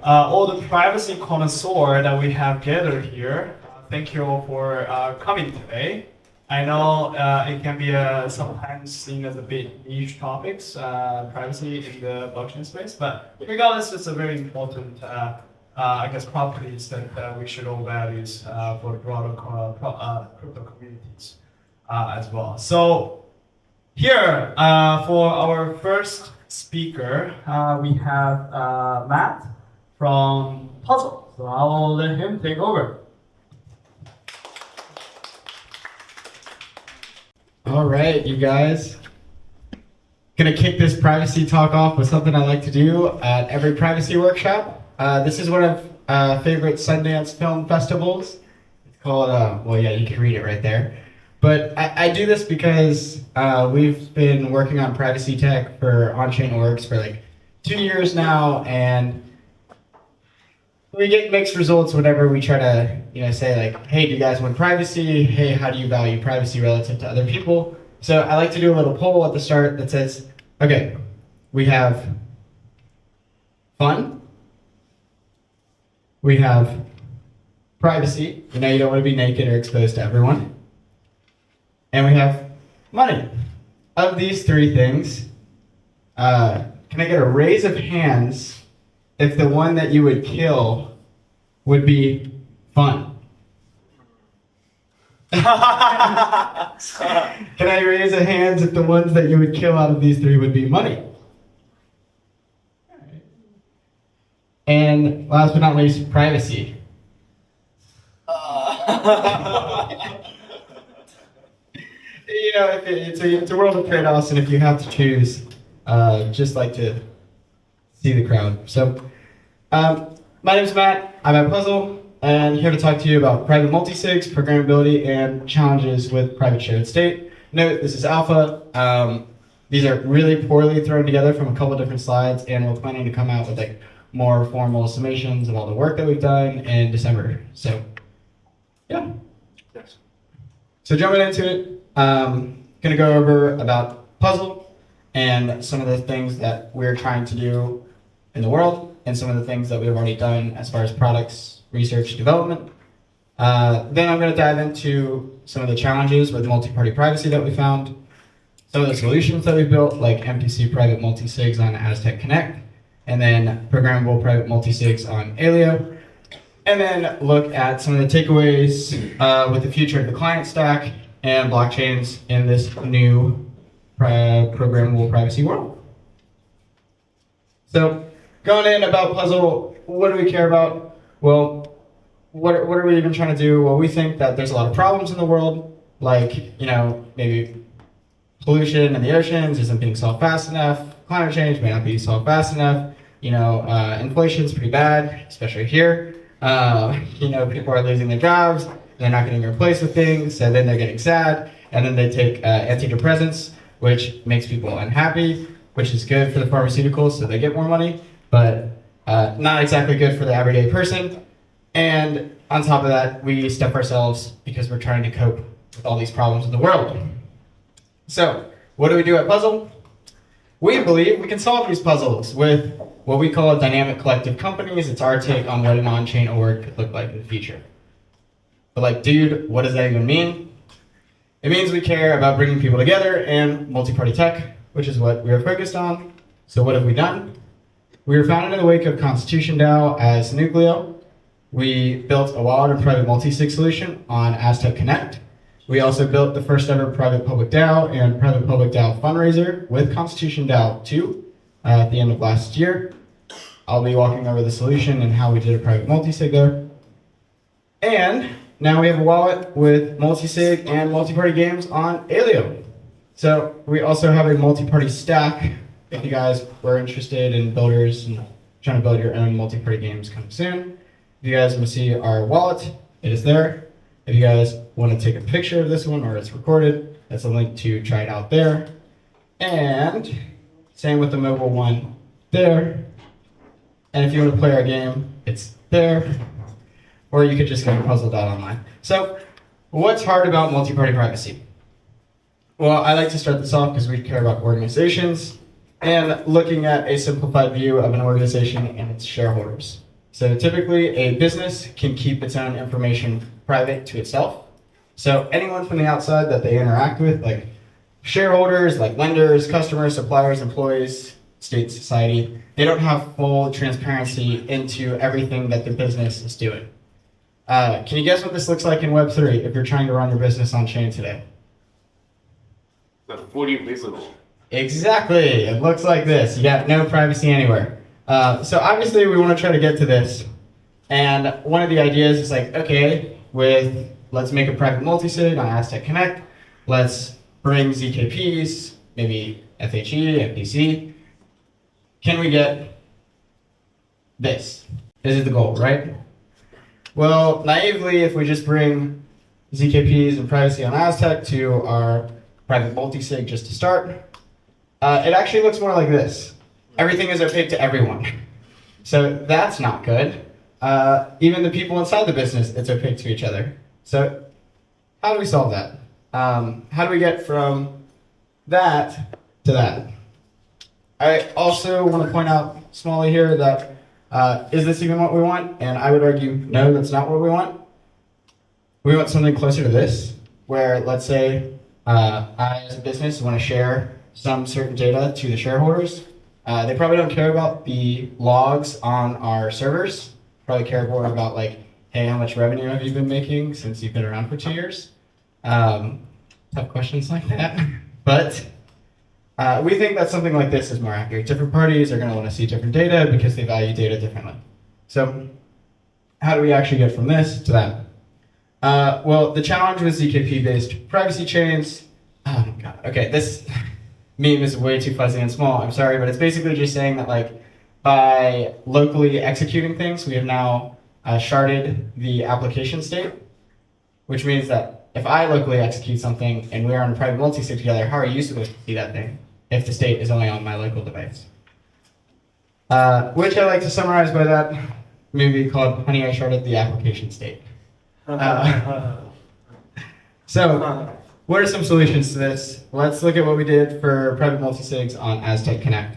all the privacy connoisseur that we have gathered here. Thank you all for coming today. I know it can be sometimes seen as a bit niche topics, privacy in the blockchain space, but regardless, it's a very important, I guess, properties that we should all value for the broader crypto communities as well. So here, for our first speaker, we have Matt from Puzzle. So I'll let him take over. All right, you guys. Gonna kick this privacy talk off with something I like to do at every privacy workshop. This is one of favorite Sundance film festivals. It's called, well, yeah, you can read it right there. But I do this because we've been working on privacy tech for on-chain orgs for like 2 years now, and we get mixed results whenever we try to, say like, hey, do you guys want privacy? Hey, how do you value privacy relative to other people? So I like to do a little poll at the start that says, okay, we have fun, we have privacy, you don't want to be naked or exposed to everyone, and we have money. Of these three things, can I get a raise of hands if the one that you would kill would be fun? Can I raise a hands if the ones that you would kill out of these three would be money? And last but not least, privacy. It's a world of trade-offs, and if you have to choose, just like to see the crowd. So, my name is Matt. I'm at Puzzle, and here to talk to you about private multisigs, programmability, and challenges with private shared state. Note, this is alpha. These are really poorly thrown together from a couple different slides, and we're planning to come out with like more formal summations of all the work that we've done in December. So, yeah. Yes. So jumping into it, gonna go over about Puzzle and some of the things that we're trying to do in the world, and some of the things that we've already done as far as products, research, development. Then I'm going to dive into some of the challenges with multi-party privacy that we found, some of the solutions that we've built, like MPC private multisigs on Aztec Connect, and then programmable private multisigs on Aleo, and then look at some of the takeaways with the future of the client stack and blockchains in this new programmable privacy world. So, going in about Puzzle, what do we care about? Well, what are we even trying to do? Well, we think that there's a lot of problems in the world, like, maybe pollution in the oceans isn't being solved fast enough, climate change may not be solved fast enough, inflation's pretty bad, especially here. People are losing their jobs, they're not getting replaced with things, and then they're getting sad, and then they take antidepressants, which makes people unhappy, which is good for the pharmaceuticals, so they get more money, but not exactly good for the everyday person. And on top of that, we step ourselves because we're trying to cope with all these problems in the world. So, what do we do at Puzzle? We believe we can solve these puzzles with what we call dynamic collective companies. It's our take on what an on-chain org could look like in the future. But dude, what does that even mean? It means we care about bringing people together and multi-party tech, which is what we are focused on. So what have we done? We were founded in the wake of Constitution DAO as Nucleo. We built a wallet and private multi-sig solution on Aztec Connect. We also built the first ever private public DAO and private public DAO fundraiser with Constitution DAO 2 at the end of last year. I'll be walking over the solution and how we did a private multi-sig there. And now we have a wallet with multi-sig and multi-party games on Aleo. So we also have a multi-party stack if you guys were interested in builders and trying to build your own multi-party games coming soon. If you guys want to see our wallet, it is there. If you guys want to take a picture of this one or it's recorded, that's a link to try it out there. And same with the mobile one there. And if you want to play our game, it's there. Or you could just go to puzzle.online. So what's hard about multi-party privacy? Well, I like to start this off because we care about organizations. and looking at a simplified view of an organization and its shareholders. So typically, a business can keep its own information private to itself. So anyone from the outside that they interact with, like shareholders, like lenders, customers, suppliers, employees, state, society, they don't have full transparency into everything that the business is doing. Can you guess what this looks like in Web3 if you're trying to run your business on chain today? That's fully visible. Exactly. It looks like this. You got no privacy anywhere. So obviously we want to try to get to this. And one of the ideas is like, okay, let's make a private multisig on Aztec Connect. Let's bring ZKPs, maybe FHE, FPC. Can we get this? This is the goal, right? Well, naively, if we just bring ZKPs and privacy on Aztec to our private multisig just to start, it actually looks more like this. Everything is opaque to everyone. So that's not good. Even the people inside the business, it's opaque to each other. So how do we solve that? How do we get from that to that? I also want to point out smallly here that is this even what we want? And I would argue, no, that's not what we want. We want something closer to this, where let's say I, as a business, want to share some certain data to the shareholders. They probably don't care about the logs on our servers. Probably care more about like, hey, how much revenue have you been making since you've been around for 2 years? Tough questions like that. But we think that something like this is more accurate. Different parties are going to want to see different data because they value data differently. So how do we actually get from this to that? Well, the challenge with ZKP-based privacy chains, oh my god, okay, this meme is way too fuzzy and small, I'm sorry, but it's basically just saying that like by locally executing things, we have now sharded the application state, which means that if I locally execute something and we're on a private multisig together, how are you supposed to see that thing if the state is only on my local device? Which I like to summarize by that movie called Honey, I Sharded the Application State. So, what are some solutions to this? Let's look at what we did for private multisigs on Aztec Connect.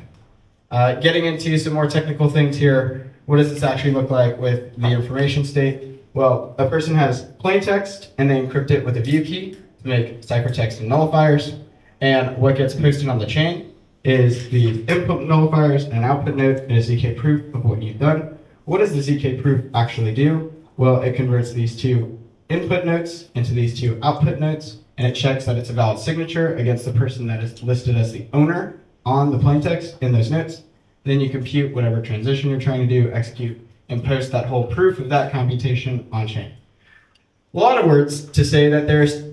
Getting into some more technical things here, what does this actually look like with the information state? Well, a person has plain text and they encrypt it with a view key to make ciphertext and nullifiers. And what gets posted on the chain is the input nullifiers and an output node and a ZK proof of what you've done. What does the ZK proof actually do? Well, it converts these two input notes into these two output notes, and it checks that it's a valid signature against the person that is listed as the owner on the plaintext in those notes. Then you compute whatever transition you're trying to do, execute, and post that whole proof of that computation on chain. A lot of words to say that there's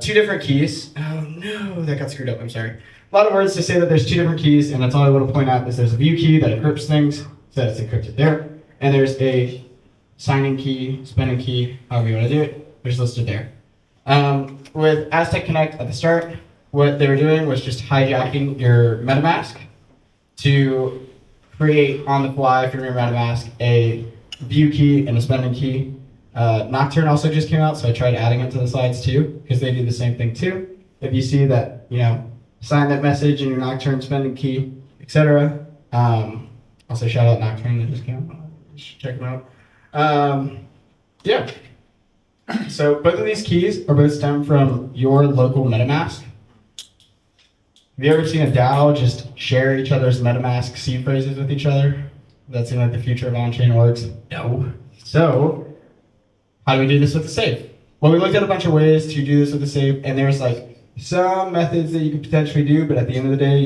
two different keys. Oh no, that got screwed up, I'm sorry. A lot of words to say that there's two different keys, and that's all I want to point out is there's a view key that encrypts things, so that it's encrypted there, and there's a signing key, spending key, however you want to do it, which is listed there. With Aztec Connect at the start, what they were doing was just hijacking your MetaMask to create on the fly from your MetaMask a view key and a spending key. Nocturne also just came out, so I tried adding it to the slides too, because they do the same thing too. If you see that, sign that message in your Nocturne spending key, etc. Also shout out Nocturne that just came out. Check them out. Yeah. So both of these keys are both stem from your local MetaMask. Have you ever seen a DAO just share each other's MetaMask seed phrases with each other? That seems like the future of on-chain orgs. No. So, how do we do this with the safe? Well, we looked at a bunch of ways to do this with the safe, and there's like some methods that you could potentially do, but at the end of the day,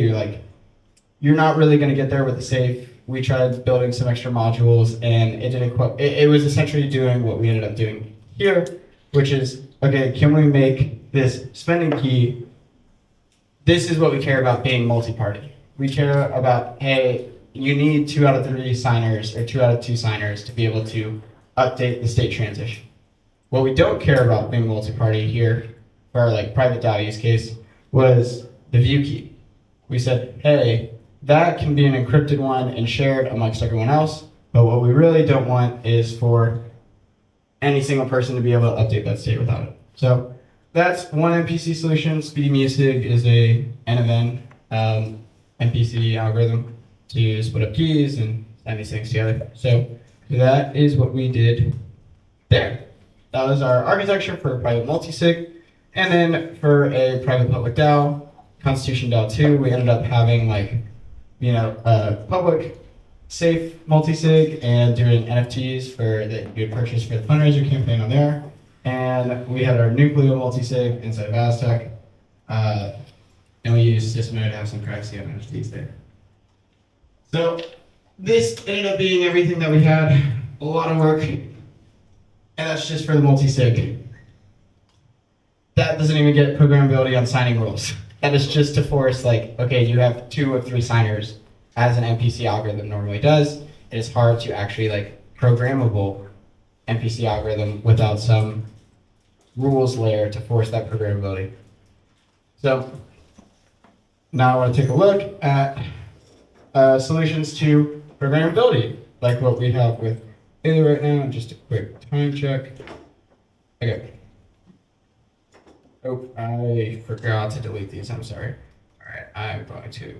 you're not really going to get there with the safe. We tried building some extra modules, and it didn't quite. It was essentially doing what we ended up doing here, which is, okay, can we make this spending key? This is what we care about being multi-party. We care about, hey, you need 2 out of 3 signers or 2 out of 2 signers to be able to update the state transition. What we don't care about being multi-party here, for our private DAO use case, was the view key. We said, hey, that can be an encrypted one and shared amongst everyone else, but what we really don't want is for any single person to be able to update that state without it. So that's one MPC solution. Speedy Musig is a NFN. MPC algorithm to split up keys and send these things together. So that is what we did there. That was our architecture for a private multisig. And then for a private public DAO, Constitution DAO 2, we ended up having a public safe multisig and doing NFTs for that you would purchase for the fundraiser campaign on there. And we had our Nucleo multisig inside of Aztec. And we used Systemo to have some privacy on NFTs there. So this ended up being everything that we had. A lot of work. And that's just for the multisig. That doesn't even get programmability on signing rules. That is just to force, okay, you have 2 of 3 signers, as an MPC algorithm normally does. It is hard to actually, programmable MPC algorithm without some rules layer to force that programmability. So now I want to take a look at solutions to programmability, like what we have with Ilya right now. Just a quick time check. Okay. Oh, I forgot to delete these. I'm sorry. All right, I'm going to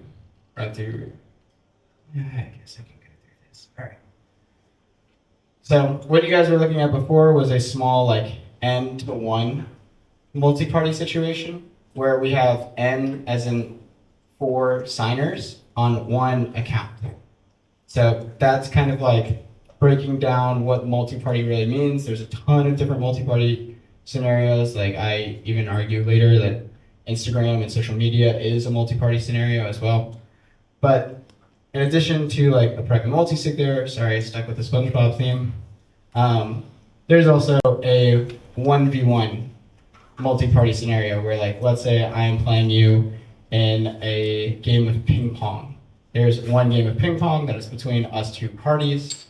run through. I guess I can go through this. All right. So what you guys were looking at before was a small n to 1 multi-party situation where we have n as in 4 signers on 1 account. So that's kind of breaking down what multi-party really means. There's a ton of different multi-party scenarios. I even argue later that Instagram and social media is a multi-party scenario as well. But in addition to a private multisig there, sorry, I stuck with the SpongeBob theme, there's also a 1v1 multi-party scenario where let's say I am playing you in a game of ping pong. There's 1 game of ping pong that is between us 2 parties,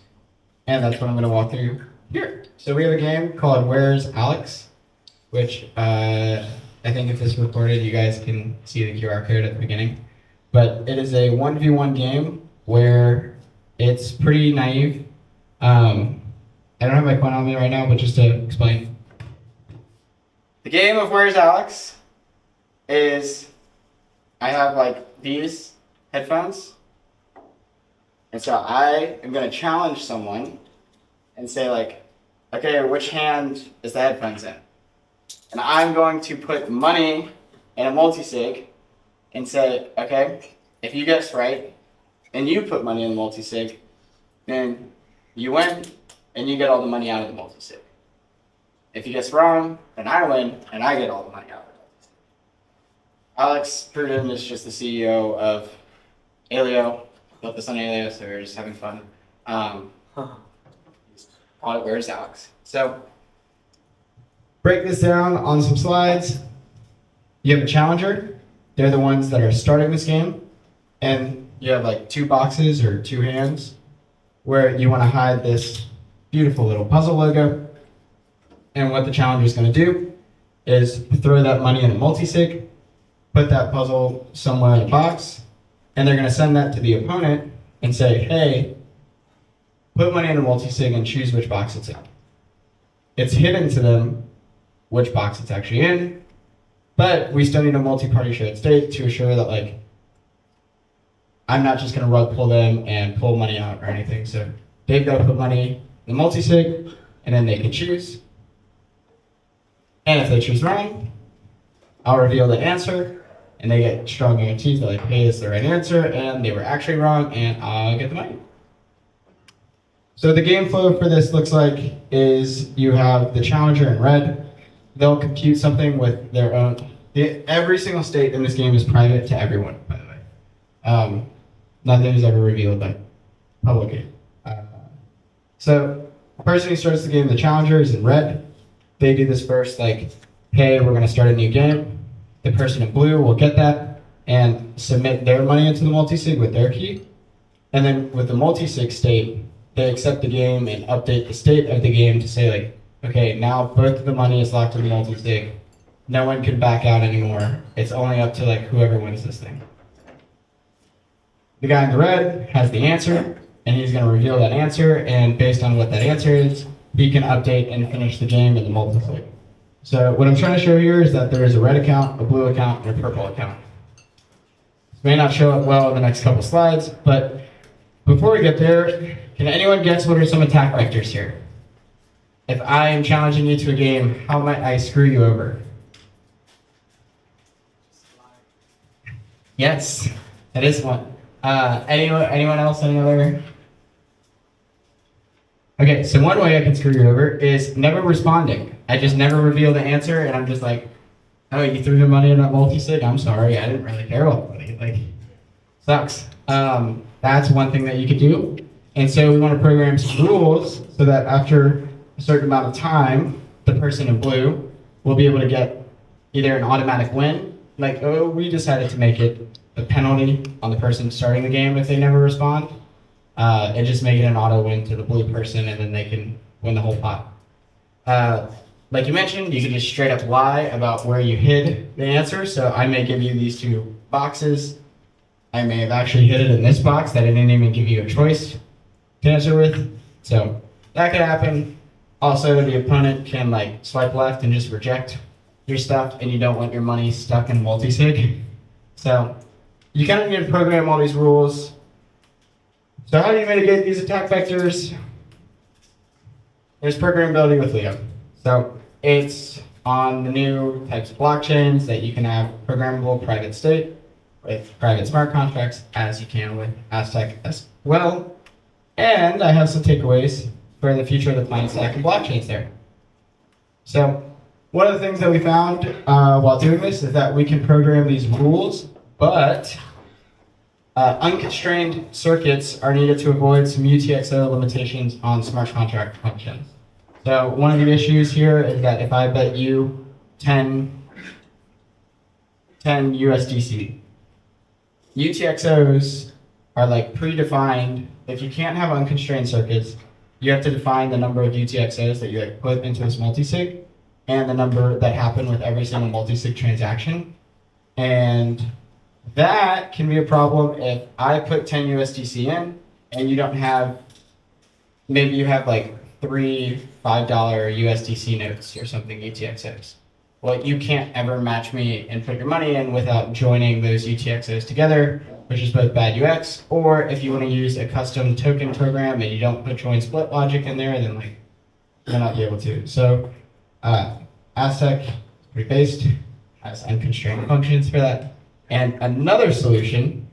and that's what I'm going to walk through here. So we have a game called Where's Alex, which I think if this is recorded, you guys can see the QR code at the beginning. But it is a 1v1 game where it's pretty naive. I don't have my phone on me right now, but just to explain. The game of Where's Alex is I have these headphones. And so I am going to challenge someone and say okay, which hand is the headphones in? And I'm going to put money in a multisig and say, okay, if you guess right and you put money in the multisig, then you win and you get all the money out of the multisig. If you guess wrong, then I win and I get all the money out of the multisig. Alex Pruden is just the CEO of Alio. Built this on Alio, so we're just having fun. Where's Alex? So break this down on some slides. You have a challenger. They're the ones that are starting this game. And you have 2 boxes or 2 hands where you want to hide this beautiful little puzzle logo. And what the challenger is going to do is throw that money in a multisig, put that puzzle somewhere in a box, and they're going to send that to the opponent and say, hey, put money in a multisig and choose which box it's in. It's hidden to them which box it's actually in, but we still need a multi-party shared state to assure that I'm not just going to rug pull them and pull money out or anything. So they've got to put money in the multisig, and then they can choose. And if they choose wrong, I'll reveal the answer, and they get strong guarantees that hey, it's the right answer, and they were actually wrong, and I'll get the money. So the game flow for this looks like is you have the challenger in red. They'll compute something with their own. Every single state in this game is private to everyone, by the way. Nothing is ever revealed publicly. So the person who starts the game, the challenger, is in red. They do this first, hey, we're going to start a new game. The person in blue will get that and submit their money into the multisig with their key. And then with the multisig state, they accept the game and update the state of the game to say okay, now both of the money is locked in the multisig. No one can back out anymore. It's only up to whoever wins this thing. The guy in the red has the answer, and he's going to reveal that answer, and based on what that answer is, he can update and finish the game in the multisig. So what I'm trying to show here is that there is a red account, a blue account, and a purple account. may not show up well in the next couple slides, but before we get there, can anyone guess what are some attack vectors here? If I am challenging you to a game, how might I screw you over? Yes, that is one. Anyone else? Any other? Okay, so one way I can screw you over is never responding. I just never reveal the answer, and I'm just like, oh, you threw the money in that multi-sig? I'm sorry, I didn't really care about the money. Like, sucks. That's one thing that you could do. And so we want to program some rules so that after a certain amount of time, the person in blue will be able to get either an automatic win, like, oh, we decided to make it a penalty on the person starting the game if they never respond, and just make it an auto win to the blue person, and then they can win the whole pot. Like you mentioned, you can just straight up lie about where you hid the answer. So I may give you these two boxes. I may have actually hid it in this box that I didn't even give you a choice to answer with. So that could happen. Also, the opponent can like swipe left and just reject your stuff, and you don't want your money stuck in multi-sig. So you kind of need to program all these rules. So how do you mitigate these attack vectors? There's programmability with Leo. So it's on the new types of blockchains that you can have programmable private state with private smart contracts, as you can with Aztec as well. And I have some takeaways for the future of the planet stack and blockchains there. So one of the things that we found while doing this is that we can program these rules, but unconstrained circuits are needed to avoid some UTXO limitations on smart contract functions. So one of the issues here is that if I bet you 10 USDC, UTXOs are like predefined. If you can't have unconstrained circuits, you have to define the number of UTXOs that you like put into this multisig and the number that happen with every single multisig transaction. And that can be a problem if I put 10 USDC in and you don't have, maybe you have like 3 $5 USDC notes or something, UTXOs. Well, you can't ever match me and put your money in without joining those UTXOs together, which is both bad UX, or if you want to use a custom token program and you don't put join split logic in there, then like you'll not be able to. So Aztec is pretty based, has unconstrained functions for that. And another solution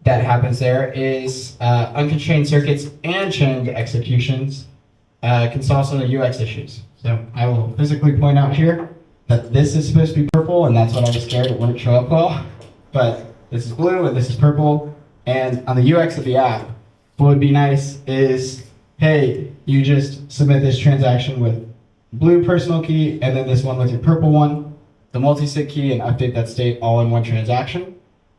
that happens there is unconstrained circuits and chained executions can solve some of the UX issues. So I will physically point out here that this is supposed to be purple, and that's what I was scared it wouldn't show up well. But this is blue and this is purple. And on the UX of the app, what would be nice is, hey, you just submit this transaction with blue personal key and then this one with your purple one, the multi-sig key, and update that state all in one transaction.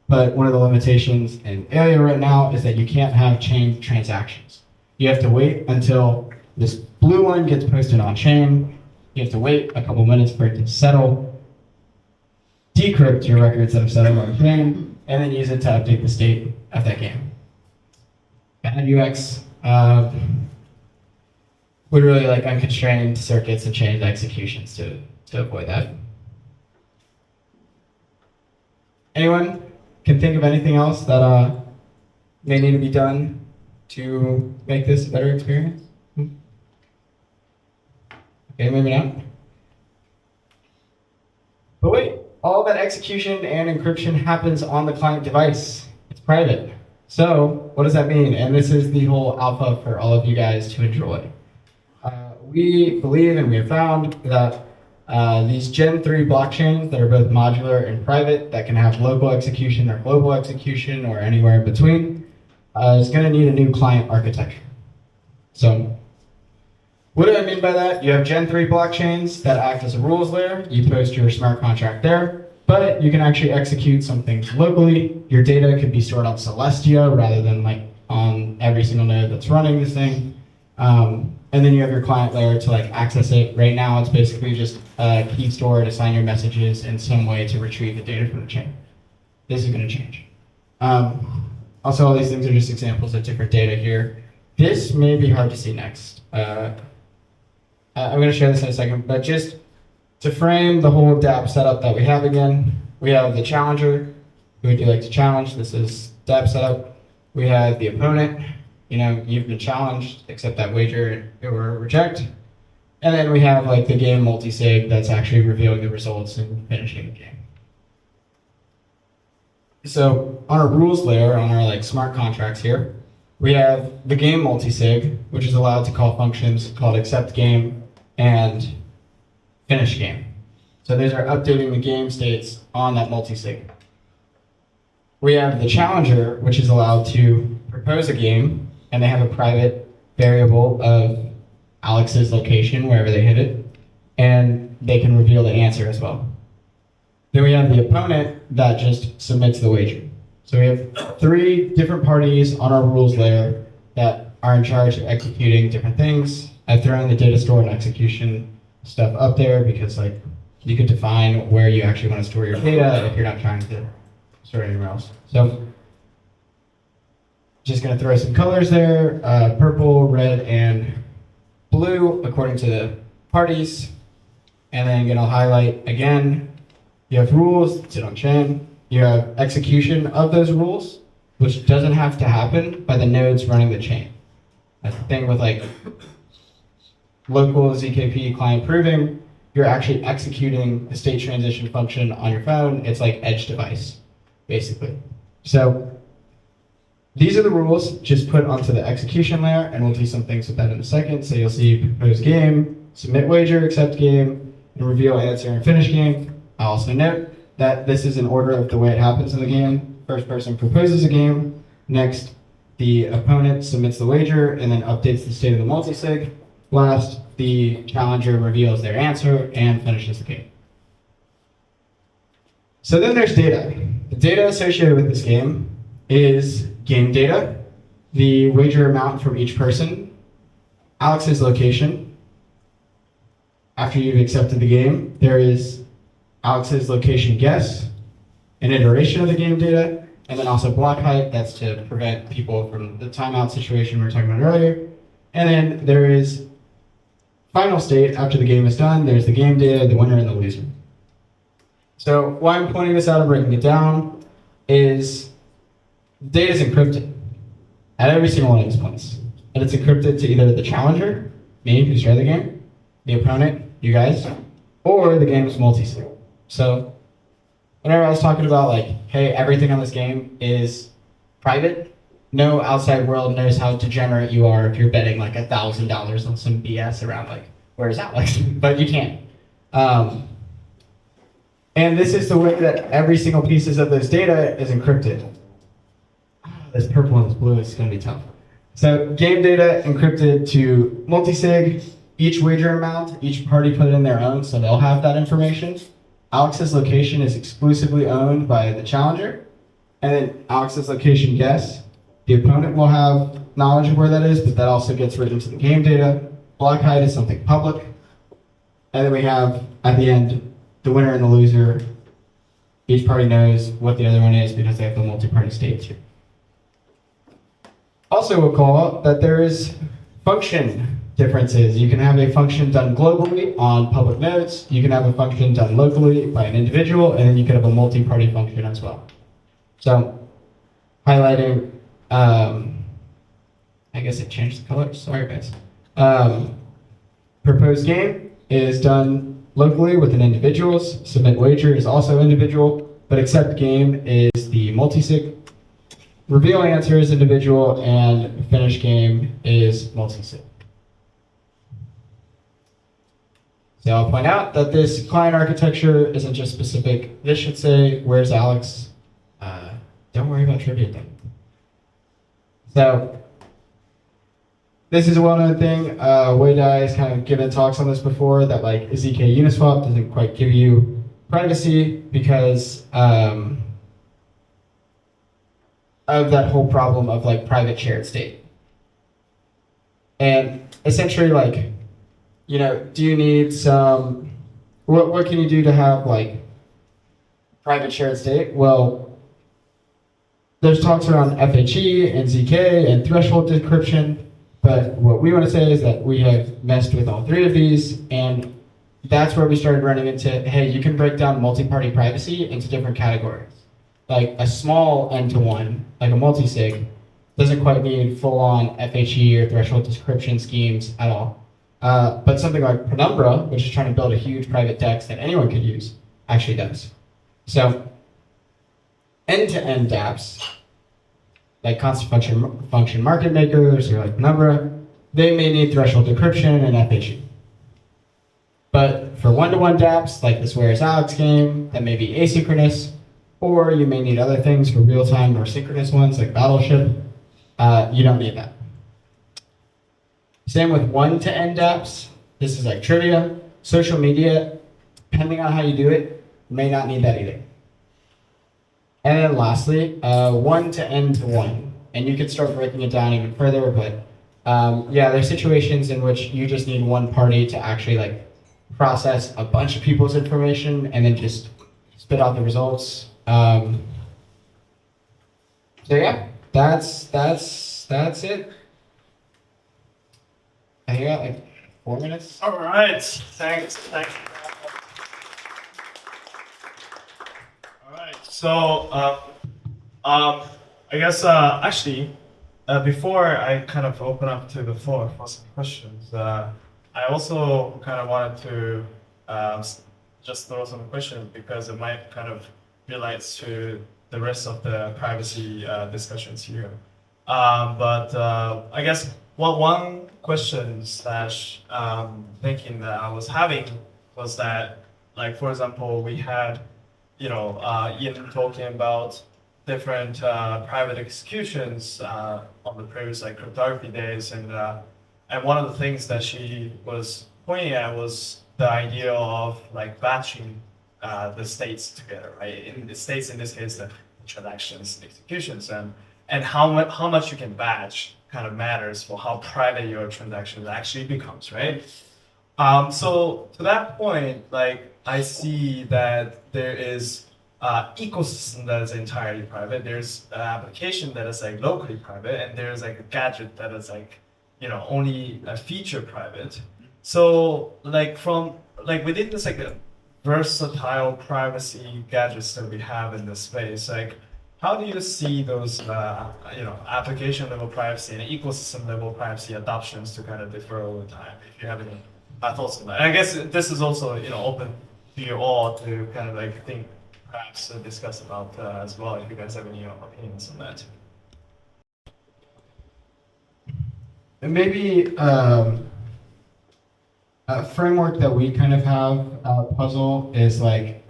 But one of the limitations in Aleo right now is that you can't have chained transactions. You have to wait until this blue one gets posted on chain. You have to wait a couple minutes for it to settle, decrypt your records that have settled on chain, and then use it to update the state of that game. Bad UX would really like unconstrained circuits and chained executions to avoid that. Anyone can think of anything else that may need to be done to make this a better experience? Okay, maybe not. But wait, all that execution and encryption happens on the client device. It's private. So what does that mean? And this is the whole alpha for all of you guys to enjoy. We believe and we have found that these Gen 3 blockchains that are both modular and private, that can have local execution or global execution or anywhere in between, is going to need a new client architecture. So what do I mean by that? You have Gen 3 blockchains that act as a rules layer. You post your smart contract there, but you can actually execute some things locally. Your data could be stored on Celestia rather than like on every single node that's running this thing. And then you have your client layer to like access it. Right now, it's basically just a key store to sign your messages and some way to retrieve the data from the chain. This is going to change. Also, all these things are just examples of different data here. This may be hard to see next. I'm going to share this in a second, but just to frame the whole dApp setup that we have again, we have the challenger, who would you like to challenge? This is step setup. We have the opponent. You've been challenged, accept that wager or reject. And then we have like the game multi-sig that's actually revealing the results and finishing the game. So on our rules layer, on our like smart contracts here, we have the game multi-sig, which is allowed to call functions called accept game and finish game. So these are updating the game states on that multi-sig. We have the challenger, which is allowed to propose a game, and they have a private variable of Alex's location wherever they hit it, and they can reveal the answer as well. Then we have the opponent that just submits the wager. So we have 3 different parties on our rules layer that are in charge of executing different things. I've thrown the data store and execution stuff up there because like you could define where you actually want to store your data if you're not trying to store it anywhere else. So just going to throw some colors there, purple, red, and blue according to the parties. And then going to highlight again. You have rules that sit on chain. You have execution of those rules, which doesn't have to happen by the nodes running the chain. That's the thing with like local ZKP client proving. You're actually executing the state transition function on your phone. It's like edge device, basically. So these are the rules just put onto the execution layer, and we'll do some things with that in a second. So you'll see propose game, submit wager, accept game, and reveal answer and finish game. I'll also note that this is in order of the way it happens in the game. First person proposes a game. Next, the opponent submits the wager and then updates the state of the multisig. Last, the challenger reveals their answer and finishes the game. So then there's data. The data associated with this game is game data, the wager amount from each person, Alex's location. After you've accepted the game, there is Alex's location guess, an iteration of the game data, and then also block height. That's to prevent people from the timeout situation we were talking about earlier. And then there is final state after the game is done. There's the game data, the winner, and the loser. So why I'm pointing this out and breaking it down is the data is encrypted at every single one of these points. And it's encrypted to either the challenger, me, who's started the game, the opponent, you guys, or the game's multi-sig. So whenever I was talking about like, hey, everything on this game is private, no outside world knows how degenerate you are if you're betting like $1,000 on some BS around like, where's Alex? But you can't. And this is the way that every single piece of this data is encrypted. This purple and this blue is going to be tough. So game data encrypted to multisig, each wager amount, each party put in their own, so they'll have that information. Alex's location is exclusively owned by the challenger, and then Alex's location guess. The opponent will have knowledge of where that is, but that also gets written to the game data. Block height is something public. And then we have, at the end, the winner and the loser. Each party knows what the other one is because they have the multi-party state too. Also, we'll call out that there is function differences. You can have a function done globally on public nodes. You can have a function done locally by an individual, and then you can have a multi-party function as well. So, highlighting, I guess it changed the color. Sorry, guys. Proposed game is done locally with an individual. Submit wager is also individual, but accept game is the multisig. Reveal answer is individual, and finish game is multisig. So I'll point out that this client architecture isn't just specific. This should say, where's Alex? Don't worry about trivia then. So this is a well-known thing. Weidai has kind of given talks on this before, that like ZK Uniswap doesn't quite give you privacy because of that whole problem of like private shared state. And essentially like, you know, do you need some, what can you do to have like private shared state? Well, there's talks around FHE and ZK and threshold decryption, but what we want to say is that we have messed with all 3 of these, and that's where we started running into, hey, you can break down multi-party privacy into different categories. like a small N-to-1, like a multisig, doesn't quite need full-on FHE or threshold description schemes at all. But something like Penumbra, which is trying to build a huge private DEX that anyone could use, actually does. So end-to-end dApps, like constant function market makers or like Penumbra, they may need threshold decryption and FHE. But for one-to-one dApps, like this Where's Alex game, that may be asynchronous, or you may need other things for real-time or synchronous ones like Battleship. You don't need that. Same with one-to-end dApps. This is like trivia. Social media, depending on how you do it, may not need that either. And then lastly, one-to-end-to-one. And you could start breaking it down even further, but yeah, there's situations in which you just need one party to actually like process a bunch of people's information and then just spit out the results. So yeah, that's it. I think I got like 4 minutes. All right, thanks. All right, so I guess actually before I kind of open up to the floor for some questions, I also kind of wanted to just throw some questions because it might kind of relates to the rest of the privacy discussions here. But I guess one question slash thinking that I was having was that, like, for example, we had, Ian talking about different private executions on the previous like cryptography days, and one of the things that she was pointing at was the idea of like batching the states together, right? In the states, in this case, the transactions, executions, and how much you can batch kind of matters for how private your transaction actually becomes, right? So to that point, like I see that there is ecosystem that is entirely private. There's an application that is like locally private, and there's like a gadget that is like, only a feature private. So like within this like a versatile privacy gadgets that we have in this space, like how do you see those application level privacy and ecosystem level privacy adoptions to kind of differ over time? If you have any thoughts on that, and I guess this is also open to you all to kind of like think, perhaps discuss about as well, if you guys have any opinions on that. And maybe a framework that we kind of have puzzle is like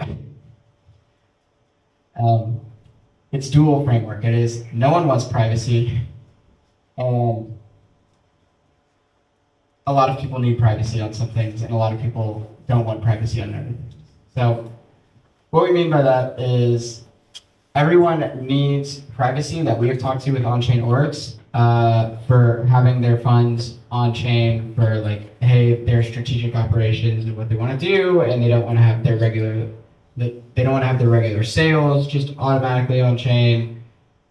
it's dual framework. It is no one wants privacy, and a lot of people need privacy on some things, and a lot of people don't want privacy on other things. So what we mean by that is everyone needs privacy that we have talked to with on-chain orgs for having their funds on-chain for like, hey, their strategic operations and what they want to do, and they don't want to have their regular sales just automatically on-chain.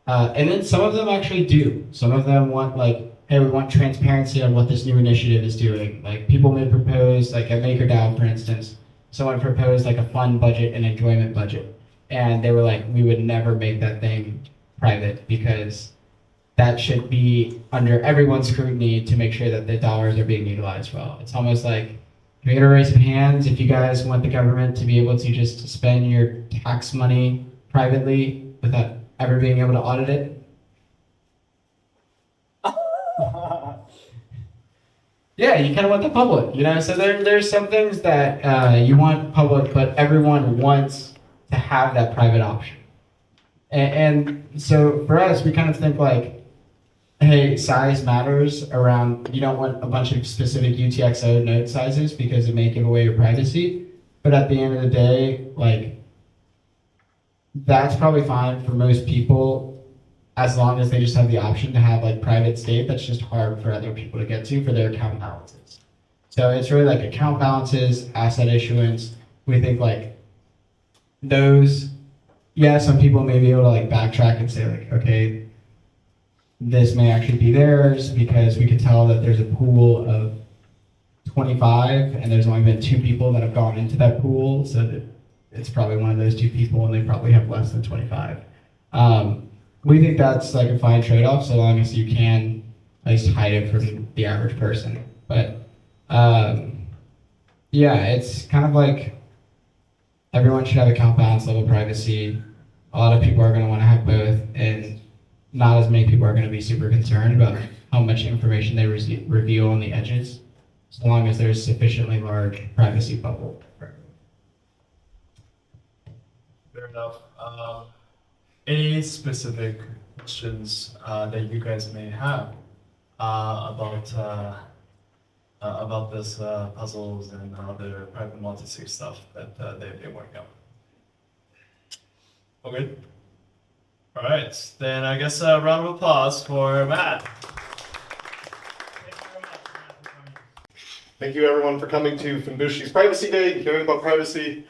And then some of them actually do. Some of them want like, hey, we want transparency on what this new initiative is doing. Like people may propose, like at MakerDAO, for instance, someone proposed like a fund budget and enjoyment budget. And they were like, we would never make that thing private because that should be under everyone's scrutiny to make sure that the dollars are being utilized well. It's almost like, can we get a raise of hands if you guys want the government to be able to just spend your tax money privately without ever being able to audit it? Yeah, you kind of want the public, So there's some things that you want public, but everyone wants to have that private option. And so for us, we kind of think like, hey, size matters around, you don't want a bunch of specific UTXO node sizes because it may give away your privacy. But at the end of the day, like, that's probably fine for most people as long as they just have the option to have like private state. That's just hard for other people to get to for their account balances. So it's really like account balances, asset issuance. We think like those, yeah, some people may be able to like backtrack and say like, okay, this may actually be theirs because we can tell that there's a pool of 25 and there's only been 2 people that have gone into that pool, so that it's probably one of those 2 people and they probably have less than 25. We think that's like a fine trade-off, so long as you can at least hide it from the average person. But yeah, it's kind of like everyone should have account balance level privacy. A lot of people are going to want to have both, and not as many people are going to be super concerned about how much information they reveal on the edges, so long as there's sufficiently large privacy bubble. Fair enough. Any specific questions that you guys may have about this puzzles and other private multi-sig stuff that they've been working on? All good? All right, then I guess a round of applause for Matt. Thank you everyone for coming to Fenbushi's Privacy Day, hearing about privacy.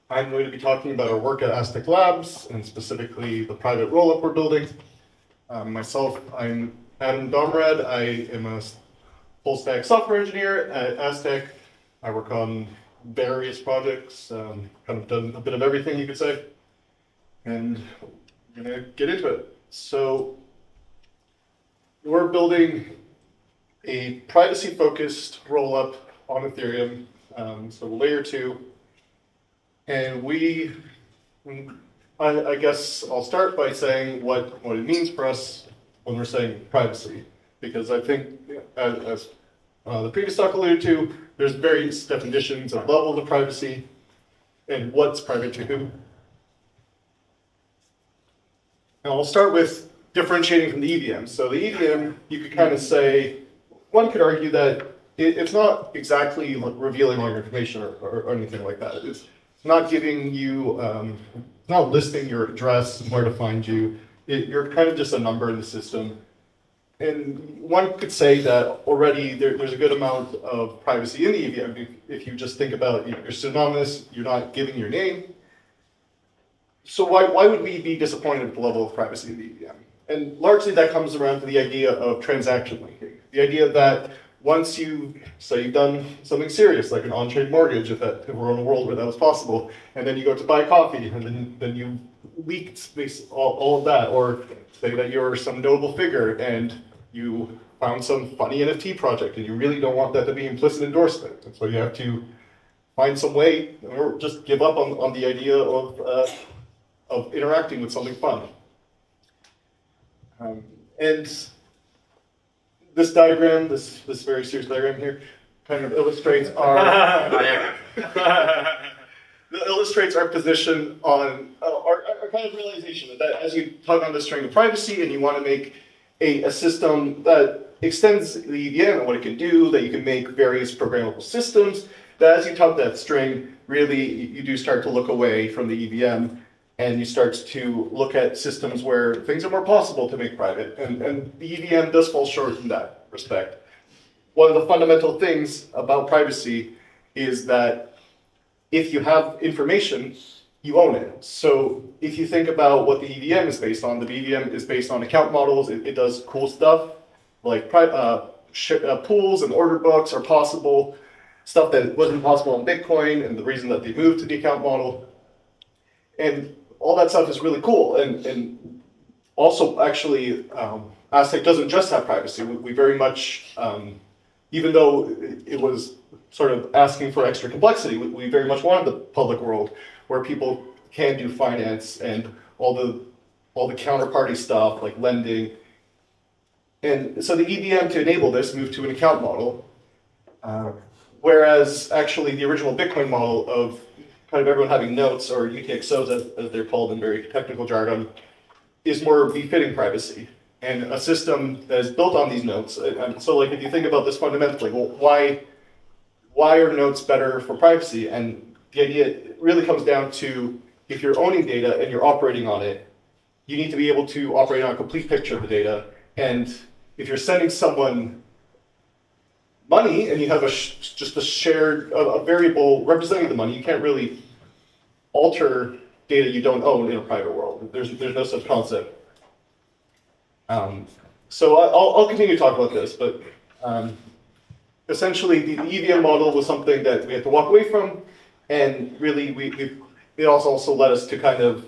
I'm going to be talking about our work at Aztec Labs, and specifically the private rollup we're building. Myself, I'm Adam Domrad. I am a full-stack software engineer at Aztec. I work on various projects, kind of done a bit of everything, you could say. And I'm going to get into it. So we're building a privacy-focused rollup on Ethereum, so layer 2. And I guess I'll start by saying what it means for us when we're saying privacy, because I think, as the previous talk alluded to, there's various definitions of levels of privacy and what's private to who. Now I'll start with differentiating from the EVM. So the EVM, you could kind of say, one could argue that it's not exactly revealing all your information or anything like that. It's not giving you, not listing your address and where to find you. You're kind of just a number in the system. And one could say that already there's a good amount of privacy in the EVM. If you just think about, you're synonymous, you're not giving your name. So why would we be disappointed with the level of privacy in the EVM? And largely that comes around to the idea of transaction linking. The idea that once you've done something serious, like an on-chain mortgage, if we're in a world where that was possible, and then you go to buy coffee, and then you leaked all of that, or say that you're some notable figure, and you found some funny NFT project, and you really don't want that to be implicit endorsement, and so you have to find some way, or just give up on the idea of interacting with something fun. And this diagram, this very serious diagram here, kind of illustrates our position on our kind of realization that as you tug on the string of privacy and you want to make a system that extends the EVM and what it can do, that you can make various programmable systems, that as you tug that string, really you do start to look away from the EVM. And you start to look at systems where things are more possible to make private. And the EVM does fall short in that respect. One of the fundamental things about privacy is that if you have information, you own it. So if you think about what the EVM is based on, the EVM is based on account models. It does cool stuff, like pools and order books are possible, stuff that wasn't possible on Bitcoin, and the reason that they moved to the account model. And all that stuff is really cool, and also actually, Aztec doesn't just have privacy. We very much, even though it was sort of asking for extra complexity, we very much wanted the public world where people can do finance and all the counterparty stuff like lending. And so the EVM to enable this moved to an account model, whereas actually the original Bitcoin model of kind of everyone having notes, or UTXOs as they're called in very technical jargon, is more befitting privacy. And a system that is built on these notes, and so like if you think about this fundamentally, well, why are notes better for privacy? And the idea really comes down to, if you're owning data and you're operating on it, you need to be able to operate on a complete picture of the data. And if you're sending someone money and you have just a shared a variable representing the money, you can't really alter data you don't own in a private world. There's no such concept. So I'll continue to talk about this, but essentially the EVM model was something that we had to walk away from, and really it also led us to kind of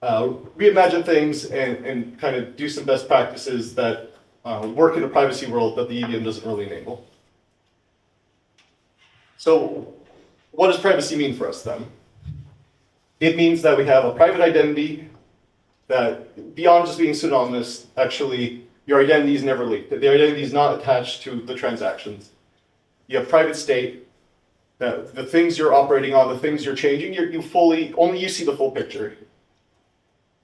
reimagine things and kind of do some best practices that work in a privacy world that the EVM doesn't really enable. So what does privacy mean for us then? It means that we have a private identity that, beyond just being pseudonymous, actually your identity is never leaked. The identity is not attached to the transactions. You have private state, that the things you're operating on, the things you're changing, only you see the full picture.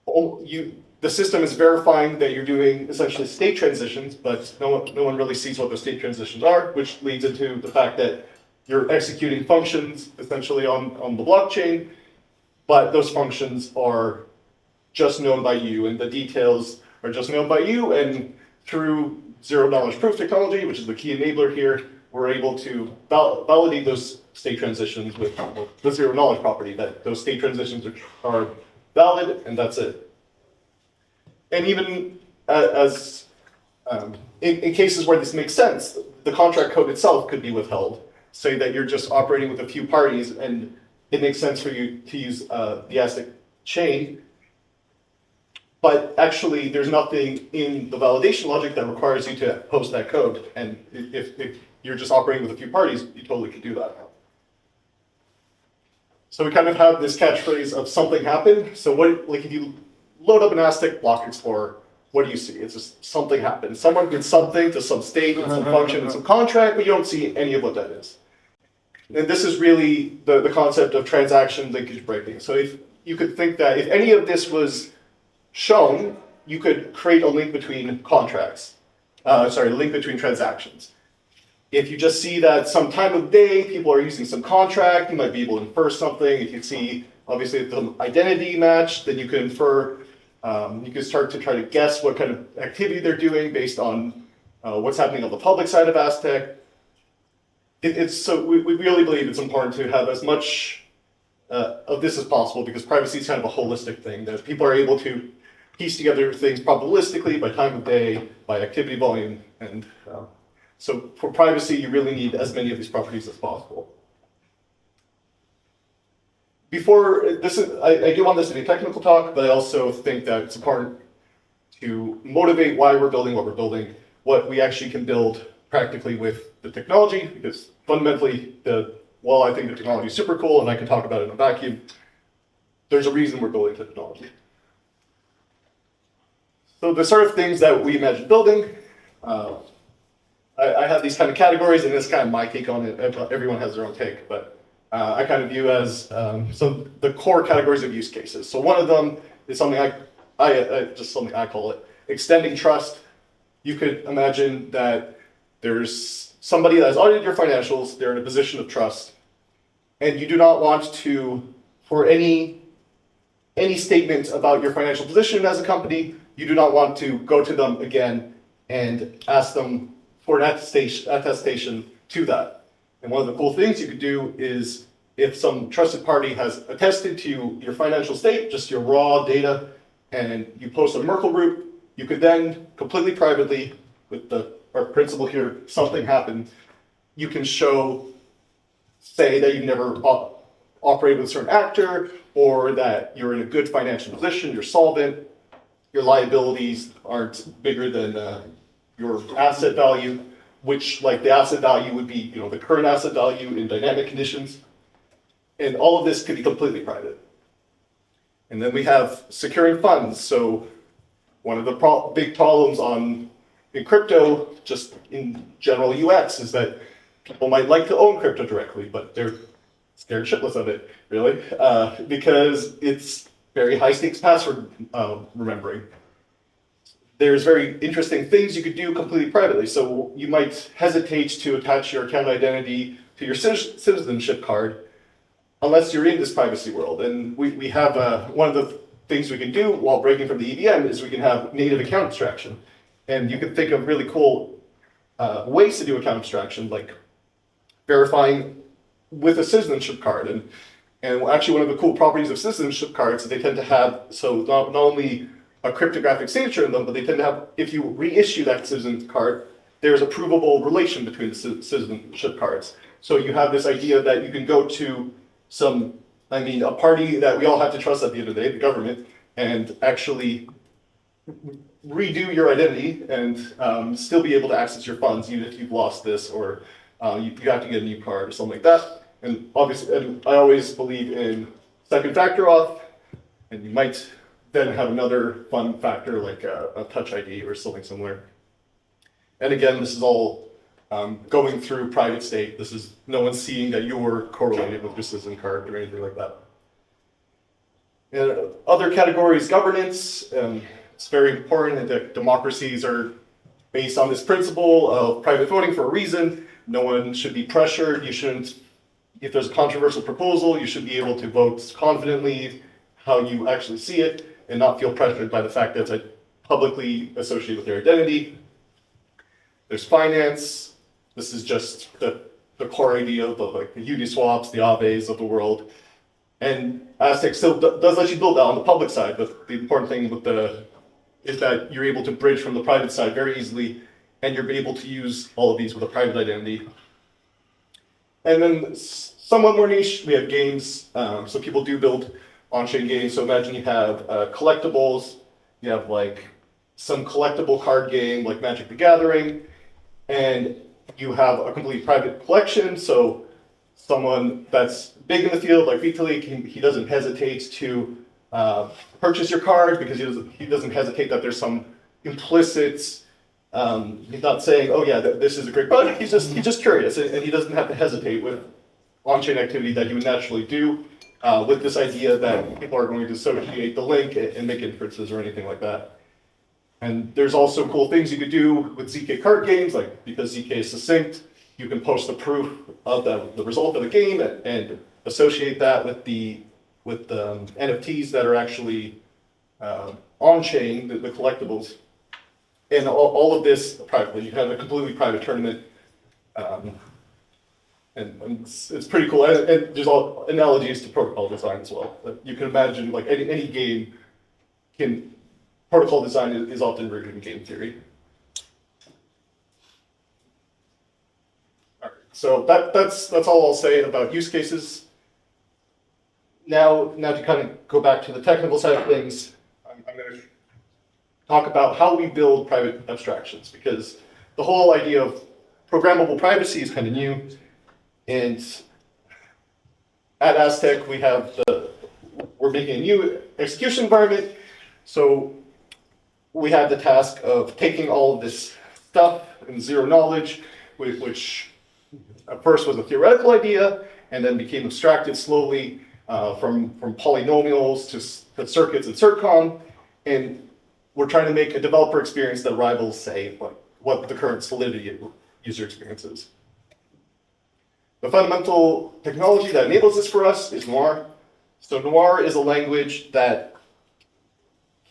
The system is verifying that you're doing essentially state transitions, but no one really sees what those state transitions are, which leads into the fact that you're executing functions essentially on the blockchain, but those functions are just known by you, and the details are just known by you, and through zero-knowledge proof technology, which is the key enabler here, we're able to validate those state transitions with the zero-knowledge property, that those state transitions are valid, and that's it. And even in cases where this makes sense, the contract code itself could be withheld. Say that you're just operating with a few parties, and it makes sense for you to use the Aztec chain, but actually there's nothing in the validation logic that requires you to post that code. And if you're just operating with a few parties, you totally could do that. So we kind of have this catchphrase of something happened. So if you load up an Aztec block explorer, what do you see? It's just something happened. Someone did something to some state, and some function, and some contract, but you don't see any of what that is. And this is really the concept of transaction linkage breaking. So if you could think that if any of this was shown, you could create a link between contracts. Link between transactions. If you just see that some time of day people are using some contract, you might be able to infer something. If you see, obviously, the identity match, then you could infer. You could start to try to guess what kind of activity they're doing based on what's happening on the public side of Aztec. So we really believe it's important to have as much of this as possible, because privacy is kind of a holistic thing, that people are able to piece together things probabilistically by time of day, by activity volume, and so for privacy, you really need as many of these properties as possible. I do want this to be a technical talk, but I also think that it's important to motivate why we're building what we're building, what we actually can build practically with the technology, because fundamentally, while I think the technology is super cool and I can talk about it in a vacuum, there's a reason we're building technology. So the sort of things that we imagine building, I have these kind of categories, and this is kind of my take on it. Everyone has their own take, but I kind of view as the core categories of use cases. So one of them is something I call it extending trust. You could imagine that there's somebody that has audited your financials, they're in a position of trust, and you do not want to, for any statement about your financial position as a company, you do not want to go to them again and ask them for an attestation to that. And one of the cool things you could do is, if some trusted party has attested to your financial state, just your raw data, and you post a Merkle group, you could then completely privately, with our principle here, something happened, you can say that you've never operated with a certain actor, or that you're in a good financial position, you're solvent, your liabilities aren't bigger than your asset value, which, like, the asset value would be, the current asset value in dynamic conditions. And all of this could be completely private. And then we have securing funds. So one of the big problems in crypto, just in general UX, is that people might like to own crypto directly, but they're scared shitless of it, really, because it's very high stakes password remembering. There's very interesting things you could do completely privately. So you might hesitate to attach your account identity to your citizenship card unless you're in this privacy world. And we have one of the things we can do while breaking from the EVM is we can have native account abstraction. And you can think of really cool ways to do account abstraction, like verifying with a citizenship card. And actually one of the cool properties of citizenship cards is they tend to have, so not only a cryptographic signature in them, but they tend to have, if you reissue that citizen card, there's a provable relation between the citizenship cards. So you have this idea that you can go to a party that we all have to trust at the end of the day, the government, and actually redo your identity and still be able to access your funds even if you've lost this or you have to get a new card or something like that. And obviously, and I always believe in second factor auth, and you might then have another fun factor like a touch ID or something similar. And again, this is all going through private state. This is no one's seeing that you're correlated with your citizen card or anything like that. And other categories, governance. It's very important that democracies are based on this principle of private voting for a reason. No one should be pressured. You shouldn't, if there's a controversial proposal, you should be able to vote confidently how you actually see it and not feel pressured by the fact that it's publicly associated with your identity. There's finance. This is just the core idea of like the Uniswaps, the Aves of the world. And Aztec still does let you build that on the public side, but the important thing with is that you're able to bridge from the private side very easily, and you're able to use all of these with a private identity. And then somewhat more niche, we have games. So people do build on-chain games. So imagine you have collectibles, you have like some collectible card game like Magic the Gathering, and you have a complete private collection. So someone that's big in the field like Vitalik, he doesn't hesitate to purchase your card because he doesn't hesitate that there's some implicit, he's not saying, oh yeah, this is a great product, he's just curious, and he doesn't have to hesitate with on-chain activity that you would naturally do with this idea that people are going to associate the link and make inferences or anything like that. And there's also cool things you could do with ZK card games, like because ZK is succinct, you can post the proof of the result of the game and associate that with the NFTs that are actually on-chain, the collectibles. And all of this privately. You have a completely private tournament. And it's pretty cool. And there's all analogies to protocol design as well. You can imagine like any game protocol design is often rooted in game theory. All right, so that's all I'll say about use cases. Now to kind of go back to the technical side of things, I'm going to talk about how we build private abstractions, because the whole idea of programmable privacy is kind of new. And at Aztec, we're making a new execution environment. So we had the task of taking all of this stuff in zero knowledge, which at first was a theoretical idea, and then became abstracted slowly from polynomials to circuits and CertCom. And we're trying to make a developer experience that rivals, say, what the current Solidity user experience is. The fundamental technology that enables this for us is Noir. So Noir is a language that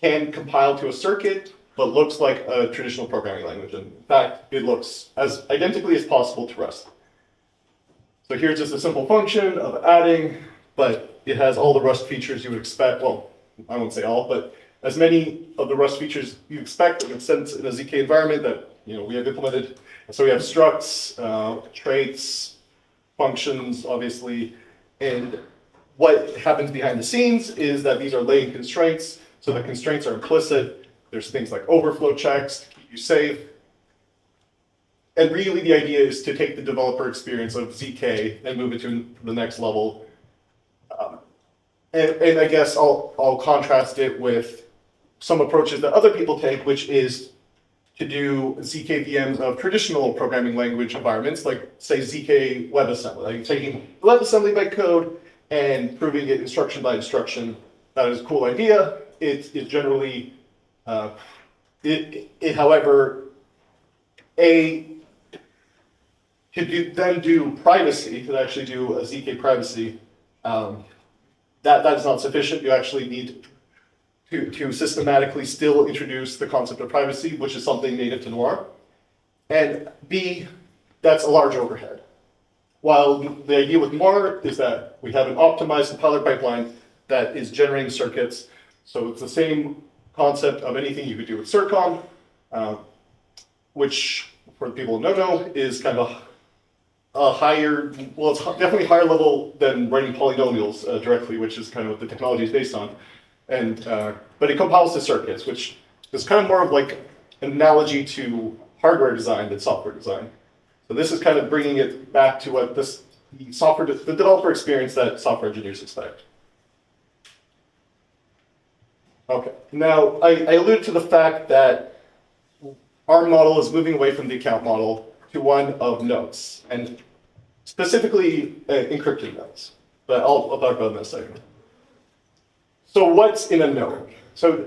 can compile to a circuit, but looks like a traditional programming language. And in fact, it looks as identically as possible to Rust. So here's just a simple function of adding, but it has all the Rust features you would expect. Well, I won't say all, but as many of the Rust features you expect in a sense in a ZK environment that we have implemented. And so we have structs, traits, functions, obviously, and what happens behind the scenes is that these are laying constraints. So the constraints are implicit. There's things like overflow checks to keep you safe. And really the idea is to take the developer experience of ZK and move it to the next level. And I guess I'll contrast it with some approaches that other people take, which is to do ZK VMs of traditional programming language environments, like say ZK WebAssembly, like taking WebAssembly by code and proving it instruction by instruction. That is a cool idea. It generally, however, then do privacy, to actually do a ZK privacy, that is not sufficient. You actually need to systematically still introduce the concept of privacy, which is something native to Noir. And B, that's a large overhead. While the idea with Noir is that we have an optimized compiler pipeline that is generating circuits. So it's the same concept of anything you could do with CertCom, which, for the people who don't know, is kind of a higher, well, it's definitely higher level than writing polynomials directly, which is kind of what the technology is based on. and but it compiles to circuits, which is kind of more of like an analogy to hardware design than software design. So this is kind of bringing it back to what the developer experience that software engineers expect. Okay, now I alluded to the fact that our model is moving away from the account model to one of notes, and specifically encrypted notes. But I'll talk about that in a second. So what's in a note? So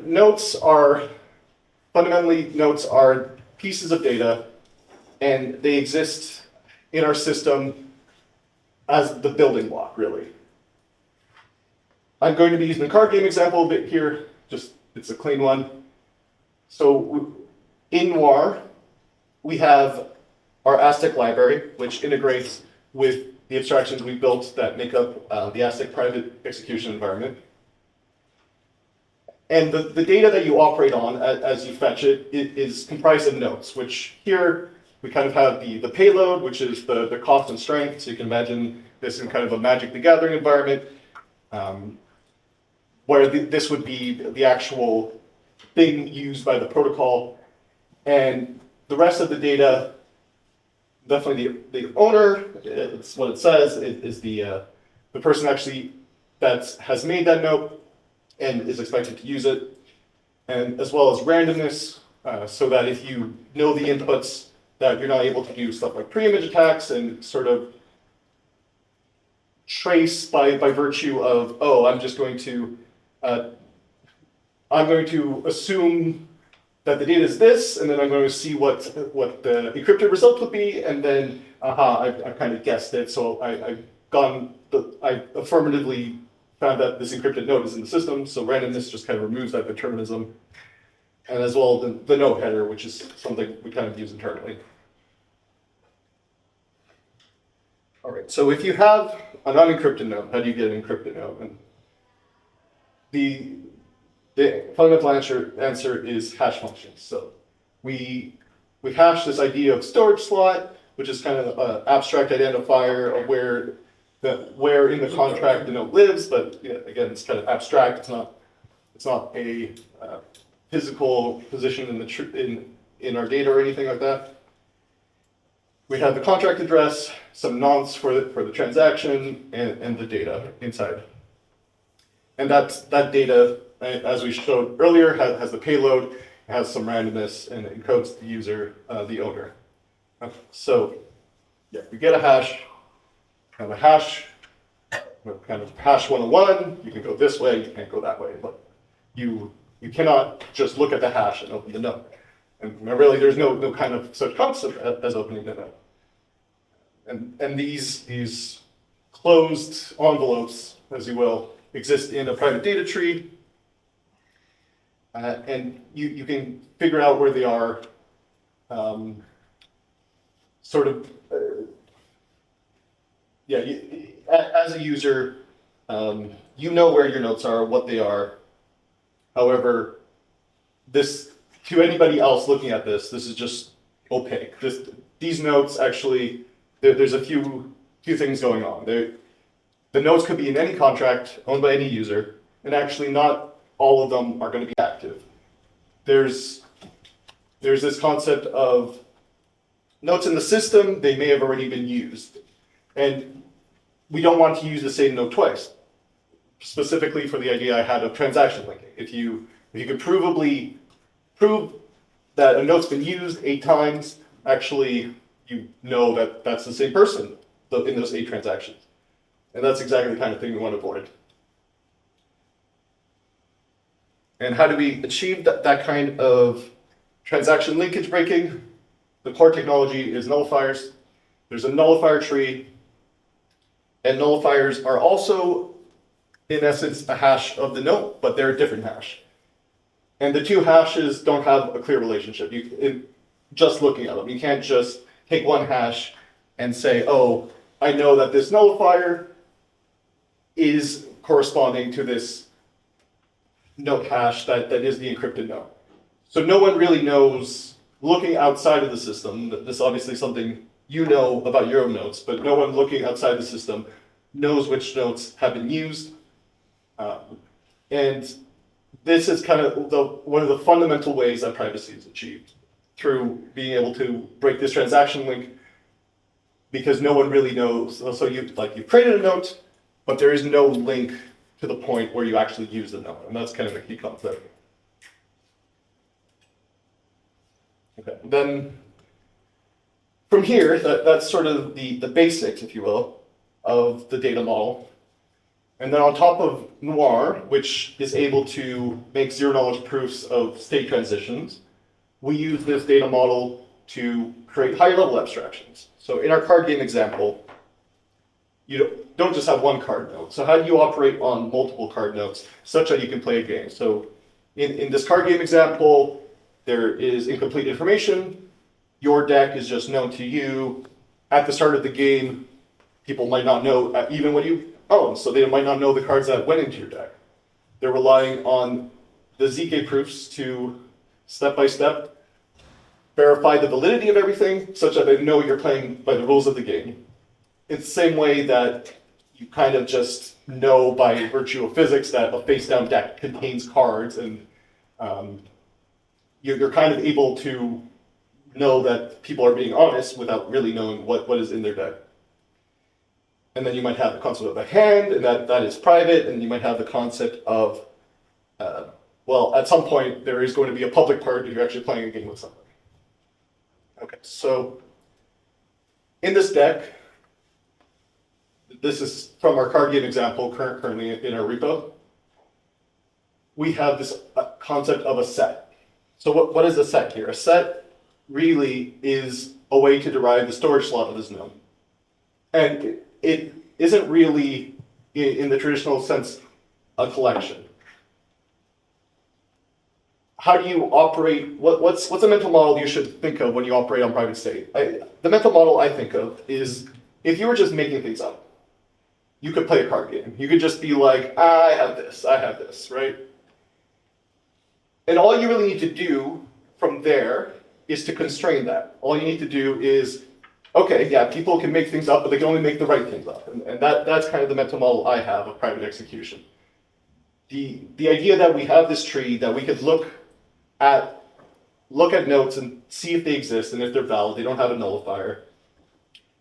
fundamentally, notes are pieces of data, and they exist in our system as the building block, really. I'm going to be using the card game example a bit here, just it's a clean one. So in Noir, we have our Aztec library, which integrates with the abstractions we built that make up the Aztec private execution environment. And the data that you operate on as you fetch it is comprised of notes, which here we kind of have the payload, which is the cost and strength. So you can imagine this in kind of a Magic the Gathering environment, where this would be the actual thing used by the protocol. And the rest of the data, definitely the owner, it's what it says, is the person actually that has made that note and is expected to use it, and as well as randomness, so that if you know the inputs, that you're not able to do stuff like pre-image attacks and sort of trace by virtue of, oh, I'm going to assume that the data is this, and then I'm going to see what the encrypted result would be, and then, I've kind of guessed it, so I affirmatively found that this encrypted note is in the system, so randomness just kind of removes that determinism. And as well, the note header, which is something we kind of use internally. All right, so if you have an unencrypted note, how do you get an encrypted note? And the fundamental answer is hash functions. So we hash this idea of storage slot, which is kind of an abstract identifier of where in the contract the note lives, but again, it's kind of abstract. It's not a physical position in our data or anything like that. We have the contract address, some nonce for the transaction, and the data inside. And that data, as we showed earlier, has the payload, has some randomness, and it encodes the user, the owner. So, yeah, we get a hash. Kind of a hash, kind of hash 101, you can go this way, you can't go that way, but you cannot just look at the hash and open the note. And really, there's no kind of such concept as opening the note. And these closed envelopes, as you will, exist in a private data tree, and you can figure out where they are, as a user, you know where your notes are, what they are. However, to anybody else looking at this is just opaque. These notes actually, there's a few things going on. The notes could be in any contract owned by any user, and actually not all of them are going to be active. There's this concept of notes in the system, they may have already been used. And we don't want to use the same note twice, specifically for the idea I had of transaction linking. If you can provably prove that a note's been used 8 times, actually you know that that's the same person in those 8 transactions. And that's exactly the kind of thing we want to avoid. And how do we achieve that kind of transaction linkage breaking? The core technology is nullifiers. There's a nullifier tree. And nullifiers are also, in essence, a hash of the note, but they're a different hash. And the 2 hashes don't have a clear relationship. Just looking at them, you can't just take one hash and say, oh, I know that this nullifier is corresponding to this note hash that is the encrypted note. So no one really knows, looking outside of the system, this is obviously something you know about your own notes, but no one looking outside the system knows which notes have been used. And this is kind of one of the fundamental ways that privacy is achieved, through being able to break this transaction link, because no one really knows. So you've created a note, but there is no link to the point where you actually use the note, and that's kind of the key concept. Okay, then from here, that's sort of the basics, if you will, of the data model. And then on top of Noir, which is able to make zero-knowledge proofs of state transitions, we use this data model to create higher-level abstractions. So in our card game example, you don't just have one card note. So how do you operate on multiple card notes such that you can play a game? So in this card game example, there is incomplete information. Your deck is just known to you. At the start of the game, people might not know even what you own, so they might not know the cards that went into your deck. They're relying on the ZK proofs to step-by-step verify the validity of everything, such that they know you're playing by the rules of the game. It's the same way that you kind of just know by virtue of physics that a face-down deck contains cards, and you're kind of able to know that people are being honest without really knowing what is in their deck. And then you might have the concept of a hand, and that is private, and you might have the concept of, well, at some point there is going to be a public part if you're actually playing a game with somebody. Okay, so in this deck, this is from our card game example currently in our repo, we have this concept of a set. So what is a set here? A set really is a way to derive the storage slot of this node. And it isn't really, in the traditional sense, a collection. How do you operate? What's a mental model you should think of when you operate on private state? The mental model I think of is, if you were just making things up, you could play a card game. You could just be like, I have this, right? And all you really need to do from there is to constrain that. All you need to do is, okay, yeah, people can make things up, but they can only make the right things up. And that's kind of the mental model I have of private execution. The idea that we have this tree that we could look at notes and see if they exist, and if they're valid, they don't have a nullifier.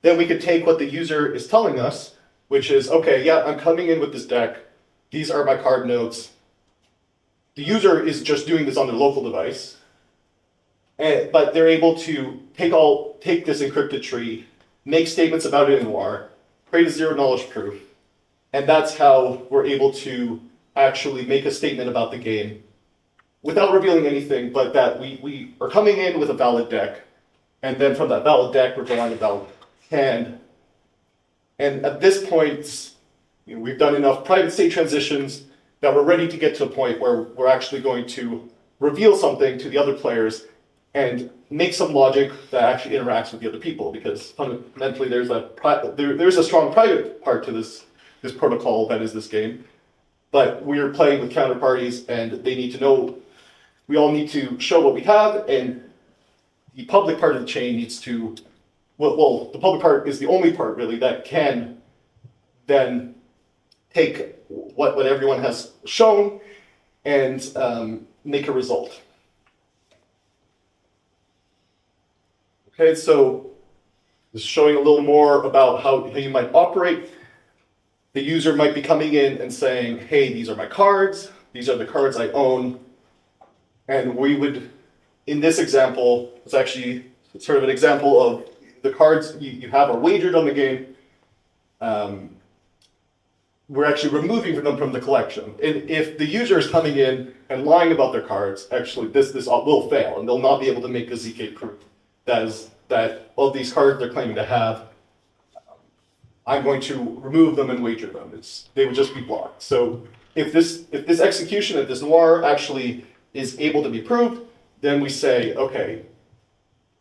Then we could take what the user is telling us, which is, okay, yeah, I'm coming in with this deck. These are my card notes. The user is just doing this on their local device. But they're able to take this encrypted tree, make statements about it in Noir, create a zero-knowledge proof, and that's how we're able to actually make a statement about the game without revealing anything, but that we are coming in with a valid deck, and then from that valid deck, we're drawing a valid hand. And at this point, we've done enough private state transitions that we're ready to get to a point where we're actually going to reveal something to the other players and make some logic that actually interacts with the other people, because fundamentally there's a strong private part to this protocol that is this game, but we're playing with counterparties and they need to know, we all need to show what we have, and the public part of the chain needs to, well, the public part is the only part really that can then take what everyone has shown and make a result. Okay, so just showing a little more about how you might operate. The user might be coming in and saying, hey, these are my cards. These are the cards I own. And we would, in this example, it's actually sort of an example of the cards you have are wagered on the game. We're actually removing them from the collection. And if the user is coming in and lying about their cards, actually this will fail, and they'll not be able to make a ZK proof that all these cards they're claiming to have, I'm going to remove them and wager them. They would just be blocked. So if this execution of this Noir actually is able to be proved, then we say, okay,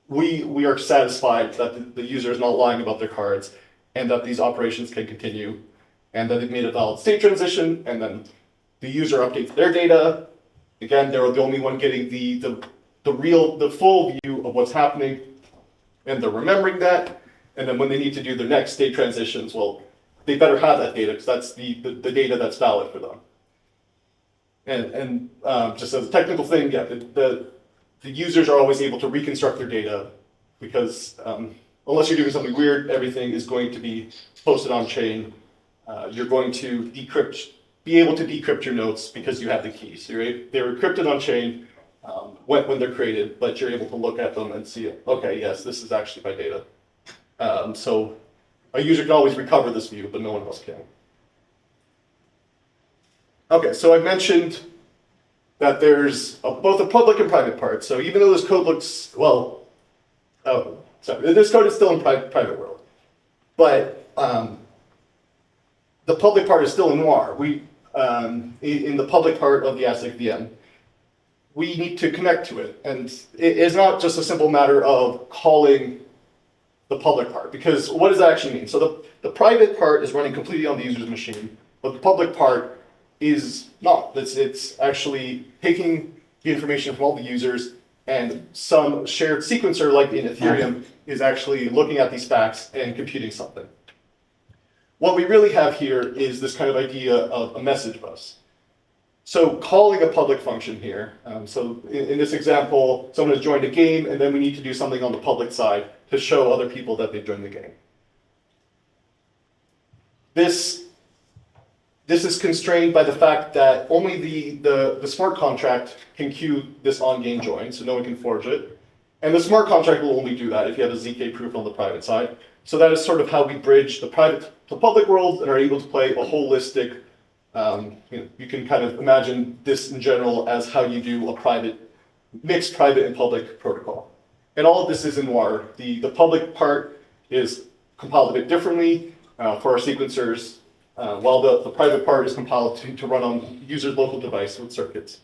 we are satisfied that the user is not lying about their cards, and that these operations can continue, and that they've made a valid state transition, and then the user updates their data. Again, they're the only one getting the full view of what's happening, and they're remembering that. And then when they need to do their next state transitions, well, they better have that data, because that's the data that's valid for them. And just as a technical thing, yeah, the users are always able to reconstruct their data because unless you're doing something weird, everything is going to be posted on chain. You're going to be able to decrypt your notes because you have the keys. They're encrypted on chain when they're created, but you're able to look at them and see, okay, yes, this is actually my data. So a user can always recover this view, but no one else can. Okay, so I mentioned that there's both a public and private part. So even though this code looks, well, this code is still in private world, but the public part is still in noir. In the public part of the Aztec VM, we need to connect to it. And it is not just a simple matter of calling the public part, because what does that actually mean? So the private part is running completely on the user's machine, but the public part is not. It's actually taking the information from all the users, and some shared sequencer, like in Ethereum, is actually looking at these facts and computing something. What we really have here is this kind of idea of a message bus. So calling a public function here, so in this example, someone has joined a game, and then we need to do something on the public side to show other people that they've joined the game. This is constrained by the fact that only the smart contract can queue this on-game join, so no one can forge it. And the smart contract will only do that if you have a ZK proof on the private side. So that is sort of how we bridge the private to public world and are able to play a holistic, you can kind of imagine this in general as how you do a mixed private and public protocol. And all of this is in noir. The public part is compiled a bit differently for our sequencers, while the private part is compiled to run on user's local device with circuits.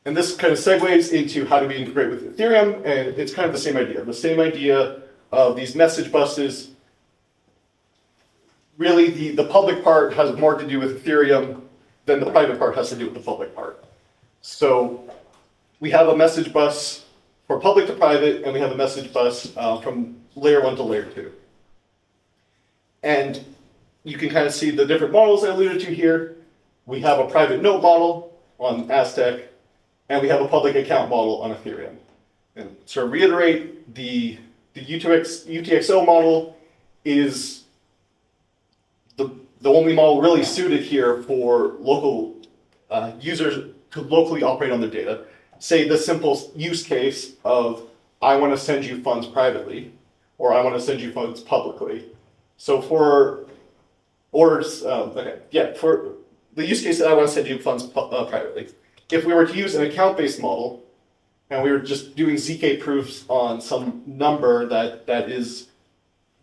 And this kind of segues into how do we integrate with Ethereum, and it's kind of the same idea. The same idea of these message buses. Really, the public part has more to do with Ethereum than the private part has to do with the public part. So we have a message bus for public to private, and we have a message bus from layer 1 to layer 2. And you can kind of see the different models I alluded to here. We have a private note model on Aztec, and we have a public account model on Ethereum. And to reiterate, the UTXO model is the only model really suited here for local users to locally operate on their data. Say the simple use case of, I want to send you funds privately, or I want to send you funds publicly. So for orders, for the use case that I want to send you funds privately, if we were to use an account-based model, and we were just doing ZK proofs on some number that is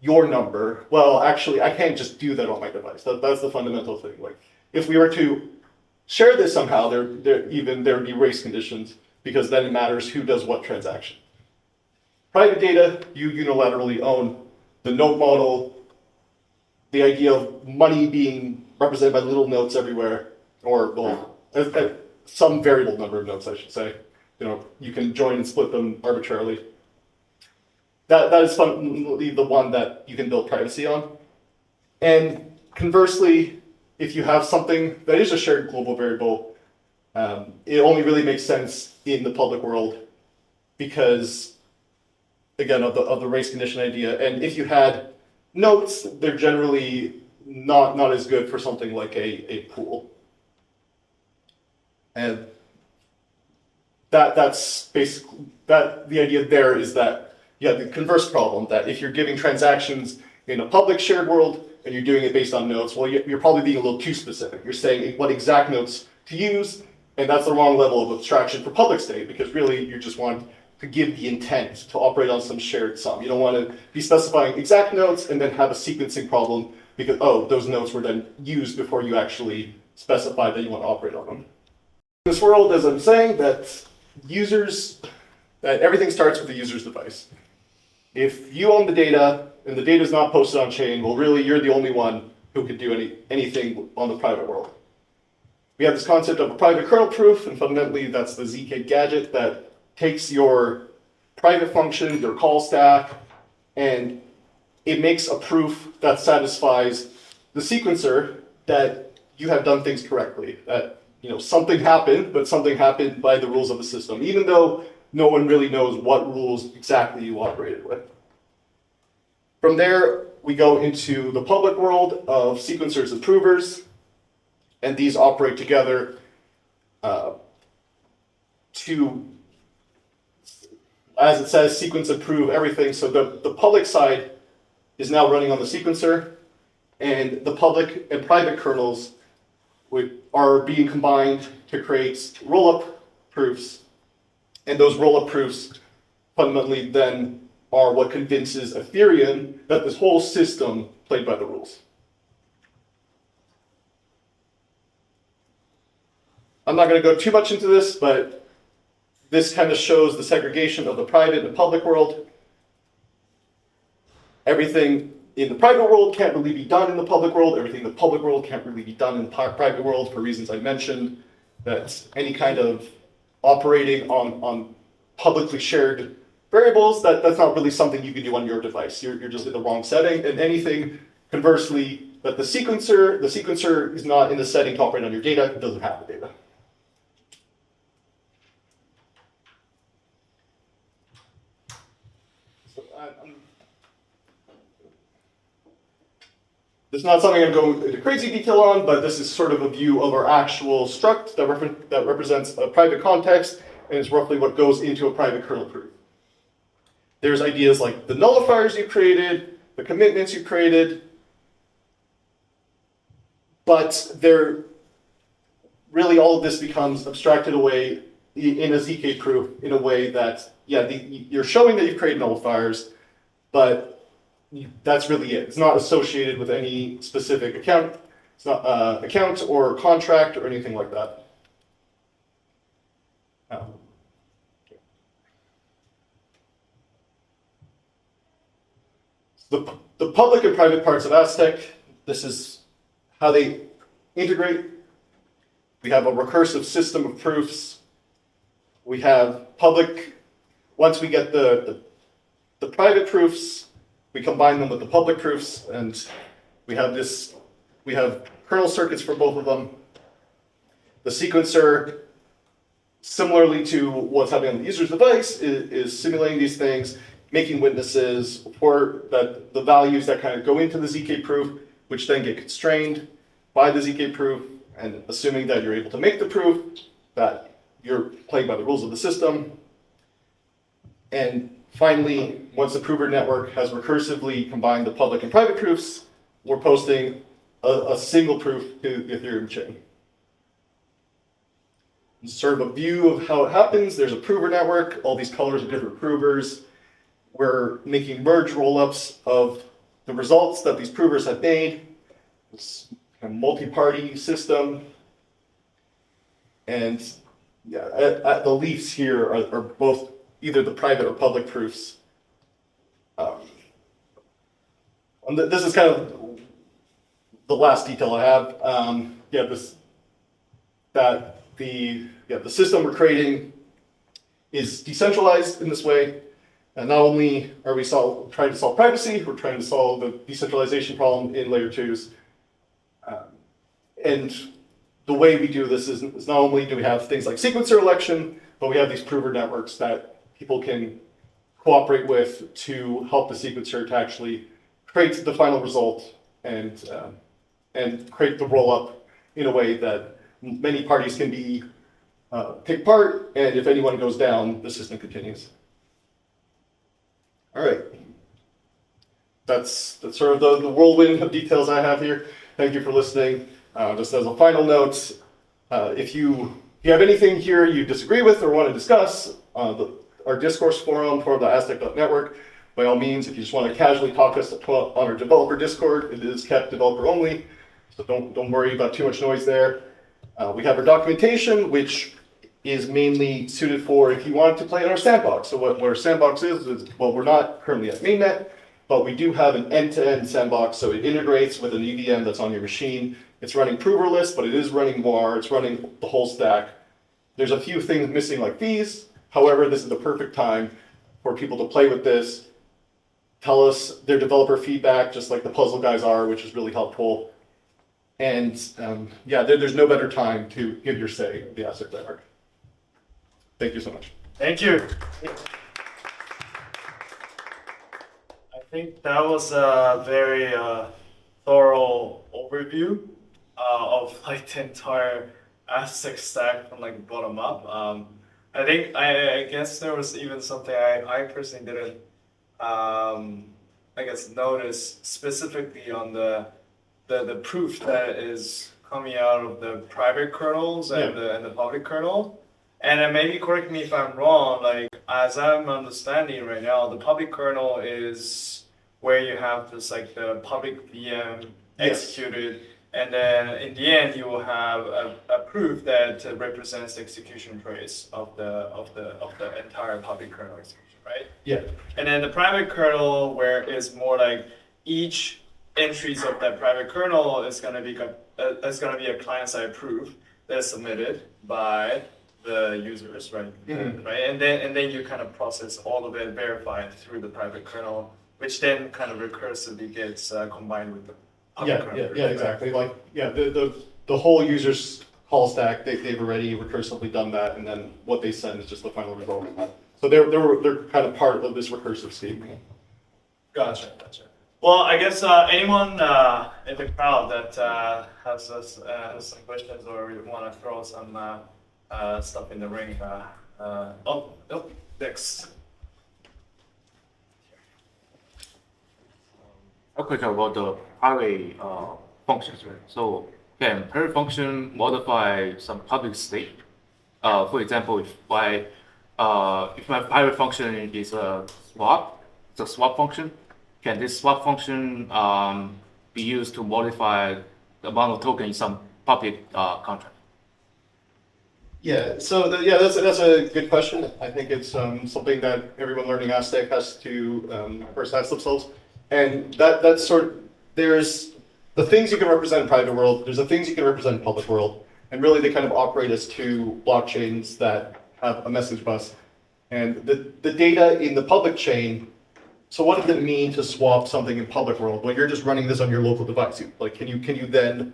your number, well, actually, I can't just do that on my device. That's the fundamental thing. Like, if we were to share this somehow, there would be race conditions, because then it matters who does what transaction. Private data, you unilaterally own. The note model, the idea of money being represented by little notes everywhere, or some variable number of notes, I should say. You can join and split them arbitrarily. That is fundamentally the one that you can build privacy on. And conversely, if you have something that is a shared global variable, it only really makes sense in the public world because, again, of the race condition idea. And if you had notes, they're generally not as good for something like a pool. And that's basically the idea there is that you have the converse problem that if you're giving transactions in a public shared world and you're doing it based on notes, well, you're probably being a little too specific. You're saying what exact notes to use, and that's the wrong level of abstraction for public state, because really you just want to give the intent to operate on some shared sum. You don't want to be specifying exact notes and then have a sequencing problem because, those notes were then used before you actually specify that you want to operate on them. In this world, as I'm saying, that everything starts with the user's device. If you own the data and the data is not posted on chain, well, really, you're the only one who could do anything on the private world. We have this concept of a private kernel proof, and fundamentally, that's the ZK gadget that takes your private function, your call stack, and it makes a proof that satisfies the sequencer that you have done things correctly. That something happened, but something happened by the rules of the system, even though no one really knows what rules exactly you operated with. From there, we go into the public world of sequencers and provers, and these operate together to, as it says, sequence and prove everything. So the public side is now running on the sequencer, and the public and private kernels are being combined to create roll-up proofs, and those roll-up proofs fundamentally then are what convinces Ethereum that this whole system played by the rules. I'm not going to go too much into this, but this kind of shows the segregation of the private and public world. Everything in the private world can't really be done in the public world. Everything in the public world can't really be done in the private world for reasons I mentioned. That any kind of operating on publicly shared variables, that's not really something you can do on your device. You're just in the wrong setting. And anything, conversely, that the sequencer is not in the setting to operate on your data, it doesn't have the data. So this is not something I'm going into crazy detail on, but this is sort of a view of our actual struct that represents a private context, and is roughly what goes into a private kernel proof. There's ideas like the nullifiers you created, the commitments you created, but really all of this becomes abstracted away in a ZK proof in a way that, you're showing that you've created nullifiers, but that's really it. It's not associated with any specific account. It's not account or contract or anything like that. The public and private parts of Aztec, this is how they integrate. We have a recursive system of proofs. We have public, once we get the private proofs, we combine them with the public proofs, and we have kernel circuits for both of them. The sequencer, similarly to what's happening on the user's device, is simulating these things, making witnesses for the values that kind of go into the ZK proof, which then get constrained by the ZK proof, and assuming that you're able to make the proof, that you're playing by the rules of the system. And finally, once the prover network has recursively combined the public and private proofs, we're posting a single proof to the Ethereum chain. It's sort of a view of how it happens. There's a prover network, all these colors are different provers. We're making merge rollups of the results that these provers have made. This kind of multi-party system. And the leafs here are both either the private or public proofs. This is kind of the last detail I have. The system we're creating is decentralized in this way. And not only are we trying to solve privacy, we're trying to solve the decentralization problem in layer 2s. And the way we do this is not only do we have things like sequencer election, but we have these prover networks that people can cooperate with to help the sequencer to actually create the final result and create the roll-up in a way that many parties can take part, and if anyone goes down, the system continues. All right. That's sort of the whirlwind of details I have here. Thank you for listening. Just as a final note, if you have anything here you disagree with or want to discuss, our discourse forum, forum.aztec.network, by all means, if you just want to casually talk to us on our developer Discord, it is kept developer only, so don't worry about too much noise there. We have our documentation, which is mainly suited for if you want to play in our sandbox. So what our sandbox is, well, we're not currently at mainnet, but we do have an end-to-end sandbox, so it integrates with an EVM that's on your machine. It's running proverless, but it is running WAR, it's running the whole stack. There's a few things missing like fees. However, this is the perfect time for people to play with this, tell us their developer feedback, just like the puzzle guys are, which is really helpful. And there's no better time to give your say in the Aztec network. Thank you so much. Thank you. I think that was a very thorough overview of like the entire Aztec stack from like bottom up. I guess there was even something I personally didn't I guess notice specifically on the proof that is coming out of the private kernels and the public kernel. And then maybe correct me if I'm wrong, like as I'm understanding right now, the public kernel is where you have this like the public VM executed, and then in the end you will have a proof that represents the execution trace of the entire public kernel execution, right? Yeah. And then the private kernel, where it's more like each entries of that private kernel is gonna be a client-side proof that's submitted by the users, right? Mm-hmm. Right, and then you kind of process all of it, verified through the private kernel, which then kind of recursively gets combined with the public kernel. Yeah, exactly. Like, the whole user's call stack, they've already recursively done that, and then what they send is just the final result. So they're kind of part of this recursive scheme. Gotcha. Well, I guess anyone in the crowd that has some questions or want to throw some stuff in the ring. Next. A quick about the private functions, right? So can private function modify some public state? For example, if my private function is a swap, it's a swap function. Can this swap function be used to modify the amount of token in some public contract? Yeah, so that's a good question. I think it's something that everyone learning Aztec has to first ask themselves. And that's there's the things you can represent in private world, there's the things you can represent in public world, and really they kind of operate as two blockchains that have a message bus. And the data in the public chain, so what does it mean to swap something in public world? Well, you're just running this on your local device. Like, can you then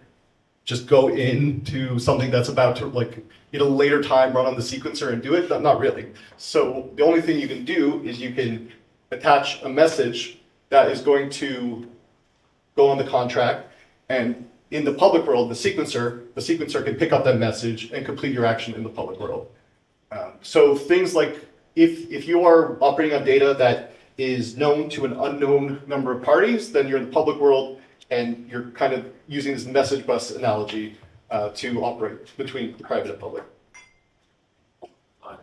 just go into something that's about to, like, at a later time run on the sequencer and do it? Not really. So the only thing you can do is you can attach a message that is going to go on the contract, and in the public world, the sequencer can pick up that message and complete your action in the public world. So things like if you are operating on data that is known to an unknown number of parties, then you're in the public world and you're kind of using this message bus analogy to operate between the private and public.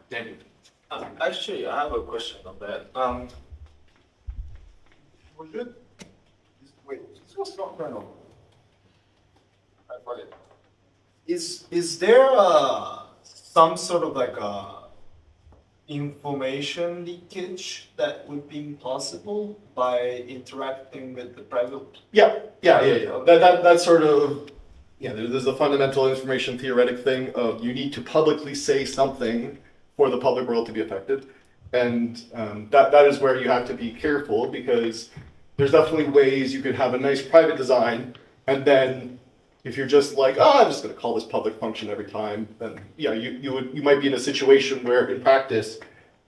Thank you. Actually, I have a question on that. Is there some sort of like information leakage that would be possible by interacting with the private? Yeah. That's sort of, there's a fundamental information theoretic thing of you need to publicly say something for the public world to be affected. And that is where you have to be careful, because there's definitely ways you could have a nice private design, and then if you're just like, I'm just going to call this public function every time, then you might be in a situation where in practice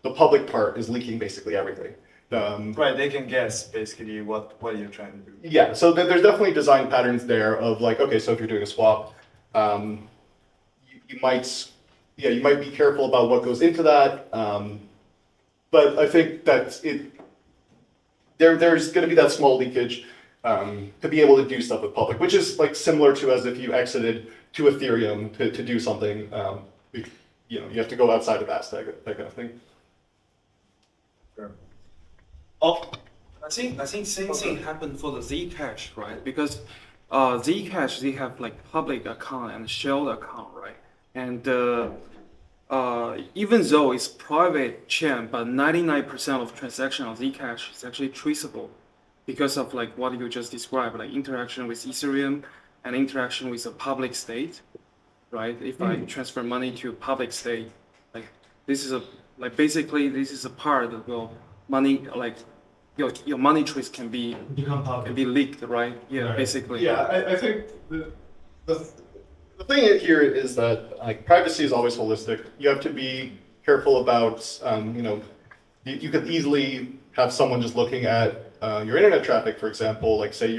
the public part is leaking basically everything. Right, they can guess basically what you're trying to do. Yeah, so there's definitely design patterns there of like, okay, so if you're doing a swap, you might be careful about what goes into that. But I think that there's going to be that small leakage to be able to do stuff with public, which is like similar to as if you exited to Ethereum to do something. You have to go outside of Aztec, that kind of thing. Sure. I think same thing happened for the Zcash, right? Because Zcash, they have like public account and shell account, right? And even though it's private chain, but 99% of transaction on Zcash is actually traceable because of like what you just described, like interaction with Ethereum and interaction with a public state, right? If I transfer money to a public state, like this is a part that will money, like your money trace can be Become public. leaked, right? Yeah, Right. basically. Yeah, I think The thing here is that like privacy is always holistic. You have to be careful about, you could easily have someone just looking at your internet traffic, for example, like say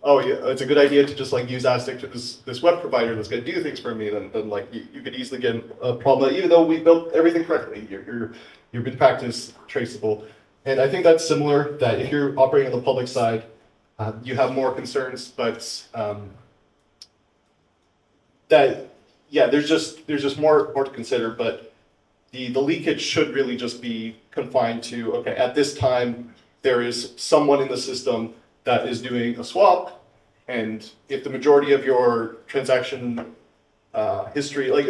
oh yeah, it's a good idea to just like use Aztec to this web provider that's going to do things for me. Then like you could easily get a problem. Even though we built everything correctly, you're in practice traceable. And I think that's similar. That if you're operating on the public side, you have more concerns, but there's just more to consider. But the leakage should really just be confined to, okay, at this time there is someone in the system that is doing a swap, and if the majority of your transaction history, like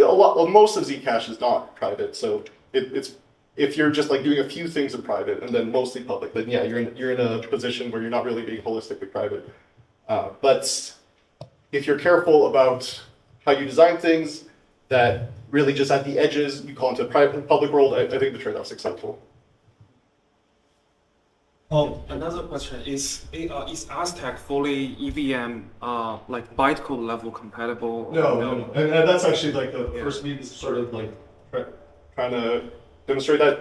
most of Zcash is not private, so it's if you're just like doing a few things in private and then mostly public, then yeah, you're in a position where you're not really being holistically private. But if you're careful about how you design things, that really just at the edges you call into the private and public world, I think the trade-off's acceptable. Oh, another question is Aztec fully EVM like bytecode level compatible? No. And that's actually like the first meeting is sort of like trying to demonstrate that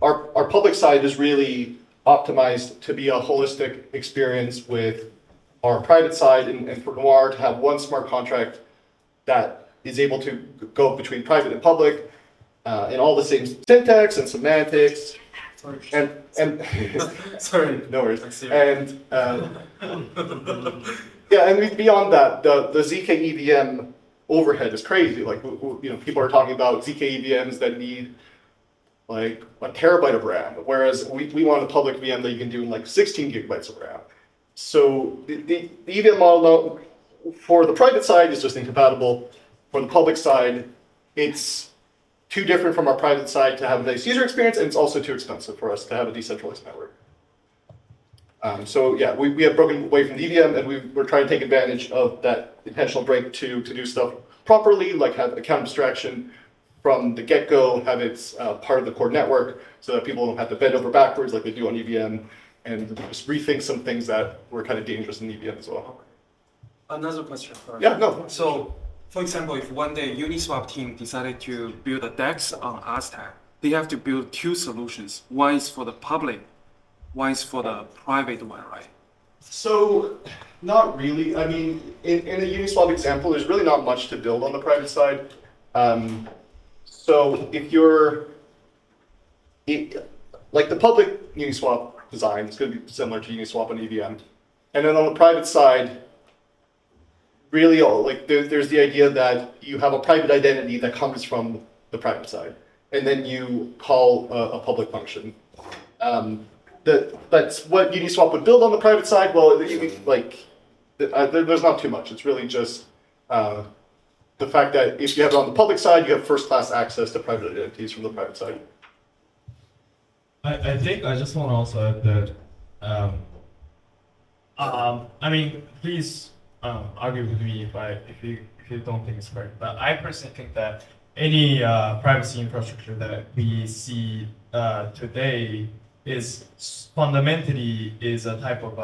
our public side is really optimized to be a holistic experience with our private side, and for Noir to have one smart contract that is able to go between private and public, and all the same syntax and semantics. Sorry. And Sorry. no worries. And and beyond that, the ZK EVM overhead is crazy. Like people are talking about ZK EVMs that need like a terabyte of RAM, whereas we want a public VM that you can do in like 16 gigabytes of RAM. So the EVM model for the private side is just incompatible. For the public side, it's too different from our private side to have a nice user experience, and it's also too expensive for us to have a decentralized network. So yeah, we have broken away from the EVM, and we're trying to take advantage of that intentional break to do stuff properly, like have account abstraction from the get-go, have it part of the core network, so that people don't have to bend over backwards like they do on EVM, and just rethink some things that were kind of dangerous in EVM as well. Another question. Sorry. Yeah, no. So, for example, if one day Uniswap team decided to build a DEX on Aztec, they have to build two solutions. One is for the public, one is for the private one, right? So, not really. I mean, in a Uniswap example, there's really not much to build on the private side. So if like the public Uniswap design is going to be similar to Uniswap and EVM. And then on the private side, really, like there's the idea that you have a private identity that comes from the private side, and then you call a public function. That's what Uniswap would build on the private side. Well, there's not too much. It's really just the fact that if you have it on the public side, you have first-class access to private identities from the private side. I think I just want to also add that, I mean, please argue with me if you don't think it's correct. But I personally think that any privacy infrastructure that we see today is fundamentally a type of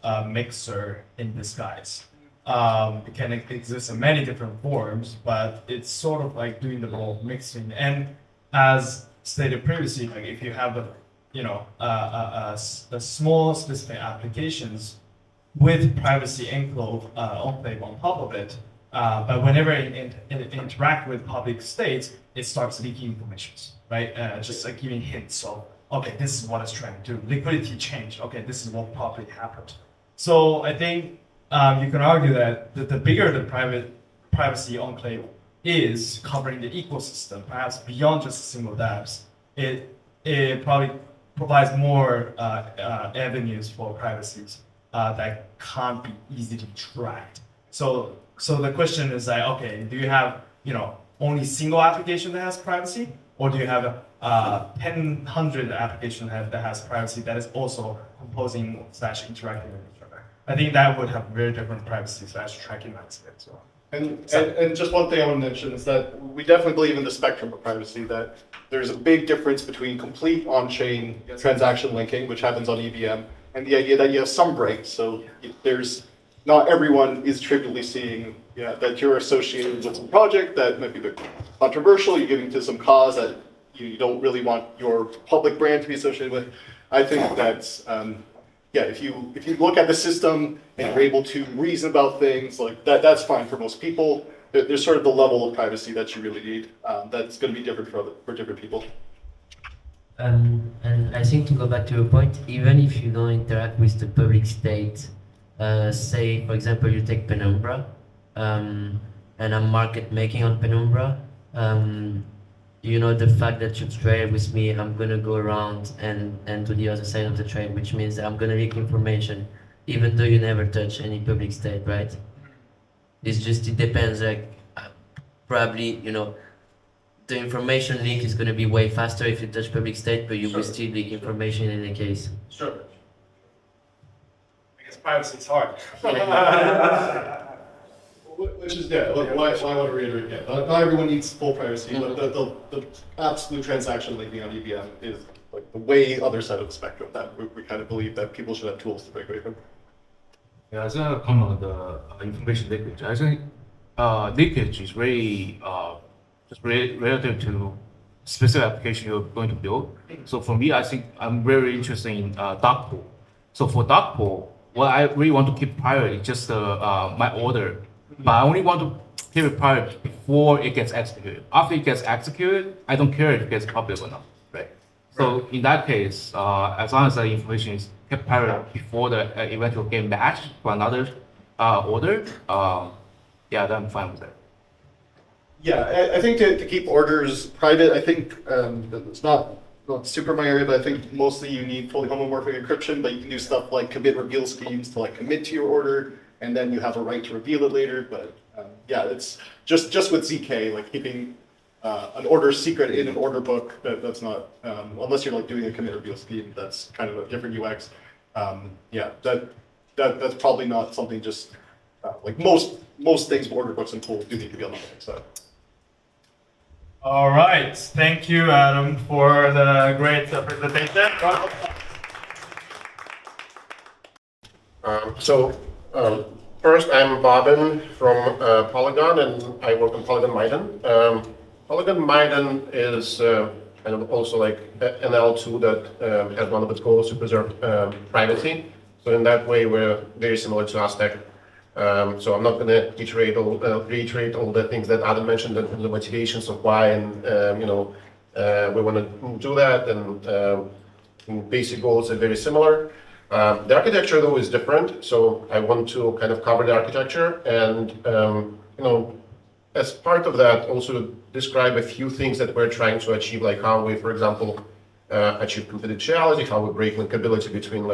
a mixer in disguise. It can exist in many different forms, but it's sort of like doing the role of mixing. And as stated previously, like if you have a small specific applications with privacy enclave on top of it, but whenever it interact with public states, it starts leaking informations, right? Just like giving hints of, okay, this is what it's trying to do. Liquidity changed. Okay, this is what probably happened. So I think you can argue that the bigger the privacy enclave is covering the ecosystem, perhaps beyond just single dApps, it probably provides more avenues for privacies that can't be easily tracked. So the question is like, okay, do you have only single application that has privacy, or do you have 100 application that has privacy that is also composing / interacting with each other? I think that would have very different privacy / tracking landscape as well. And just one thing I want to mention is that we definitely believe in the spectrum of privacy, that there's a big difference between complete on-chain transaction linking, which happens on EVM, and the idea that you have some breaks. So there's not everyone is trivially seeing that you're associated with some project that might be a bit controversial. You're giving to some cause that you don't really want your public brand to be associated with. I think that's if you look at the system and you're able to reason about things like that, that's fine for most people. There's sort of the level of privacy that you really need. That's going to be different for different people. And I think to go back to your point, even if you don't interact with the public state, say for example you take Penumbra, and I'm market making on Penumbra, you know, the fact that you trade with me, I'm gonna go around and to the other side of the trade, which means that I'm gonna leak information, even though you never touch any public state, right? It's just, it depends, like, probably, you know, the information leak is gonna be way faster if you touch public state, but you will still leak information in any case. Sure. Because privacy is hard. Which is why I want to reiterate again. Not everyone needs full privacy, but the absolute transaction linking on EVM is like the way other side of the spectrum that we kind of believe that people should have tools to break away from. Yeah, as a comment on the information leakage, I think leakage is very just relative to specific application you're going to build. So for me, I think I'm very interested in dark pool. So for dark pool, what I really want to keep private is just my order. But I only want to keep it private before it gets executed. After it gets executed, I don't care if it gets public or not, right? So in that case, as long as the information is kept private before the eventual game match for another order, then I'm fine with that. Yeah, I think to keep orders private, I think it's not super my area, but I think mostly you need fully homomorphic encryption, but you can do stuff like commit reveal schemes to like commit to your order, and then you have a right to reveal it later. But it's just with ZK, like keeping an order secret in an order book, that's not, unless you're like doing a commit reveal scheme, that's kind of a different UX. That's probably not something just, like most things with order books and tools do need to be on the public side. All right. Thank you, Adam, for the great presentation. First, I'm Bobbin from Polygon, and I work on Polygon Miden. Polygon Miden is kind of also like an L2 that has one of its goals to preserve privacy. So in that way, we're very similar to Aztec. So I'm not going to reiterate all the things that Adam mentioned, the motivations of why, and we want to do that, and basic goals are very similar. The architecture though is different, so I want to kind of cover the architecture and as part of that also describe a few things that we're trying to achieve, like how we, for example, achieve confidentiality, how we break linkability between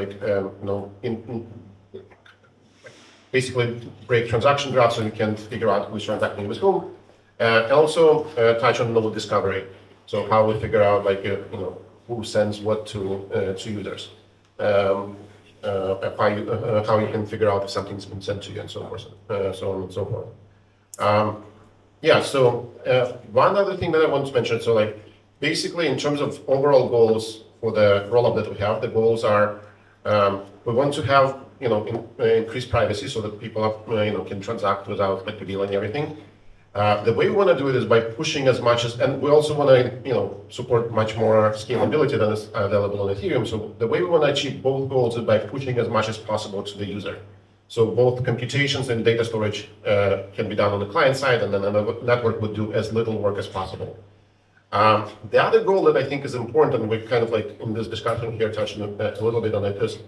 basically break transaction graphs so you can figure out who's transacting with whom. And also touch on node discovery, so how we figure out who sends what to users. How you can figure out if something's been sent to you and so forth, so on and so forth. One other thing that I want to mention, so like basically in terms of overall goals for the rollup that we have, the goals are we want to have increased privacy so that people can transact without revealing everything. The way we want to do it is by pushing as much as, and we also want to support much more scalability than is available on Ethereum. So the way we want to achieve both goals is by pushing as much as possible to the user. So both computations and data storage can be done on the client side, and then the network would do as little work as possible. The other goal that I think is important, and we're kind of like in this discussion here touching a little bit on it, is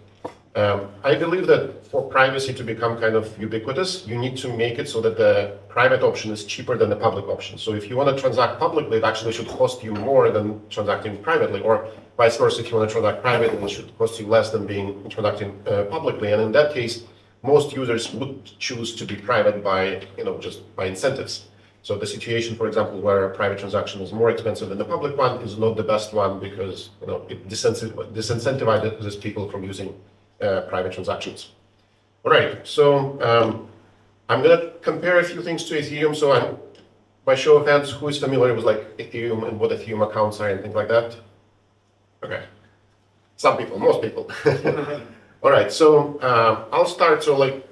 I believe that for privacy to become kind of ubiquitous, you need to make it so that the private option is cheaper than the public option. So if you want to transact publicly, it actually should cost you more than transacting privately, or vice versa. If you want to transact privately, it should cost you less than transacting publicly. And in that case, most users would choose to be private by just by incentives. So the situation, for example, where a private transaction is more expensive than the public one is not the best one, because it disincentivizes people from using private transactions. All right, so I'm going to compare a few things to Ethereum. So by show of hands, who is familiar with like Ethereum and what Ethereum accounts are and things like that? Okay, some people, most people. All right, so I'll start. So like,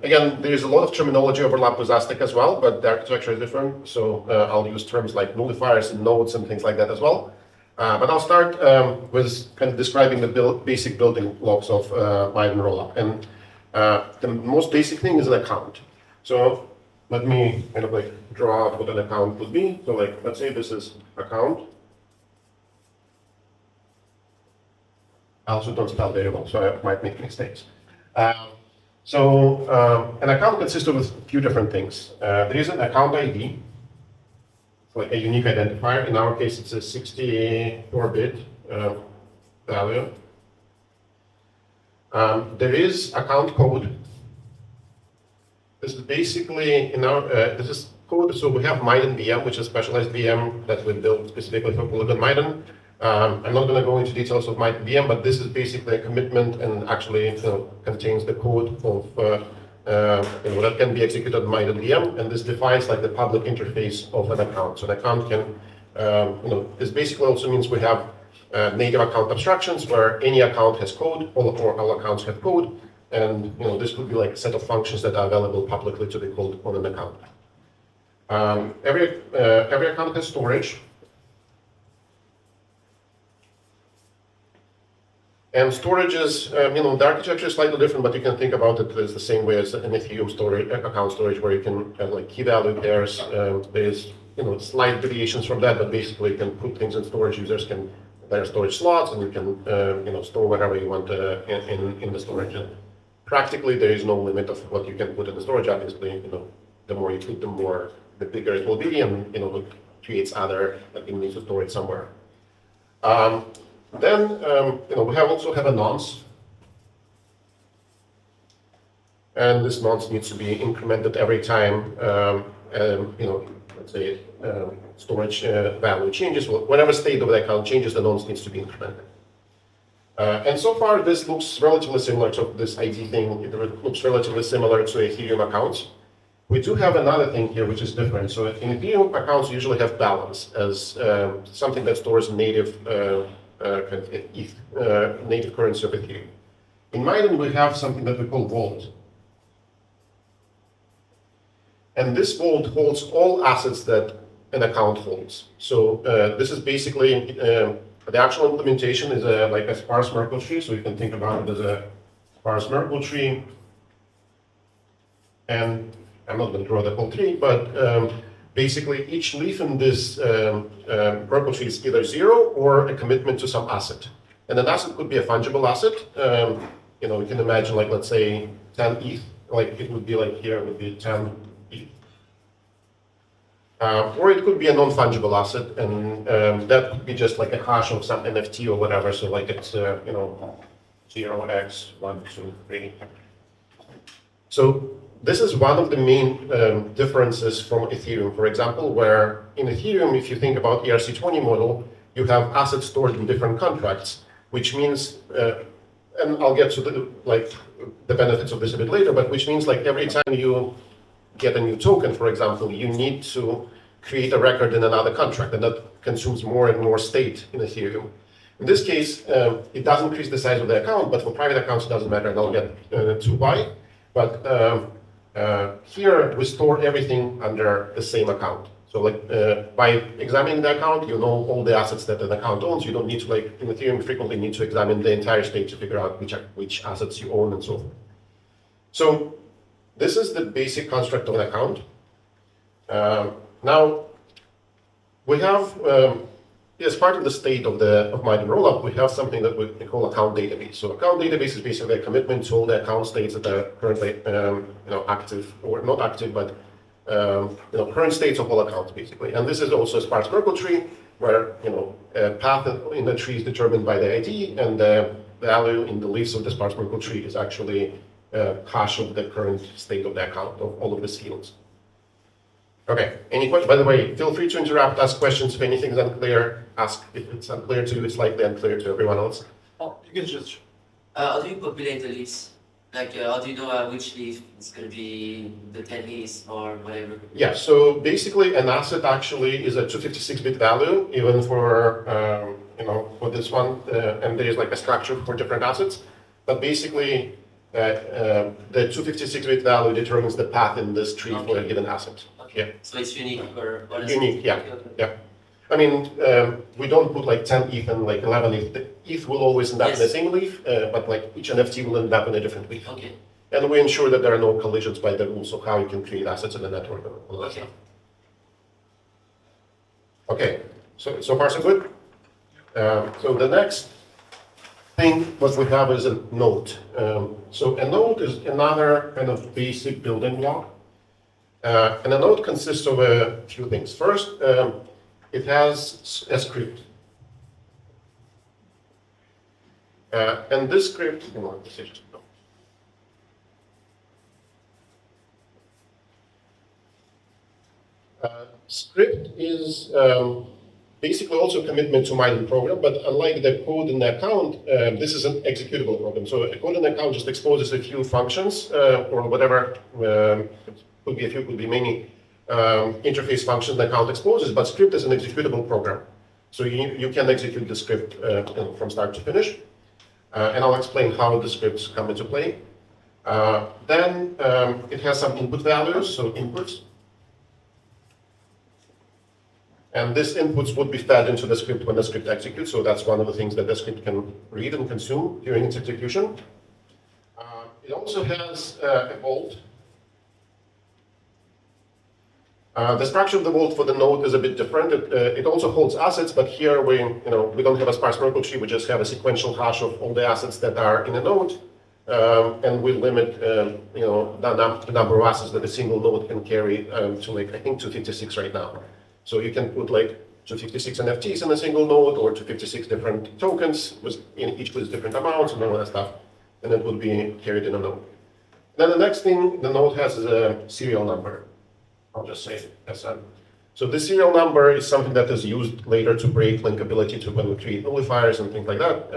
again, there's a lot of terminology overlap with Aztec as well, but the architecture is different. So I'll use terms like nullifiers and nodes and things like that as well. But I'll start with kind of describing the basic building blocks of Miden rollup. And the most basic thing is an account. So let me kind of like draw out what an account would be. So like, let's say this is account. I also don't spell variable, so I might make mistakes. An account consists of a few different things. There is an account ID, like a unique identifier. In our case, it's a 64-bit value. There is account code. This is basically this is code. So we have Miden VM, which is a specialized VM that we built specifically for Polygon Miden. I'm not going to go into details of Miden VM, but this is basically a commitment and actually contains the code of that can be executed in Miden VM, and this defines like the public interface of an account. So an account can, this basically also means we have native account abstractions where any account has code, all accounts have code, and this could be like a set of functions that are available publicly to be called on an account. Every account has storage. And storage is, the architecture is slightly different, but you can think about it as the same way as an Ethereum storage, account storage, where you can have like key value pairs. There's, slight deviations from that, but basically you can put things in storage. Users can, there are storage slots, and you can, store whatever you want in the storage. And practically, there is no limit of what you can put in the storage. Obviously, the more you put, the bigger it will be, and it creates other that you need to store it somewhere. Then we also have a nonce, and this nonce needs to be incremented every time. Let's say storage value changes. Whenever state of the account changes, the nonce needs to be incremented. And so far, this looks relatively similar to this ID thing. It looks relatively similar to Ethereum accounts. We do have another thing here which is different. So in Ethereum accounts, you usually have balance as something that stores native native currency of Ethereum. In Miden, we have something that we call vault. And this vault holds all assets that an account holds. So this is basically, the actual implementation is like a sparse Merkle tree. So you can think about it as a sparse Merkle tree. And I'm not going to draw the whole tree, but basically, each leaf in this Merkle tree is either 0 or a commitment to some asset. And an asset could be a fungible asset. You can imagine, like, let's say 10 ETH, like it would be like here, it would be 10 ETH. Or it could be a non-fungible asset, and that could be just like a hash of some NFT or whatever. So like it's 0x, 1, 2, 3. So this is one of the main differences from Ethereum, for example, where in Ethereum, if you think about ERC20 model, you have assets stored in different contracts, which means, and I'll get to the benefits of this a bit later, but which means like every time you get a new token, for example, you need to create a record in another contract, and that consumes more and more state in Ethereum. In this case, it does increase the size of the account, but for private accounts, it doesn't matter, and I'll get to why. But here, we store everything under the same account. So like by examining the account, you know all the assets that an account owns. You don't need to, like in Ethereum, frequently need to examine the entire state to figure out which assets you own and so forth. So this is the basic construct of an account. Now, we have, as part of the state of Miden rollup, we have something that we call account database. So account database is basically a commitment to all the account states that are currently active, or not active, but current states of all accounts, basically. And this is also a sparse Merkle tree, where a path in the tree is determined by the ID, and the value in the leaves of the sparse Merkle tree is actually hash of the current state of the account of all of these fields. Okay, any questions? By the way, feel free to interrupt, ask questions if anything is unclear. Ask if it's unclear to you, it's likely unclear to everyone else. Oh, you can just. How do you populate the leaves? Like, how do you know which leaf is going to be the 10 leaves or whatever? Yeah, so basically an asset actually is a 256-bit value, even for, for this one, and there is like a structure for different assets. but basically the 256-bit value determines the path in this tree for a given asset. Okay. Yeah. So it's unique for all Unique, yeah, okay, okay. yeah. I mean, we don't put like 10 ETH and like 11 ETH. The ETH will always end up in the Yes. same leaf, but like each NFT will end up in a different leaf. Okay. And we ensure that there are no collisions by the rules of how you can create assets in the network and all that Okay. stuff. Okay, so far so good. So the next thing what we have is a node. So a node is another kind of basic building block. And a node consists of a few things. First, it has a script. And this script, script is basically also a commitment to Miden program, but unlike the code in the account, this is an executable program. So a code in the account just exposes a few functions or whatever, could be a few, could be many interface functions the account exposes, but script is an executable program. So you can execute the script from start to finish. And I'll explain how the scripts come into play. Then it has some input values, so inputs. And these inputs would be fed into the script when the script executes. So that's one of the things that the script can read and consume during its execution. It also has a vault. The structure of the vault for the node is a bit different. It also holds assets, but here we don't have a sparse Merkle tree. We just have a sequential hash of all the assets that are in a node, and we limit the number of assets that a single node can carry to like I think 256 right now. So you can put like 256 NFTs in a single node or 256 different tokens, each with different amounts and all that stuff, and it would be carried in a node. Then the next thing the node has is a serial number. I'll just say SN. So this serial number is something that is used later to break linkability to when we create nullifiers and things like that.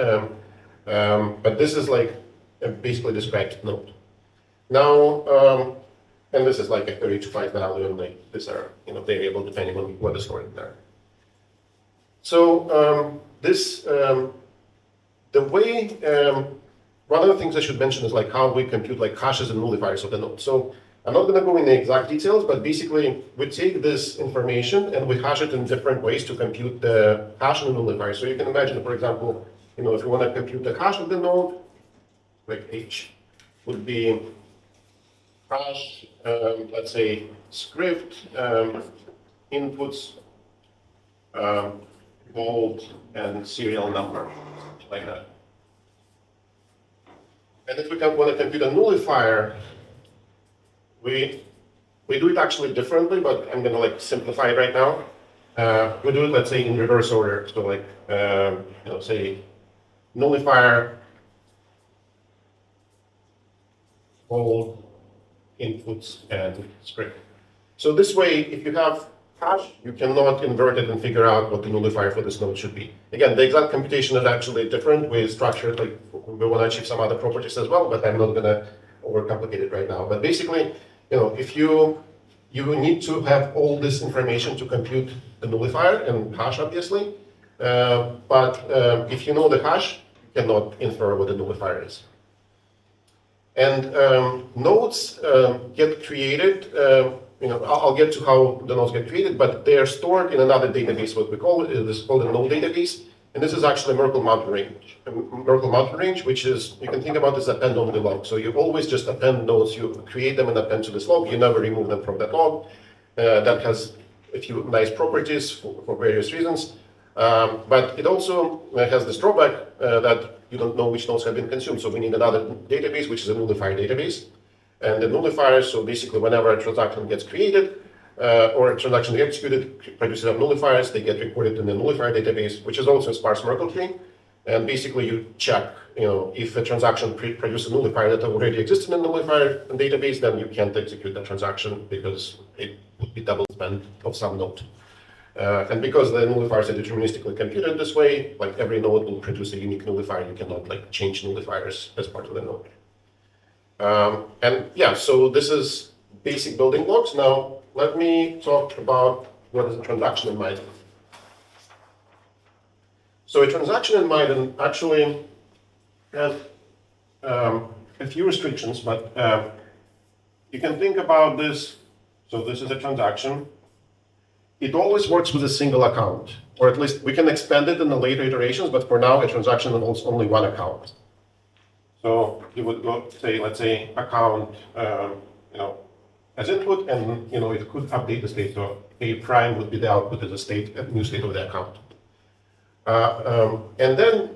But this is like a basically described node. Now, and this is like a 32-byte value, and like these are variable depending on what is stored in there. So the way one of the things I should mention is like how we compute like hashes and nullifiers of the node. So I'm not going to go into the exact details, but basically we take this information and we hash it in different ways to compute the hash and the nullifier. So you can imagine, for example, if you want to compute the hash of the node, like H would be hash, let's say script, inputs, vault, and serial number, like that. And if we want to compute a nullifier, we do it actually differently, but I'm going to like simplify it right now. We do it, let's say, in reverse order. So like, say nullifier, all inputs and script. So this way, if you have hash, you cannot invert it and figure out what the nullifier for this node should be. Again, the exact computation is actually different. We structure it like we want to achieve some other properties as well, but I'm not going to overcomplicate it right now. But basically, if you need to have all this information to compute the nullifier and hash, obviously. But if you know the hash, you cannot infer what the nullifier is. And nodes get created. I'll get to how the nodes get created, but they are stored in another database. What we call it is called a node database, and this is actually a Merkle mountain range. Merkle mountain range, which is you can think about this append-only log. So you always just append nodes. You create them and append to this log. You never remove them from that log. That has a few nice properties for various reasons, but it also has this drawback that you don't know which nodes have been consumed. So we need another database, which is a nullifier database. And the nullifiers, so basically whenever a transaction gets created or a transaction gets executed, produces of nullifiers, they get recorded in the nullifier database, which is also a sparse Merkle tree. And basically you check, if a transaction produces a nullifier that already exists in the nullifier database, then you can't execute the transaction because it would be double spend of some node. And because the nullifiers are deterministically computed this way, like every node will produce a unique nullifier. You cannot like change nullifiers as part of the node. And yeah, so this is basic building blocks. Now let me talk about what is a transaction in Miden. So a transaction in Miden actually has a few restrictions, but you can think about this. So this is a transaction. It always works with a single account, or at least we can expand it in the later iterations, but for now, a transaction involves only one account. So you would go say, let's say, account, as input, and it could update the state. So a prime would be the output as a state, a new state of the account. And then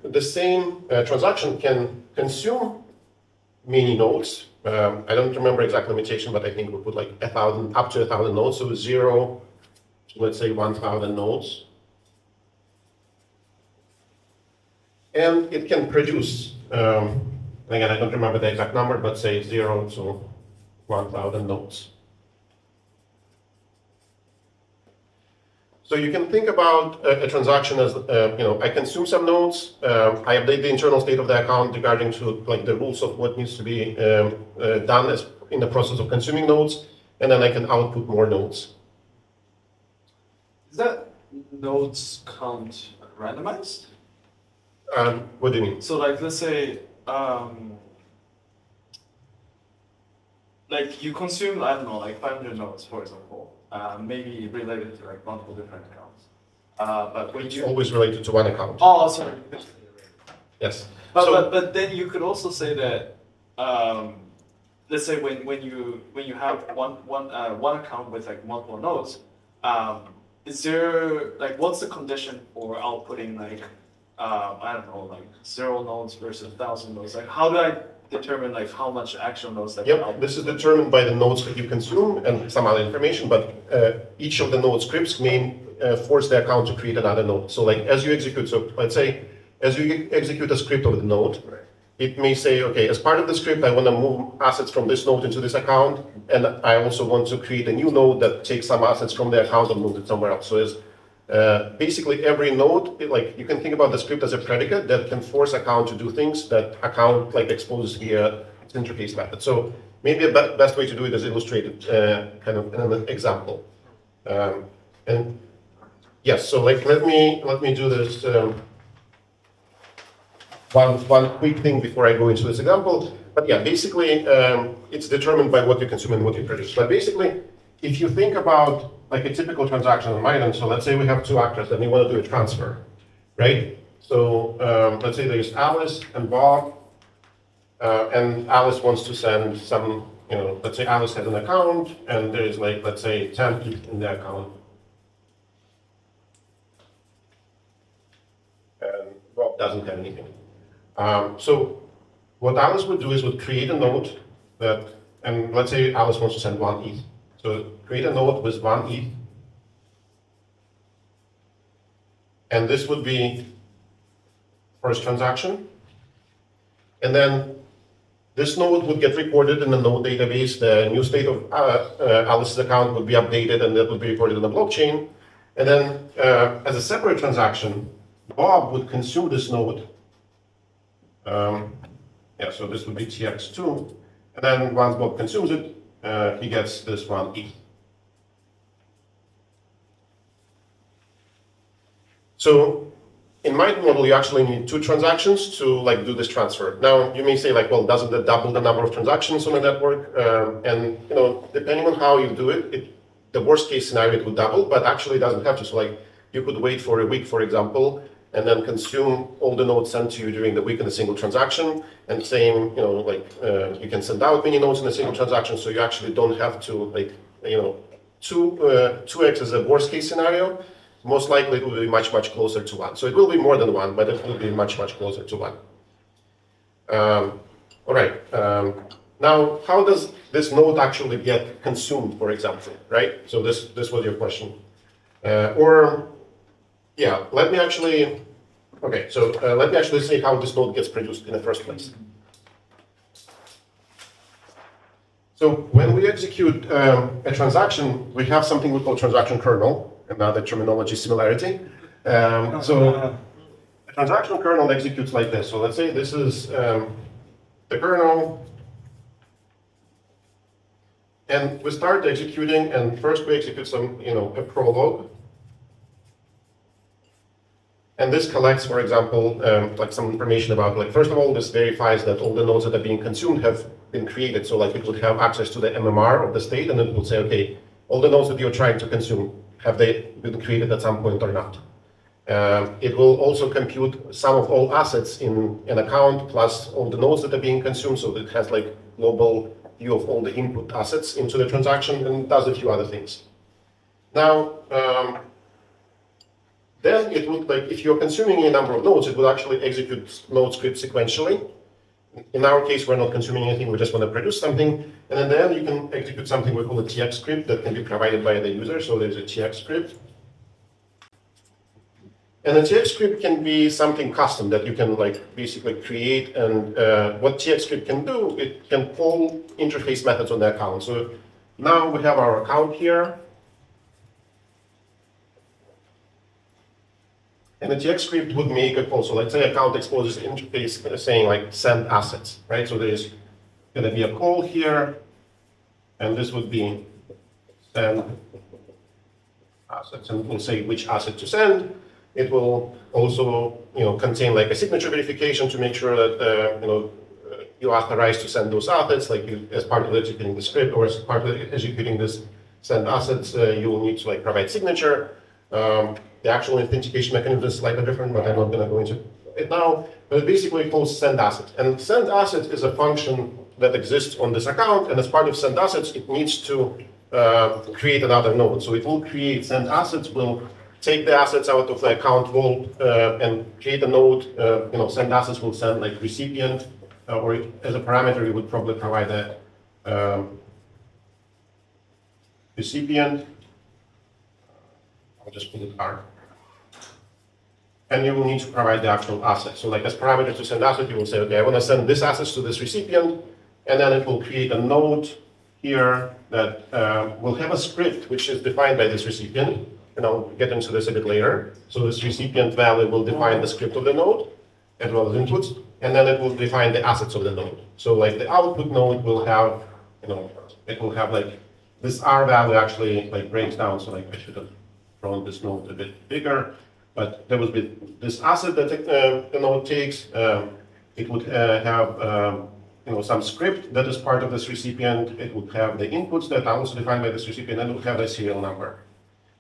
the same transaction can consume many nodes. I don't remember exact limitation, but I think we put like 1,000, up to 1,000 nodes. So 0 to, let's say, 1,000 nodes. And it can produce, again, I don't remember the exact number, but say 0 to 1,000 nodes. So you can think about a transaction as, I consume some nodes, I update the internal state of the account regarding to like the rules of what needs to be done as in the process of consuming nodes, and then I can output more nodes. Is that nodes count randomized? What do you mean? So like, let's say, like you consume, I don't know, like 500 nodes, for example, maybe related to like multiple different accounts. But when It's you always related to one account. oh, sorry. Yes. But then you could also say that, let's say when you have one account with like multiple nodes, is there like what's the condition for outputting like I don't know, like 0 nodes versus 1,000 nodes? Like how do I determine like how much actual nodes that Yep, this is determined by the nodes that you consume and some other information, but each of the node scripts may force the account to create another node. So like as you execute, so let's say, as you execute a script of the node, it may say, okay, as part of the script, I want to move assets from this node into this account, and I also want to create a new node that takes some assets from the account and moves it somewhere else. So as basically every node, like you can think about the script as a predicate that can force account to do things that account like exposes via its interface method. So maybe a best way to do it is illustrated kind of in an example. And yes, so like let me do this. One quick thing before I go into this example. But yeah, basically, it's determined by what you consume and what you produce. But basically, if you think about like a typical transaction on Miden, so let's say we have two actors and we want to do a transfer, right? So let's say there's Alice and Bob, and Alice wants to send some, let's say Alice has an account and there's like, let's say 10 ETH in the account. And Bob doesn't have anything. So what Alice would do is would create a node that, and let's say Alice wants to send 1 ETH. So create a node with 1 ETH. And this would be first transaction. And then this node would get recorded in the node database. The new state of Alice's account would be updated and that would be recorded in the blockchain. And then as a separate transaction, Bob would consume this node. So this would be TX2. And then once Bob consumes it, he gets this 1 ETH. So in my model, you actually need 2 transactions to like do this transfer. Now you may say like, well, doesn't that double the number of transactions on a network? And depending on how you do it, the worst case scenario it would double, but actually it doesn't have to. So like you could wait for a week, for example, and then consume all the nodes sent to you during the week in a single transaction. And same, you can send out many nodes in a single transaction, so you actually don't have to, 2x is a worst case scenario. Most likely it will be much, much closer to 1. So it will be more than 1, but it will be much, much closer to 1. All right. Now, how does this node actually get consumed, for example, right? So this was your question. Let me actually say how this node gets produced in the first place. So when we execute a transaction, we have something we call transaction kernel, another terminology similarity. So a transaction kernel executes like this. So let's say this is the kernel, and we start executing, and first we execute some, a prologue. And this collects, for example, like some information about, like, first of all, this verifies that all the nodes that are being consumed have been created. So like it would have access to the MMR of the state, and it would say, okay, all the nodes that you're trying to consume, have they been created at some point or not? It will also compute sum of all assets in an account plus all the nodes that are being consumed, so it has like global view of all the input assets into the transaction, and does a few other things. Now, then it would, like, if you're consuming a number of nodes, it would actually execute node scripts sequentially. In our case, we're not consuming anything, we just want to produce something. And in the end, you can execute something we call a TX script that can be provided by the user. So there's a TX script. And a TX script can be something custom that you can like basically create. And what TX script can do, it can call interface methods on the account. So now we have our account here. And the TX script would make a call. So let's say account exposes the interface saying like send assets, right? So there's going to be a call here, and this would be send assets, and we'll say which asset to send. It will also, contain like a signature verification to make sure that you're authorized to send those assets, like you, as part of executing the script or as part of executing this send assets, you will need to like provide signature. The actual authentication mechanism is slightly different, but I'm not going to go into it now. But it basically calls send asset, and send asset is a function that exists on this account, and as part of send assets, it needs to create another node. So it will create send assets, will take the assets out of the account vault and create a node. Send assets will send like recipient, or as a parameter, you would probably provide a recipient. I'll just put it R. And you will need to provide the actual asset. So like as parameter to send asset, you will say, okay, I want to send this asset to this recipient, and then it will create a node here that will have a script which is defined by this recipient. And I'll get into this a bit later. So this recipient value will define the script of the node as well as inputs, and then it will define the assets of the node. So like the output node will have, it will have like this R value actually like breaks down. So like I should have drawn this node a bit bigger, but there will be this asset that the node takes. It would have some script that is part of this recipient. It would have the inputs that are also defined by this recipient, and it would have the serial number.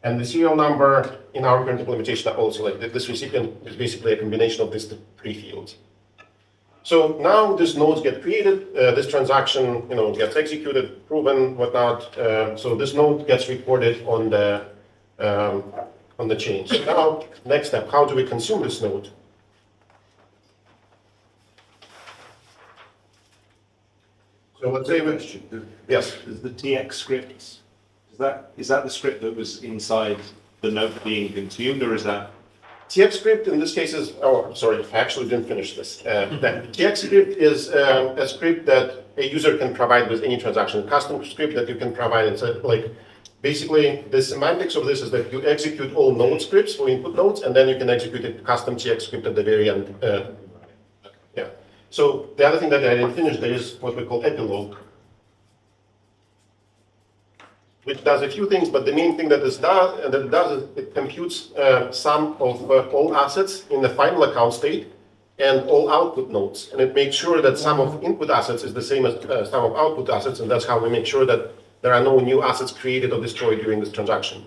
And the serial number in our current implementation are also like this recipient is basically a combination of these three fields. So now these nodes get created, this transaction gets executed, proven, whatnot. So this node gets recorded on the chain. So now, next step, how do we consume this node? So let's say yes. Is the TX script, is that the script that was inside the node being consumed, or is that? TX script in this case is, oh, sorry, I actually didn't finish this. The TX script is a script that a user can provide with any transaction, a custom script that you can provide. It's basically, the semantics of this is that you execute all node scripts for input nodes, and then you can execute a custom TX script at the very end. Yeah. So the other thing that I didn't finish, there is what we call epilogue, which does a few things, but the main thing that it does is it computes sum of all assets in the final account state and all output nodes, and it makes sure that sum of input assets is the same as sum of output assets, and that's how we make sure that there are no new assets created or destroyed during this transaction.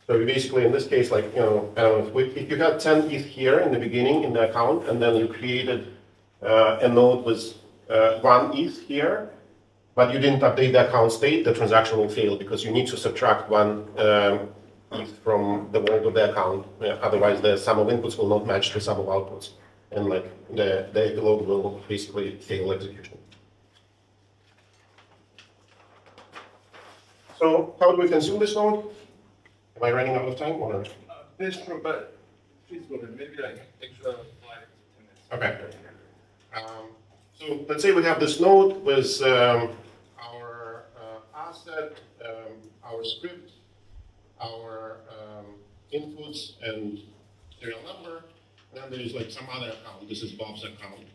So we basically, in this case, like, if you had 10 ETH here in the beginning in the account, and then you created a node with 1 ETH here, but you didn't update the account state, the transaction will fail because you need to subtract 1 ETH from the vault of the account. Otherwise, the sum of inputs will not match the sum of outputs, and like the epilogue will basically fail execution. So how do we consume this node? Am I running out of time or? But please go ahead, maybe like extra 5 to 10 minutes. Okay. So let's say we have this node with our asset, our script, our inputs, and serial number. Then there is like some other account. This is Bob's account.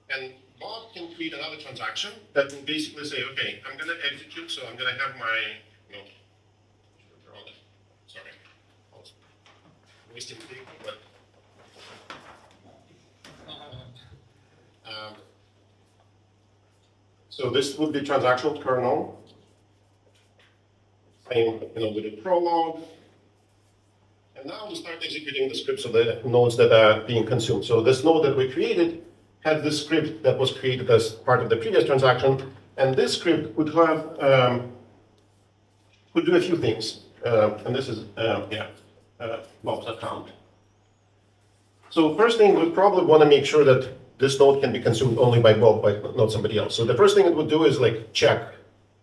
And Bob can create another transaction that will basically say, okay, I'm going to execute, so I'm going to have my, wasting the vehicle, but so this would be transactional kernel. Same, with the prologue. And now we start executing the scripts of the nodes that are being consumed. So this node that we created had this script that was created as part of the previous transaction, and this script could have could do a few things. And this is Bob's account. So first thing, we probably want to make sure that this node can be consumed only by Bob, but not somebody else. So the first thing it would do is check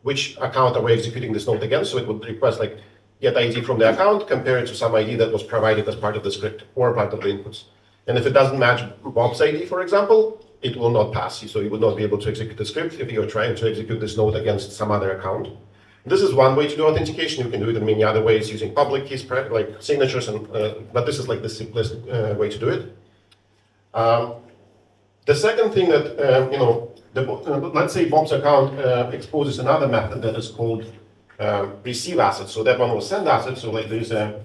which account are we executing this node against. So it would request get ID from the account, compare it to some ID that was provided as part of the script or part of the inputs. And if it doesn't match Bob's ID, for example, it will not pass you. So you would not be able to execute the script if you're trying to execute this node against some other account. This is one way to do authentication. You can do it in many other ways using public keys, like signatures, but this is the simplest way to do it. The second thing that, let's say Bob's account exposes another method that is called receive assets. So that one will send assets. So there's a.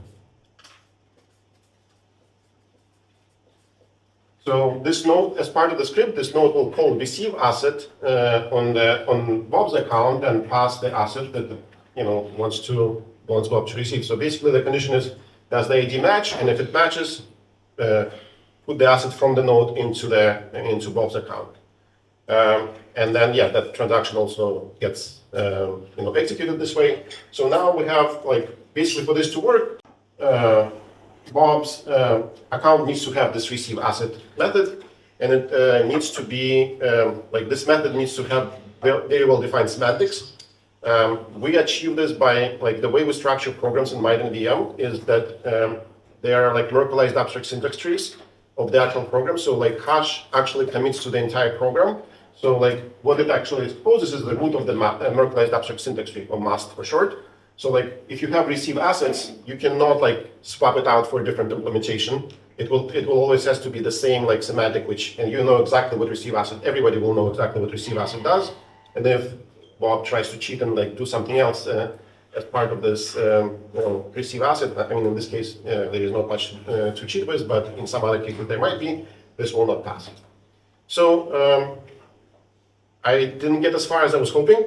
So this node, as part of the script, this node will call receive asset on Bob's account and pass the asset that wants Bob to receive. So basically, the condition is, does the ID match? And if it matches, put the asset from the node into Bob's account. And then, that transaction also gets executed this way. So now we have basically for this to work, Bob's account needs to have this receive asset method, and it needs to be this method needs to have very well defined semantics. We achieve this by the way we structure programs in Miden VM is that they are localized abstract syntax trees of the actual program. So hash actually commits to the entire program. So what it actually exposes is the root of the localized abstract syntax tree, or MAST for short. So if you have receive assets, you cannot swap it out for a different implementation. It will always has to be the same semantic, and you know exactly what receive asset. Everybody will know exactly what receive asset does. And if Bob tries to cheat and do something else as part of this receive asset, I mean in this case there is not much to cheat with, but in some other cases there might be. This will not pass. So I didn't get as far as I was hoping.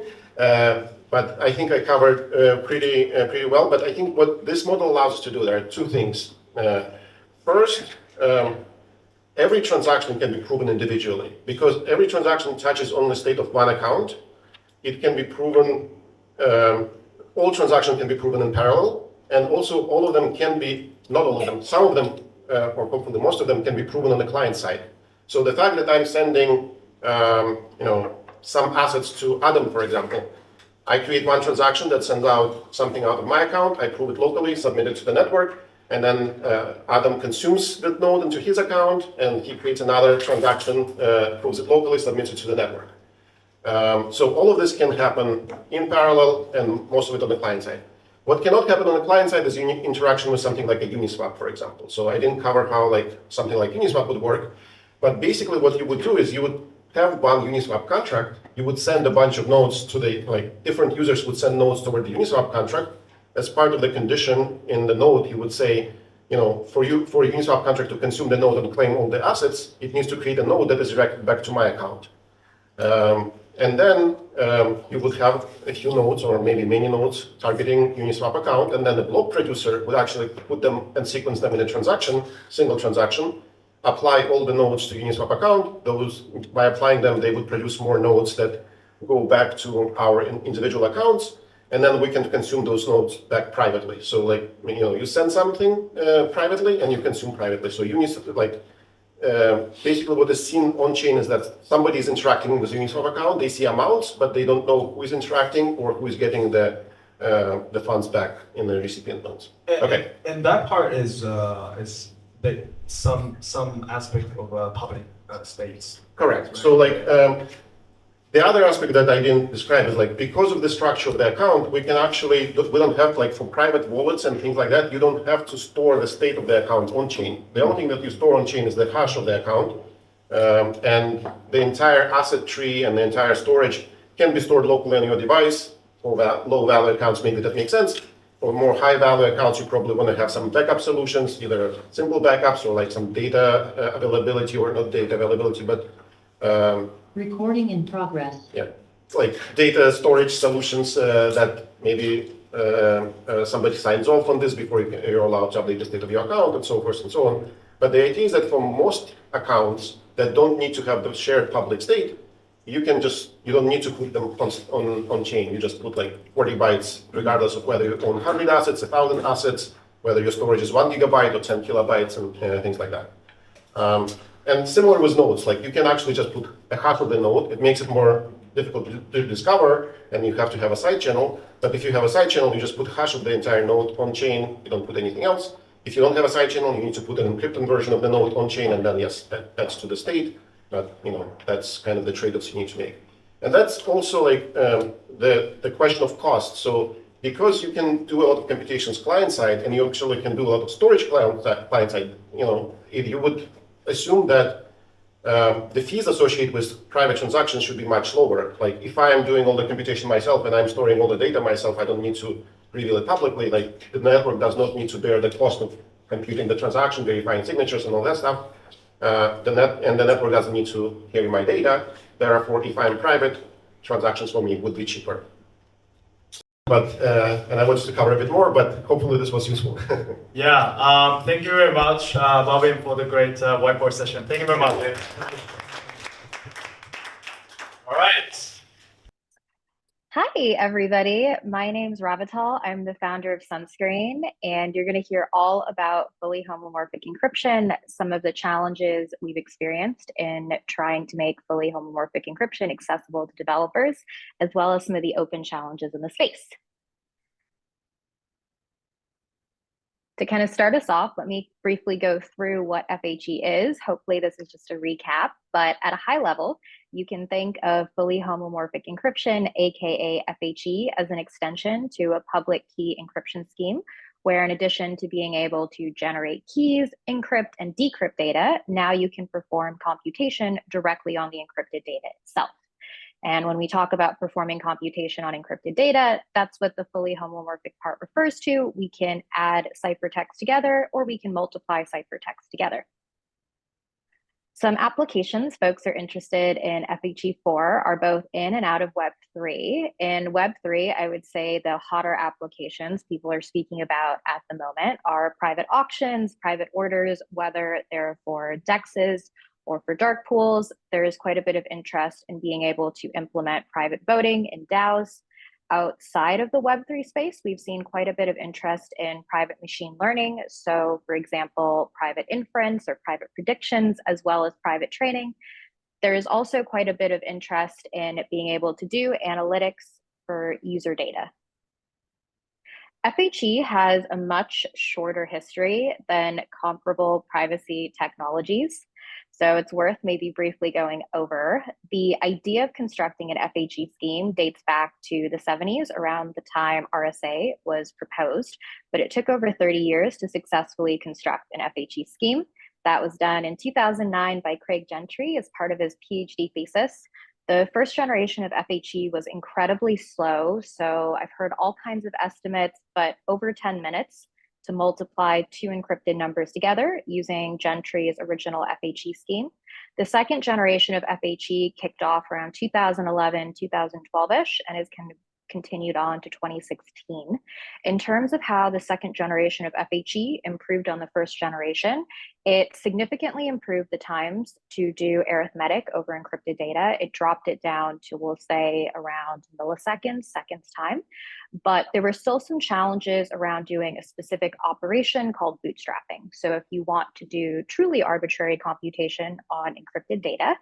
But I think I covered pretty well. But I think what this model allows us to do, there are two things. First, every transaction can be proven individually. Because every transaction touches only the state of one account, it can be proven, all transactions can be proven in parallel. And also all of them can be, not all of them, some of them, or hopefully most of them can be proven on the client side. So the fact that I'm sending some assets to Adam, for example, I create one transaction that sends out something out of my account, I prove it locally, submit it to the network, and then Adam consumes that node into his account, and he creates another transaction, proves it locally, submits it to the network. So all of this can happen in parallel, and most of it on the client side. What cannot happen on the client side is interaction with something like a Uniswap, for example. So I didn't cover how something like Uniswap would work, but basically what you would do is you would have one Uniswap contract, you would send a bunch of nodes to the, different users would send nodes toward the Uniswap contract. As part of the condition in the node, you would say, for a Uniswap contract to consume the node and claim all the assets, it needs to create a node that is directed back to my account. And then you would have a few nodes, or maybe many nodes, targeting Uniswap account, and then the block producer would actually put them and sequence them in a transaction, single transaction, apply all the nodes to Uniswap account. Those, by applying them, they would produce more nodes that go back to our individual accounts, and then we can consume those nodes back privately. So you send something privately and you consume privately. So Uniswap, basically what is seen on chain is that somebody is interacting with Uniswap account, they see amounts, but they don't know who is interacting or who is getting the funds back in the recipient nodes. Okay. And that part is some aspect of public states. Correct. So the other aspect that I didn't describe is because of the structure of the account, we can actually, we don't have for private wallets and things like that, you don't have to store the state of the account on chain. The only thing that you store on chain is the hash of the account, and the entire asset tree and the entire storage can be stored locally on your device. For low value accounts, maybe that makes sense. or more high value accounts, you probably want to have some backup solutions, either simple backups or like some data availability or not data availability, but Recording in progress. yeah, like data storage solutions that maybe somebody signs off on this before you're allowed to update the state of your account and so forth and so on. But the idea is that for most accounts that don't need to have the shared public state, you don't need to put them on chain. You just put like 40 bytes, regardless of whether you own 100 assets, 1,000 assets, whether your storage is 1 gigabyte or 10 kilobytes and things like that. And similar with nodes, like you can actually just put a hash of the node. It makes it more difficult to discover, and you have to have a side channel. But if you have a side channel, you just put hash of the entire node on chain. You don't put anything else. If you don't have a side channel, you need to put an encrypted version of the node on chain, and then yes, that's to the state. But that's kind of the trade-offs you need to make. And that's also like the question of cost. So because you can do a lot of computations client-side, and you actually can do a lot of storage client-side, you would assume that the fees associated with private transactions should be much lower. Like if I am doing all the computation myself and I'm storing all the data myself, I don't need to reveal it publicly. Like the network does not need to bear the cost of computing the transaction, verifying signatures and all that stuff. The network doesn't need to carry my data. Therefore, if I'm private, transactions for me would be cheaper. But and I wanted to cover a bit more, but hopefully this was useful. Yeah, thank you very much, Bobbin, for the great whiteboard session. Thank you very much. All right. Hi, everybody. My name's Ravital. I'm the founder of Sunscreen, and you're going to hear all about fully homomorphic encryption, some of the challenges we've experienced in trying to make fully homomorphic encryption accessible to developers, as well as some of the open challenges in the space. To kind of start us off, let me briefly go through what FHE is. Hopefully this is just a recap, but at a high level, you can think of fully homomorphic encryption, aka FHE, as an extension to a public key encryption scheme, where in addition to being able to generate keys, encrypt, and decrypt data, now you can perform computation directly on the encrypted data itself. And when we talk about performing computation on encrypted data, that's what the fully homomorphic part refers to. We can add ciphertext together, or we can multiply ciphertext together. Some applications folks are interested in FHE4 are both in and out of Web3. In Web3, I would say the hotter applications people are speaking about at the moment are private auctions, private orders, whether they're for DEXs or for dark pools. There is quite a bit of interest in being able to implement private voting in DAOs. Outside of the Web3 space, we've seen quite a bit of interest in private machine learning. So for example, private inference or private predictions, as well as private training. There is also quite a bit of interest in being able to do analytics for user data. FHE has a much shorter history than comparable privacy technologies. So it's worth maybe briefly going over. The idea of constructing an FHE scheme dates back to the 70s, around the time RSA was proposed, but it took over 30 years to successfully construct an FHE scheme. That was done in 2009 by Craig Gentry as part of his PhD thesis. The first generation of FHE was incredibly slow, so I've heard all kinds of estimates, but over 10 minutes to multiply two encrypted numbers together using Gentry's original FHE scheme. The second generation of FHE kicked off around 2011, 2012-ish, and has continued on to 2016. In terms of how the second generation of FHE improved on the first generation, it significantly improved the times to do arithmetic over encrypted data. It dropped it down to, we'll say, around milliseconds, seconds time. But there were still some challenges around doing a specific operation called bootstrapping. So if you want to do truly arbitrary computation on encrypted data,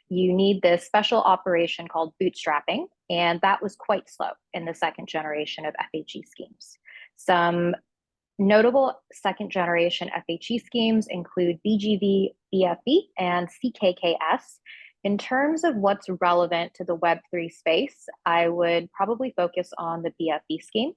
you need this special operation called bootstrapping, and that was quite slow in the second generation of FHE schemes. Some notable second generation FHE schemes include BGV, BFE, and CKKS. In terms of what's relevant to the Web3 space, I would probably focus on the BFE scheme.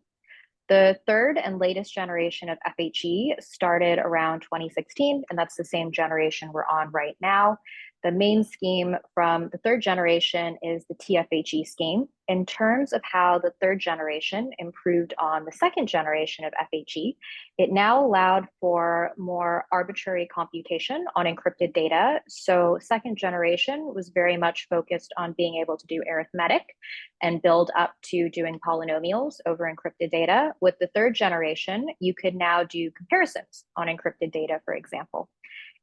The third and latest generation of FHE started around 2016, and that's the same generation we're on right now. The main scheme from the third generation is the TFHE scheme. In terms of how the third generation improved on the second generation of FHE, it now allowed for more arbitrary computation on encrypted data. So second generation was very much focused on being able to do arithmetic and build up to doing polynomials over encrypted data. With the third generation, you could now do comparisons on encrypted data, for example.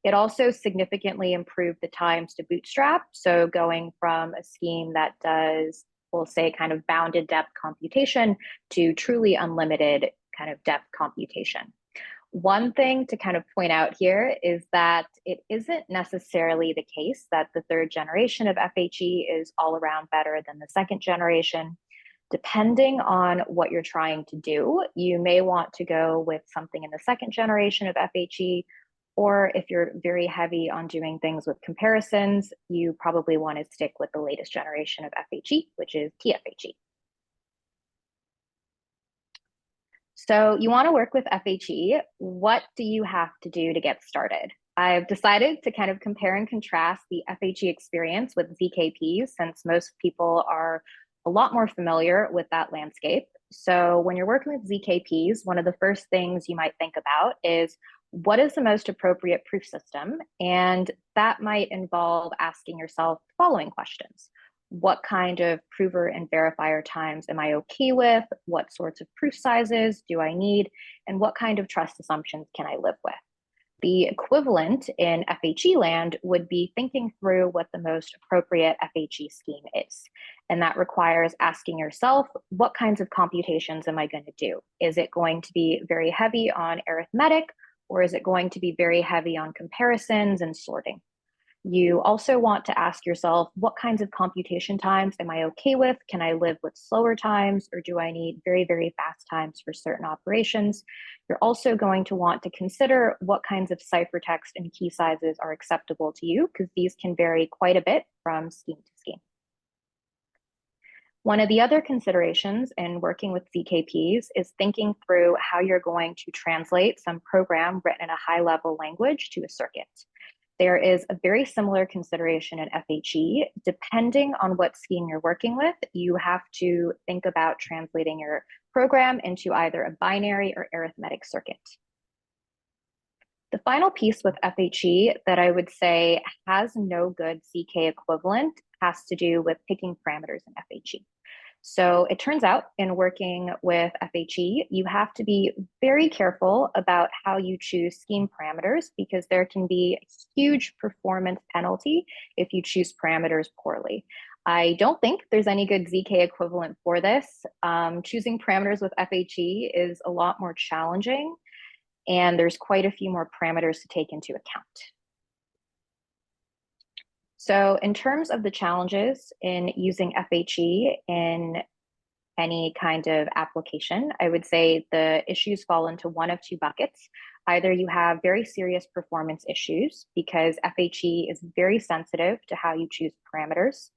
It also significantly improved the times to bootstrap. So going from a scheme that does, we'll say, kind of bounded depth computation to truly unlimited kind of depth computation. One thing to kind of point out here is that it isn't necessarily the case that the third generation of FHE is all around better than the second generation. Depending on what you're trying to do, you may want to go with something in the second generation of FHE, or if you're very heavy on doing things with comparisons, you probably want to stick with the latest generation of FHE, which is TFHE. So you want to work with FHE. What do you have to do to get started? I've decided to kind of compare and contrast the FHE experience with ZKPs, since most people are a lot more familiar with that landscape. So when you're working with ZKPs, one of the first things you might think about is, what is the most appropriate proof system? And that might involve asking yourself the following questions. What kind of prover and verifier times am I okay with? What sorts of proof sizes do I need? And what kind of trust assumptions can I live with? The equivalent in FHE land would be thinking through what the most appropriate FHE scheme is. And that requires asking yourself, what kinds of computations am I going to do? Is it going to be very heavy on arithmetic, or is it going to be very heavy on comparisons and sorting? You also want to ask yourself, what kinds of computation times am I okay with? Can I live with slower times, or do I need very, very fast times for certain operations? You're also going to want to consider what kinds of ciphertext and key sizes are acceptable to you, because these can vary quite a bit from scheme to scheme. One of the other considerations in working with ZKPs is thinking through how you're going to translate some program written in a high-level language to a circuit. There is a very similar consideration in FHE. Depending on what scheme you're working with, you have to think about translating your program into either a binary or arithmetic circuit. The final piece with FHE that I would say has no good ZK equivalent has to do with picking parameters in FHE. So it turns out in working with FHE, you have to be very careful about how you choose scheme parameters, because there can be a huge performance penalty if you choose parameters poorly. I don't think there's any good ZK equivalent for this. Choosing parameters with FHE is a lot more challenging, and there's quite a few more parameters to take into account. So in terms of the challenges in using FHE in any kind of application, I would say the issues fall into one of two buckets. Either you have very serious performance issues because FHE is very sensitive to how you choose parameters.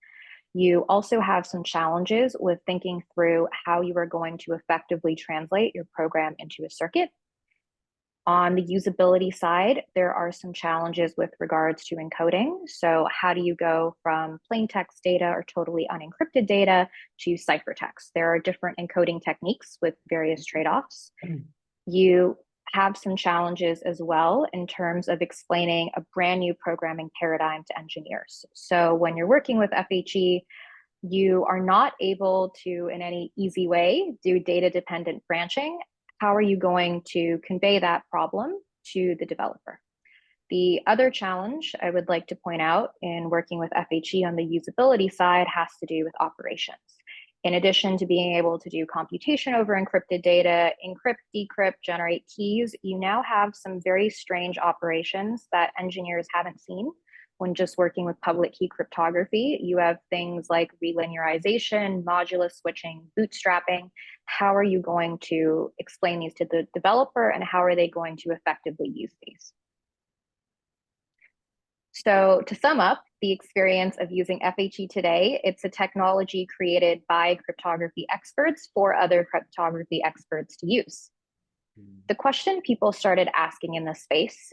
You also have some challenges with thinking through how you are going to effectively translate your program into a circuit. On the usability side, there are some challenges with regards to encoding. So how do you go from plain text data or totally unencrypted data to ciphertext? There are different encoding techniques with various trade-offs. You have some challenges as well in terms of explaining a brand new programming paradigm to engineers. So when you're working with FHE, you are not able to, in any easy way, do data-dependent branching. How are you going to convey that problem to the developer? The other challenge I would like to point out in working with FHE on the usability side has to do with operations. In addition to being able to do computation over encrypted data, encrypt, decrypt, generate keys, you now have some very strange operations that engineers haven't seen when just working with public key cryptography. You have things like relinearization, modulus switching, bootstrapping. How are you going to explain these to the developer, and how are they going to effectively use these? So to sum up the experience of using FHE today, it's a technology created by cryptography experts for other cryptography experts to use. The question people started asking in this space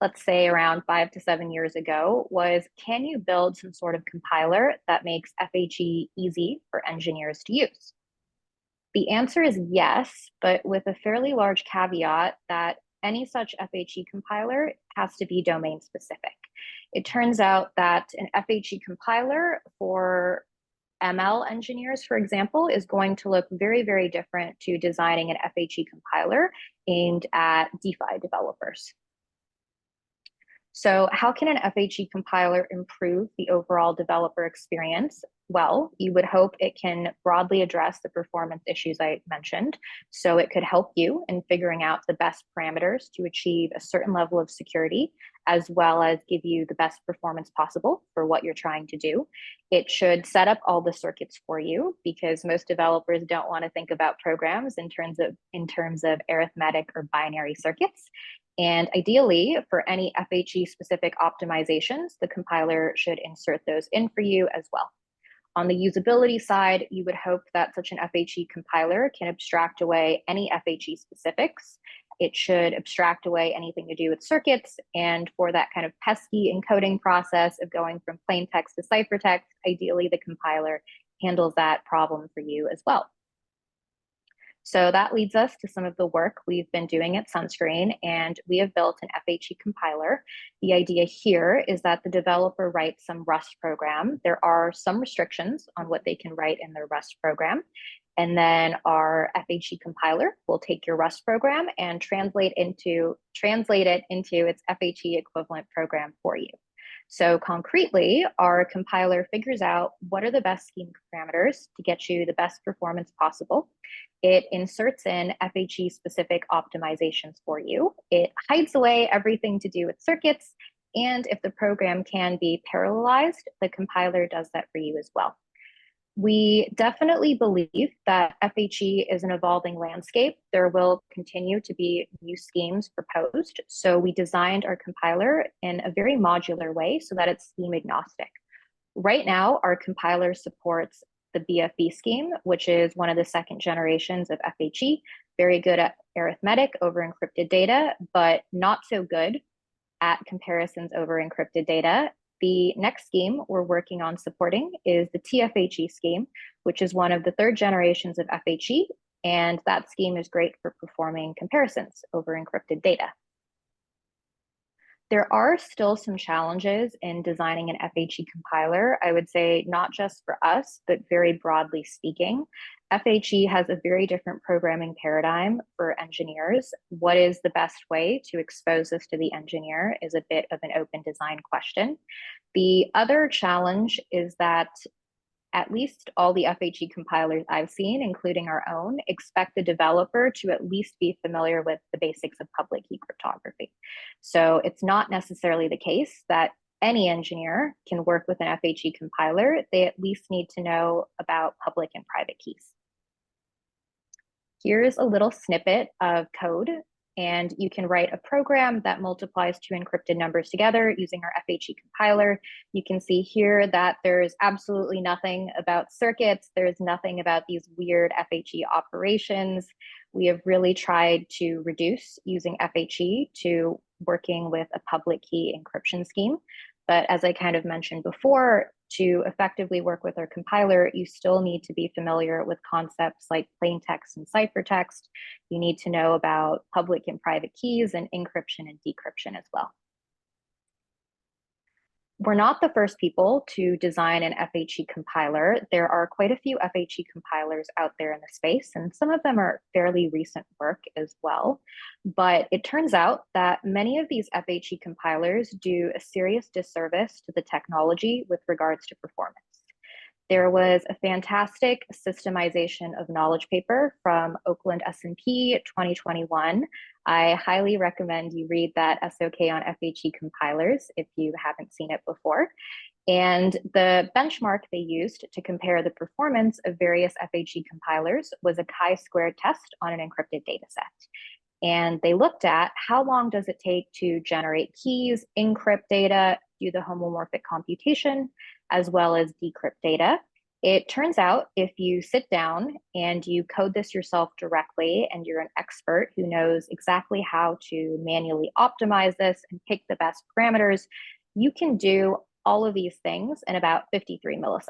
let's say around 5 to 7 years ago, was can you build some sort of compiler that makes FHE easy for engineers to use? The answer is yes, but with a fairly large caveat that any such FHE compiler has to be domain specific. It turns out that an FHE compiler for ML engineers, for example, is going to look very, very different to designing an FHE compiler aimed at DeFi developers. So how can an FHE compiler improve the overall developer experience? Well, you would hope it can broadly address the performance issues I mentioned. So it could help you in figuring out the best parameters to achieve a certain level of security, as well as give you the best performance possible for what you're trying to do. It should set up all the circuits for you, because most developers don't want to think about programs in terms of arithmetic or binary circuits. And ideally, for any FHE specific optimizations, the compiler should insert those in for you as well. On the usability side, you would hope that such an FHE compiler can abstract away any FHE specifics. It should abstract away anything to do with circuits. And for that kind of pesky encoding process of going from plain text to ciphertext, ideally the compiler handles that problem for you as well. So that leads us to some of the work we've been doing at Sunscreen, and we have built an FHE compiler. The idea here is that the developer writes some Rust program. There are some restrictions on what they can write in their Rust program. And then our FHE compiler will take your Rust program and translate it into its FHE equivalent program for you. So concretely, our compiler figures out what are the best scheme parameters to get you the best performance possible. It inserts in FHE specific optimizations for you. It hides away everything to do with circuits. And if the program can be parallelized, the compiler does that for you as well. We definitely believe that FHE is an evolving landscape. There will continue to be new schemes proposed. So we designed our compiler in a very modular way so that it's scheme agnostic. Right now, our compiler supports the BFE scheme, which is one of the second generations of FHE, very good at arithmetic over encrypted data, but not so good at comparisons over encrypted data. The next scheme we're working on supporting is the TFHE scheme, which is one of the third generations of FHE, and that scheme is great for performing comparisons over encrypted data. There are still some challenges in designing an FHE compiler, I would say not just for us, but very broadly speaking. FHE has a very different programming paradigm for engineers. What is the best way to expose this to the engineer is a bit of an open design question. The other challenge is that at least all the FHE compilers I've seen, including our own, expect the developer to at least be familiar with the basics of public key cryptography. So it's not necessarily the case that any engineer can work with an FHE compiler. They at least need to know about public and private keys. Here's a little snippet of code, and you can write a program that multiplies two encrypted numbers together using our FHE compiler. You can see here that there's absolutely nothing about circuits. There's nothing about these weird FHE operations. We have really tried to reduce using FHE to working with a public key encryption scheme. But as I kind of mentioned before, to effectively work with our compiler, you still need to be familiar with concepts like plain text and ciphertext. You need to know about public and private keys and encryption and decryption as well. We're not the first people to design an FHE compiler. There are quite a few FHE compilers out there in the space, and some of them are fairly recent work as well. But it turns out that many of these FHE compilers do a serious disservice to the technology with regards to performance. There was a fantastic systemization of knowledge paper from Oakland S&P 2021. I highly recommend you read that SOK on FHE compilers if you haven't seen it before. And the benchmark they used to compare the performance of various FHE compilers was a chi-squared test on an encrypted data set. And they looked at how long does it take to generate keys, encrypt data, do the homomorphic computation, as well as decrypt data. It turns out if you sit down and you code this yourself directly and you're an expert who knows exactly how to manually optimize this and pick the best parameters, you can do all of these things in about 53 milliseconds.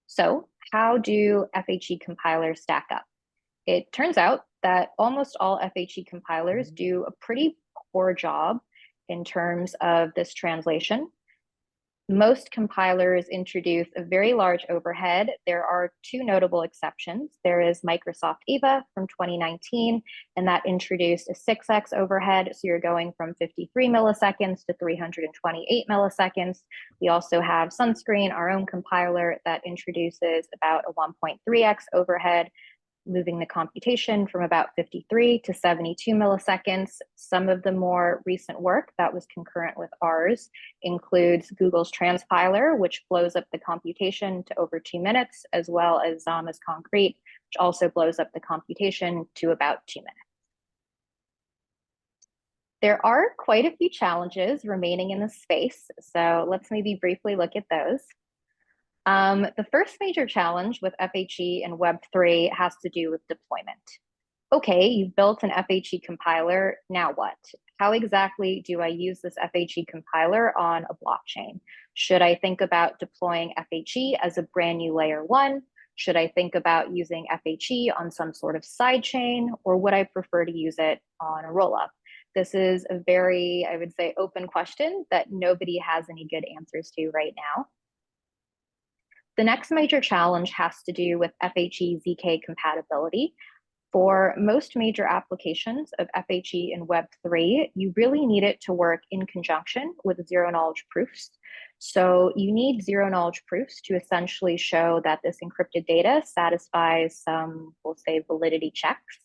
So how do FHE compilers stack up? It turns out that almost all FHE compilers do a pretty poor job in terms of this translation. Most compilers introduce a very large overhead. There are two notable exceptions. There is Microsoft EVA from 2019, and that introduced a 6x overhead. So you're going from 53 milliseconds to 328 milliseconds. We also have Sunscreen, our own compiler, that introduces about a 1.3x overhead, moving the computation from about 53 to 72 milliseconds. Some of the more recent work that was concurrent with ours includes Google's transpiler, which blows up the computation to over 2 minutes, as well as Zama's Concrete, which also blows up the computation to about 2 minutes. There are quite a few challenges remaining in the space, so let's maybe briefly look at those. The first major challenge with FHE and Web3 has to do with deployment. Okay, you've built an FHE compiler, now what? How exactly do I use this FHE compiler on a blockchain? Should I think about deploying FHE as a brand new layer 1? Should I think about using FHE on some sort of side chain, or would I prefer to use it on a rollup? This is a very, I would say, open question that nobody has any good answers to right now. The next major challenge has to do with FHE ZK compatibility. For most major applications of FHE and Web3, you really need it to work in conjunction with zero-knowledge proofs. So you need zero-knowledge proofs to essentially show that this encrypted data satisfies some, we'll say, validity checks.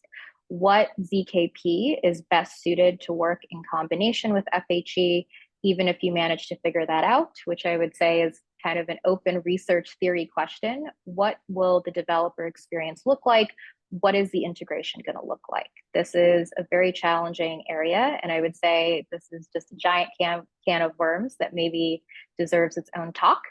What ZKP is best suited to work in combination with FHE, even if you manage to figure that out, which I would say is kind of an open research theory question. What will the developer experience look like? What is the integration going to look like? This is a very challenging area, and I would say this is just a giant can of worms that maybe deserves its own talk.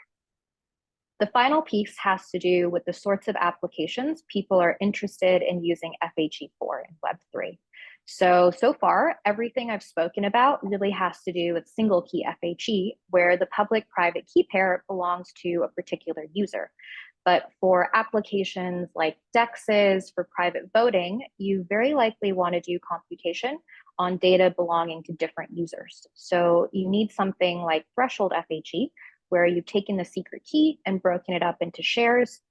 The final piece has to do with the sorts of applications people are interested in using FHE for in Web3. So far, everything I've spoken about really has to do with single key FHE, where the public-private key pair belongs to a particular user. But for applications like DEXs, for private voting, you very likely want to do computation on data belonging to different users. So you need something like threshold FHE, where you've taken the secret key and broken it up into shares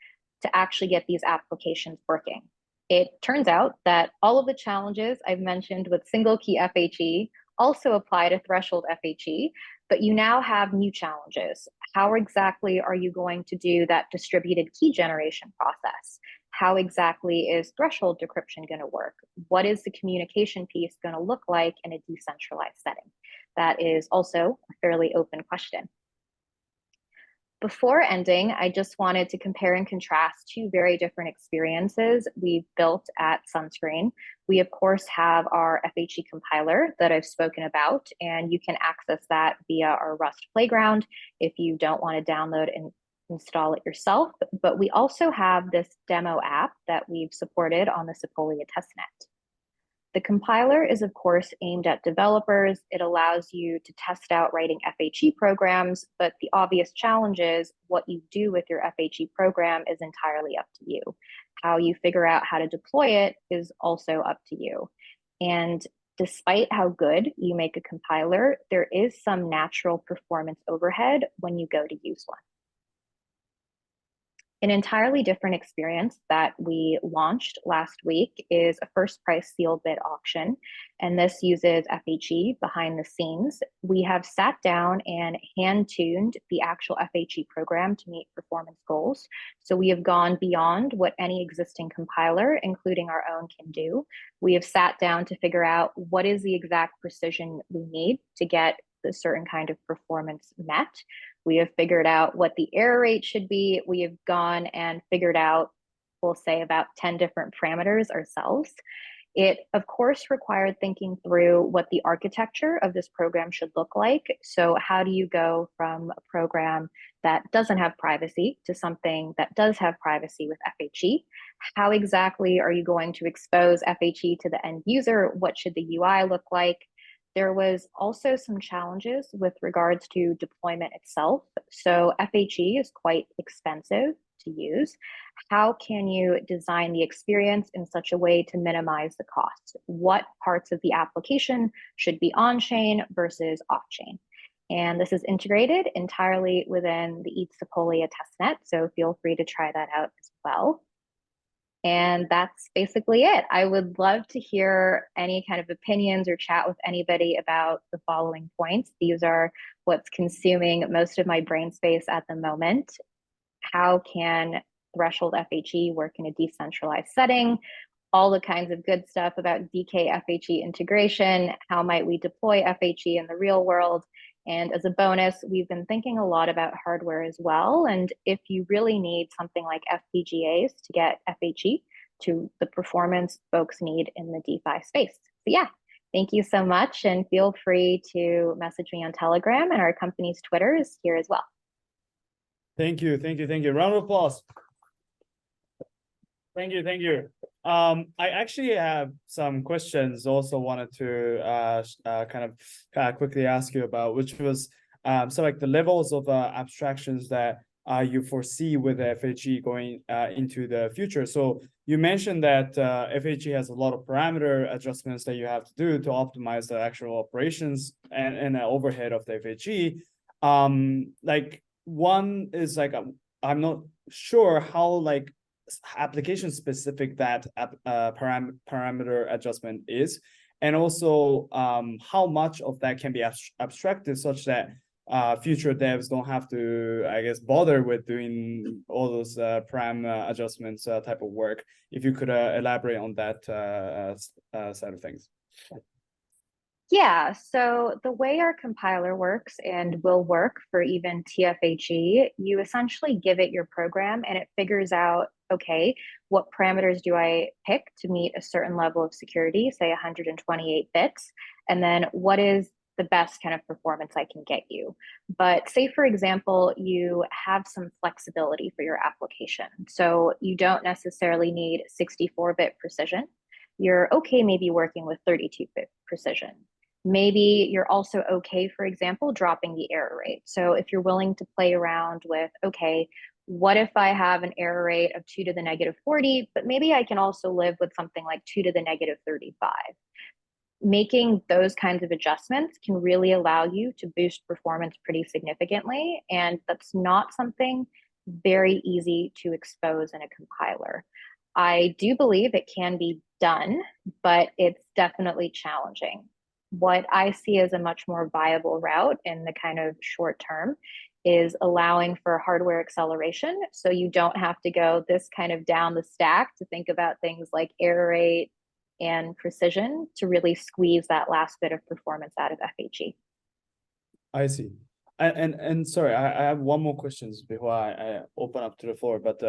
to actually get these applications working. It turns out that all of the challenges I've mentioned with single key FHE also apply to threshold FHE, but you now have new challenges. How exactly are you going to do that distributed key generation process? How exactly is threshold decryption going to work? What is the communication piece going to look like in a decentralized setting? That is also a fairly open question. Before ending, I just wanted to compare and contrast two very different experiences we've built at Sunscreen. We, of course, have our FHE compiler that I've spoken about, and you can access that via our Rust playground if you don't want to download and install it yourself. But we also have this demo app that we've supported on the Sepolia testnet. The compiler is, of course, aimed at developers. It allows you to test out writing FHE programs, but the obvious challenge is what you do with your FHE program is entirely up to you. How you figure out how to deploy it is also up to you. And despite how good you make a compiler, there is some natural performance overhead when you go to use one. An entirely different experience that we launched last week is a first price sealed bid auction, and this uses FHE behind the scenes. We have sat down and hand-tuned the actual FHE program to meet performance goals. So we have gone beyond what any existing compiler, including our own, can do. We have sat down to figure out what is the exact precision we need to get a certain kind of performance met. We have figured out what the error rate should be. We have gone and figured out, we'll say, about 10 different parameters ourselves. It, of course, required thinking through what the architecture of this program should look like. So how do you go from a program that doesn't have privacy to something that does have privacy with FHE. How exactly are you going to expose FHE to the end user? What should the UI look like? There was also some challenges with regards to deployment itself. So FHE is quite expensive to use. How can you design the experience in such a way to minimize the cost? What parts of the application should be on-chain versus off-chain? And this is integrated entirely within the ETH Sepolia testnet, so feel free to try that out as well. And that's basically it. I would love to hear any kind of opinions or chat with anybody about the following points. These are what's consuming most of my brain space at the moment. How can threshold FHE work in a decentralized setting? All the kinds of good stuff about DK FHE integration. How might we deploy FHE in the real world? And as a bonus, we've been thinking a lot about hardware as well. And if you really need something like FPGAs to get FHE to the performance folks need in the DeFi space. So yeah, thank you so much. And feel free to message me on Telegram, and our company's Twitter is here as well. Thank you. Round of applause. Thank you. I actually have some questions also wanted to kind of quickly ask you about, which was so like the levels of abstractions that you foresee with FHE going into the future. So you mentioned that FHE has a lot of parameter adjustments that you have to do to optimize the actual operations and the overhead of the FHE. Like one is like I'm not sure how like application specific that parameter adjustment is, and also how much of that can be abstracted such that future devs don't have to, I guess, bother with doing all those param adjustments type of work. If you could elaborate on that side of things. Yeah, so the way our compiler works and will work for even TFHE, you essentially give it your program and it figures out, okay, what parameters do I pick to meet a certain level of security, say 128 bits, and then what is the best kind of performance I can get you. But say, for example, you have some flexibility for your application. So you don't necessarily need 64-bit precision. You're okay maybe working with 32-bit precision. Maybe you're also okay, for example, dropping the error rate. So if you're willing to play around with, okay, what if I have an error rate of 2 to the negative 40, but maybe I can also live with something like 2 to the negative 35. Making those kinds of adjustments can really allow you to boost performance pretty significantly. And that's not something very easy to expose in a compiler. I do believe it can be done, but it's definitely challenging. What I see as a much more viable route in the kind of short term is allowing for hardware acceleration. So you don't have to go this kind of down the stack to think about things like error rate and precision to really squeeze that last bit of performance out of FHE. I see. And sorry, I have one more questions before I open up to the floor. But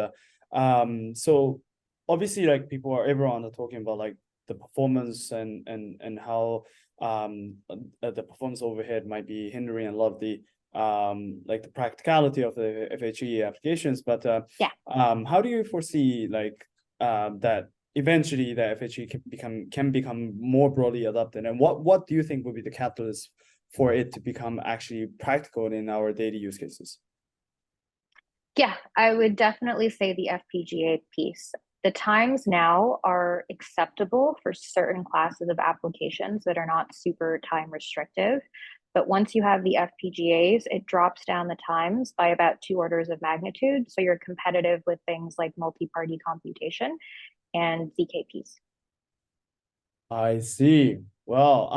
so obviously, like everyone are talking about like the performance and how the performance overhead might be hindering a lot of the like the practicality of the FHE applications. But how do you foresee like that eventually the FHE can become more broadly adopted, and what do you think would be the catalyst for it to become actually practical in our daily use cases? Yeah, I would definitely say the FPGA piece. The times now are acceptable for certain classes of applications that are not super time restrictive. But once you have the FPGAs, it drops down the times by about 2 orders of magnitude. So you're competitive with things like multi-party computation and ZKPs. I see. Well,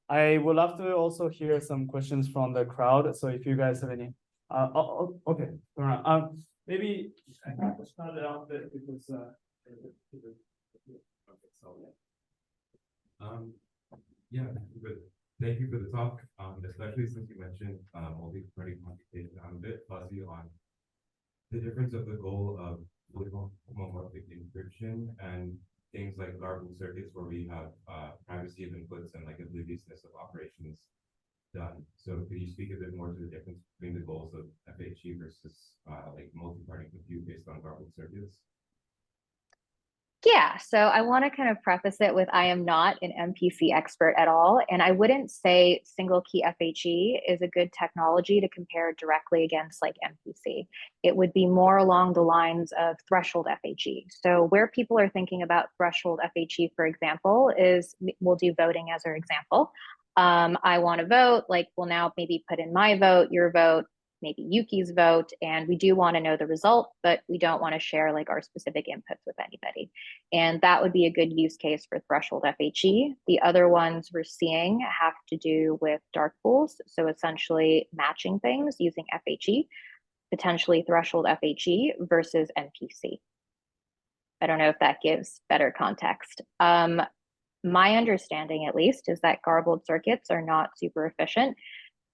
I would love to also hear some questions from the crowd. So if you guys have any, okay, maybe I can start it out a bit because yeah, good. Thank you for the talk, especially since you mentioned multi-party computation. I'm a bit fuzzy on the difference of the goal of homomorphic encryption and things like garbled circuits where we have privacy of inputs and like obliviousness of operations. done. So could you speak a bit more to the difference between the goals of FHE versus like multi-party compute based on garbled circuits? Yeah, so I want to kind of preface it with I am not an MPC expert at all, and I wouldn't say single key FHE is a good technology to compare directly against like MPC. It would be more along the lines of threshold FHE. So where people are thinking about threshold FHE, for example, is we'll do voting as our example. I want to vote, like we'll now maybe put in my vote, your vote, maybe Yuki's vote, and we do want to know the result, but we don't want to share like our specific inputs with anybody. And that would be a good use case for threshold FHE. The other ones we're seeing have to do with dark pools. So essentially matching things using FHE, potentially threshold FHE versus MPC. I don't know if that gives better context. My understanding, at least, is that garbled circuits are not super efficient.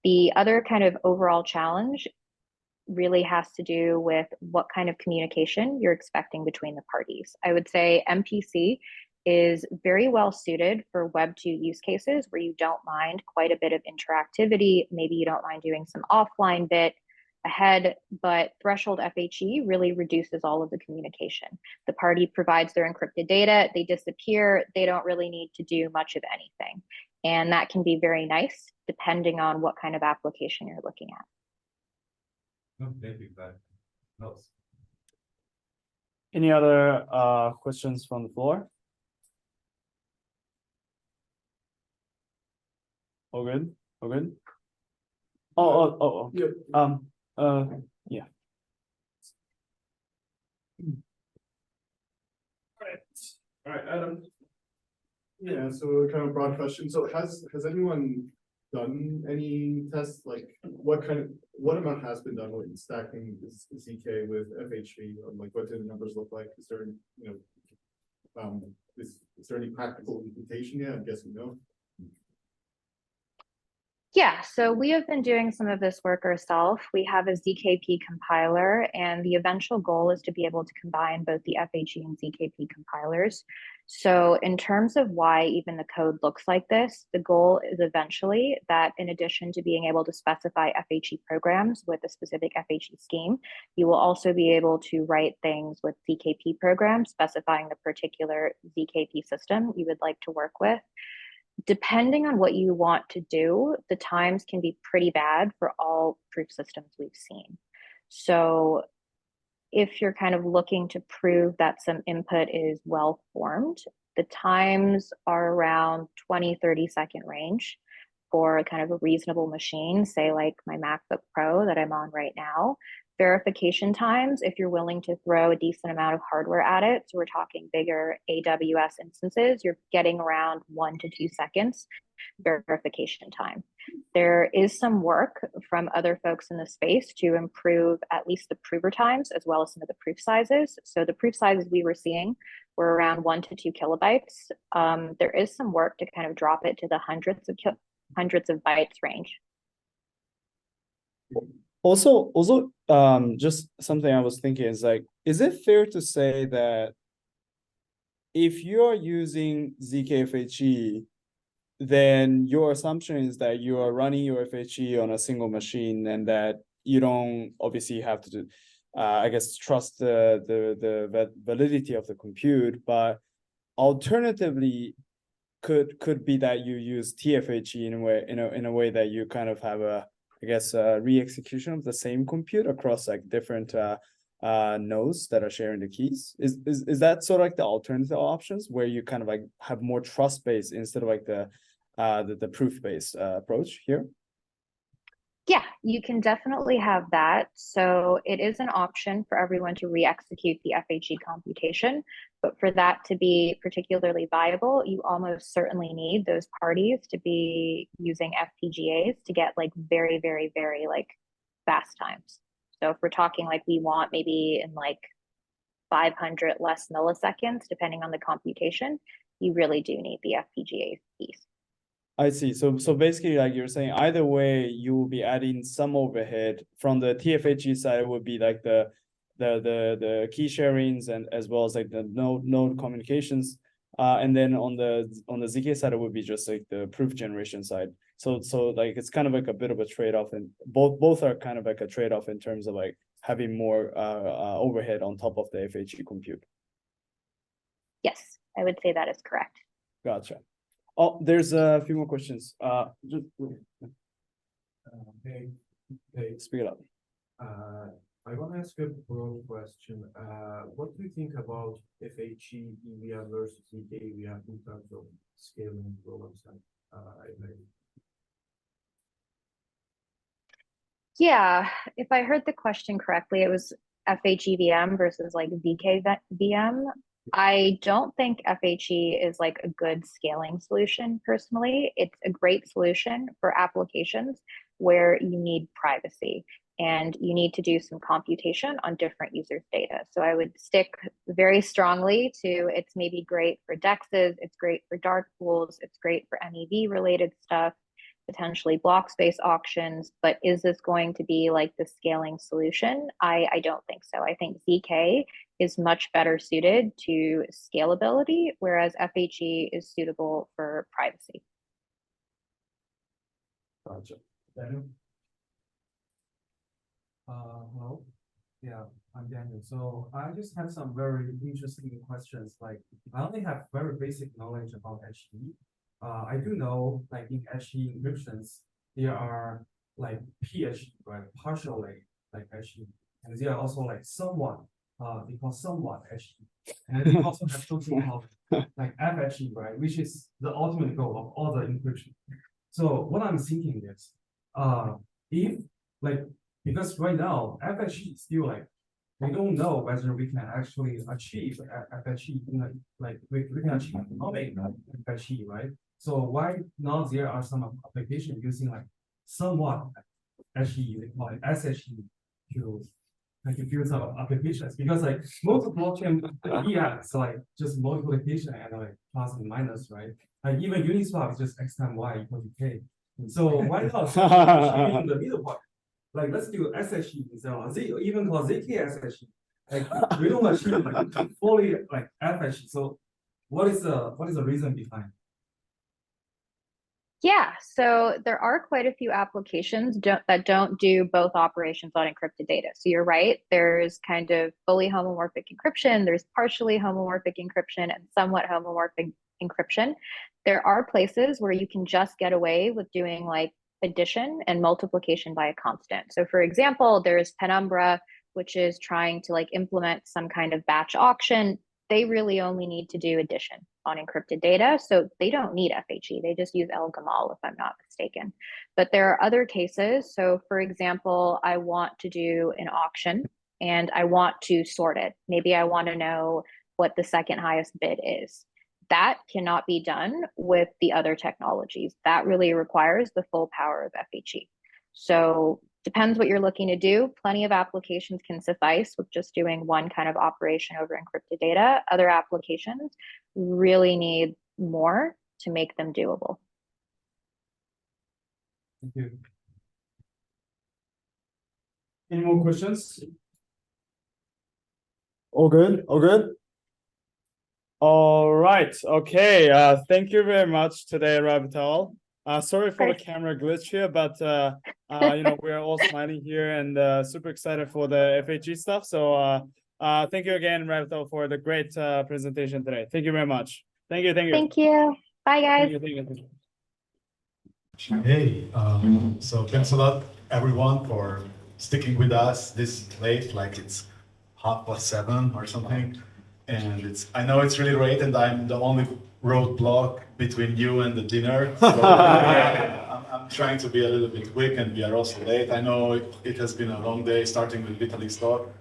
The other kind of overall challenge really has to do with what kind of communication you're expecting between the parties. I would say MPC is very well suited for Web 2 use cases where you don't mind quite a bit of interactivity. Maybe you don't mind doing some offline bit ahead, but threshold FHE really reduces all of the communication. The party provides their encrypted data, they disappear, they don't really need to do much of anything. And that can be very nice depending on what kind of application you're looking at. No, thank you. That helps. Any other questions from the floor? All good? All good? Oh. Yeah. Yeah. All right, Adam. Yeah, so kind of broad question. So has anyone done any tests? Like what amount has been done with stacking ZK with FHV? Like what do the numbers look like? Is there, is there any practical implementation yet? I'm guessing no. Yeah, so we have been doing some of this work ourselves. We have a ZKP compiler, and the eventual goal is to be able to combine both the FHE and ZKP compilers. So in terms of why even the code looks like this, the goal is eventually that in addition to being able to specify FHE programs with a specific FHE scheme, you will also be able to write things with ZKP programs specifying the particular ZKP system you would like to work with. Depending on what you want to do, the times can be pretty bad for all proof systems we've seen. So if you're kind of looking to prove that some input is well formed, the times are around 20-30 second range for kind of a reasonable machine, say like my MacBook Pro that I'm on right now. Verification times, if you're willing to throw a decent amount of hardware at it, so we're talking bigger AWS instances, you're getting around 1 to 2 seconds verification time. There is some work from other folks in the space to improve at least the prover times as well as some of the proof sizes. So the proof sizes we were seeing were around 1 to 2 kilobytes. There is some work to kind of drop it to the hundreds of bytes range. Also, just something I was thinking is like, is it fair to say that if you are using ZK-FHE, then your assumption is that you are running your FHE on a single machine and that you don't obviously have to, I guess, trust the validity of the compute, but alternatively, could be that you use TFHE in a way that you kind of have a, I guess, re-execution of the same compute across like different nodes that are sharing the keys. Is that sort of like the alternative options where you kind of like have more trust-based instead of like the proof-based approach here? Yeah, you can definitely have that. So it is an option for everyone to re-execute the FHE computation, but for that to be particularly viable, you almost certainly need those parties to be using FPGAs to get like very, very, very like fast times. So if we're talking like we want maybe in like 500 less milliseconds, depending on the computation, you really do need the FPGA piece. I see. So basically, like you're saying, either way, you will be adding some overhead from the TFHE side. It would be like the key sharings and as well as like the node communications, and then on the ZK side, it would be just like the proof generation side. So like it's kind of like a bit of a trade-off, and both are kind of like a trade-off in terms of like having more overhead on top of the FHE compute. Yes, I would say that is correct. Gotcha. Oh, there's a few more questions. Hey, Speak it up. I want to ask a broad question. What do you think about FHE EVM versus ZK EVM in terms of scaling programs? Yeah, if I heard the question correctly, it was FHEVM versus like ZKVM. I don't think FHE is like a good scaling solution personally. It's a great solution for applications where you need privacy and you need to do some computation on different users' data. So I would stick very strongly to it's maybe great for DEXs, it's great for dark pools, it's great for MEV related stuff, potentially block space auctions, but is this going to be like the scaling solution? I don't think so. I think ZK is much better suited to scalability, whereas FHE is suitable for privacy. Gotcha. Daniel? Hello. Yeah, I'm Daniel. So I just have some very interesting questions. Like I only have very basic knowledge about HE. I do know, like in HE encryptions, there are like PHE, right? Partially like HE, and there are also like somewhat, they call somewhat HE, and they also have something called like FHE, right? Which is the ultimate goal of all the encryption. So what I'm thinking is, if like because right now FHE is still like we don't know whether we can actually achieve FHE, like we can achieve economic FHE, right? So why not there are some applications using like somewhat HE, they call it SHE to build some applications, because like most blockchain EX like just multiplication and like plus and minus, right? Like even Uniswap is just x times y equals to k. So why not in the middle part? Like let's do SHE instead of Z, even called ZK SHE. Like we don't achieve like fully like FHE. So what is the reason behind? Yeah, so there are quite a few applications that don't do both operations on encrypted data. So you're right, there's kind of fully homomorphic encryption, there's partially homomorphic encryption, and somewhat homomorphic encryption. There are places where you can just get away with doing like addition and multiplication by a constant. So for example, there's Penumbra, which is trying to like implement some kind of batch auction. They really only need to do addition on encrypted data. So they don't need FHE. They just use El Gamal, if I'm not mistaken. But there are other cases. So for example, I want to do an auction and I want to sort it. Maybe I want to know what the second highest bid is. That cannot be done with the other technologies. That really requires the full power of FHE. So depends what you're looking to do. Plenty of applications can suffice with just doing one kind of operation over encrypted data. Other applications really need more to make them doable. Thank you. Any more questions? All good? All good? All right. Okay. Thank you very much today, Ravital. Sorry for the camera glitch here, but we're all smiling here and super excited for the FHE stuff. So thank you again, Ravital, for the great presentation today. Thank you very much. Thank you. Thank you. Thank you. Bye, guys. Thank you. Hey, so thanks a lot, everyone, for sticking with us this late, like it's 7:30 or something. And I know it's really late, and I'm the only roadblock between you and the dinner. So I'm trying to be a little bit quick, and we are also late. I know it has been a long day, starting with Vitalik's talk.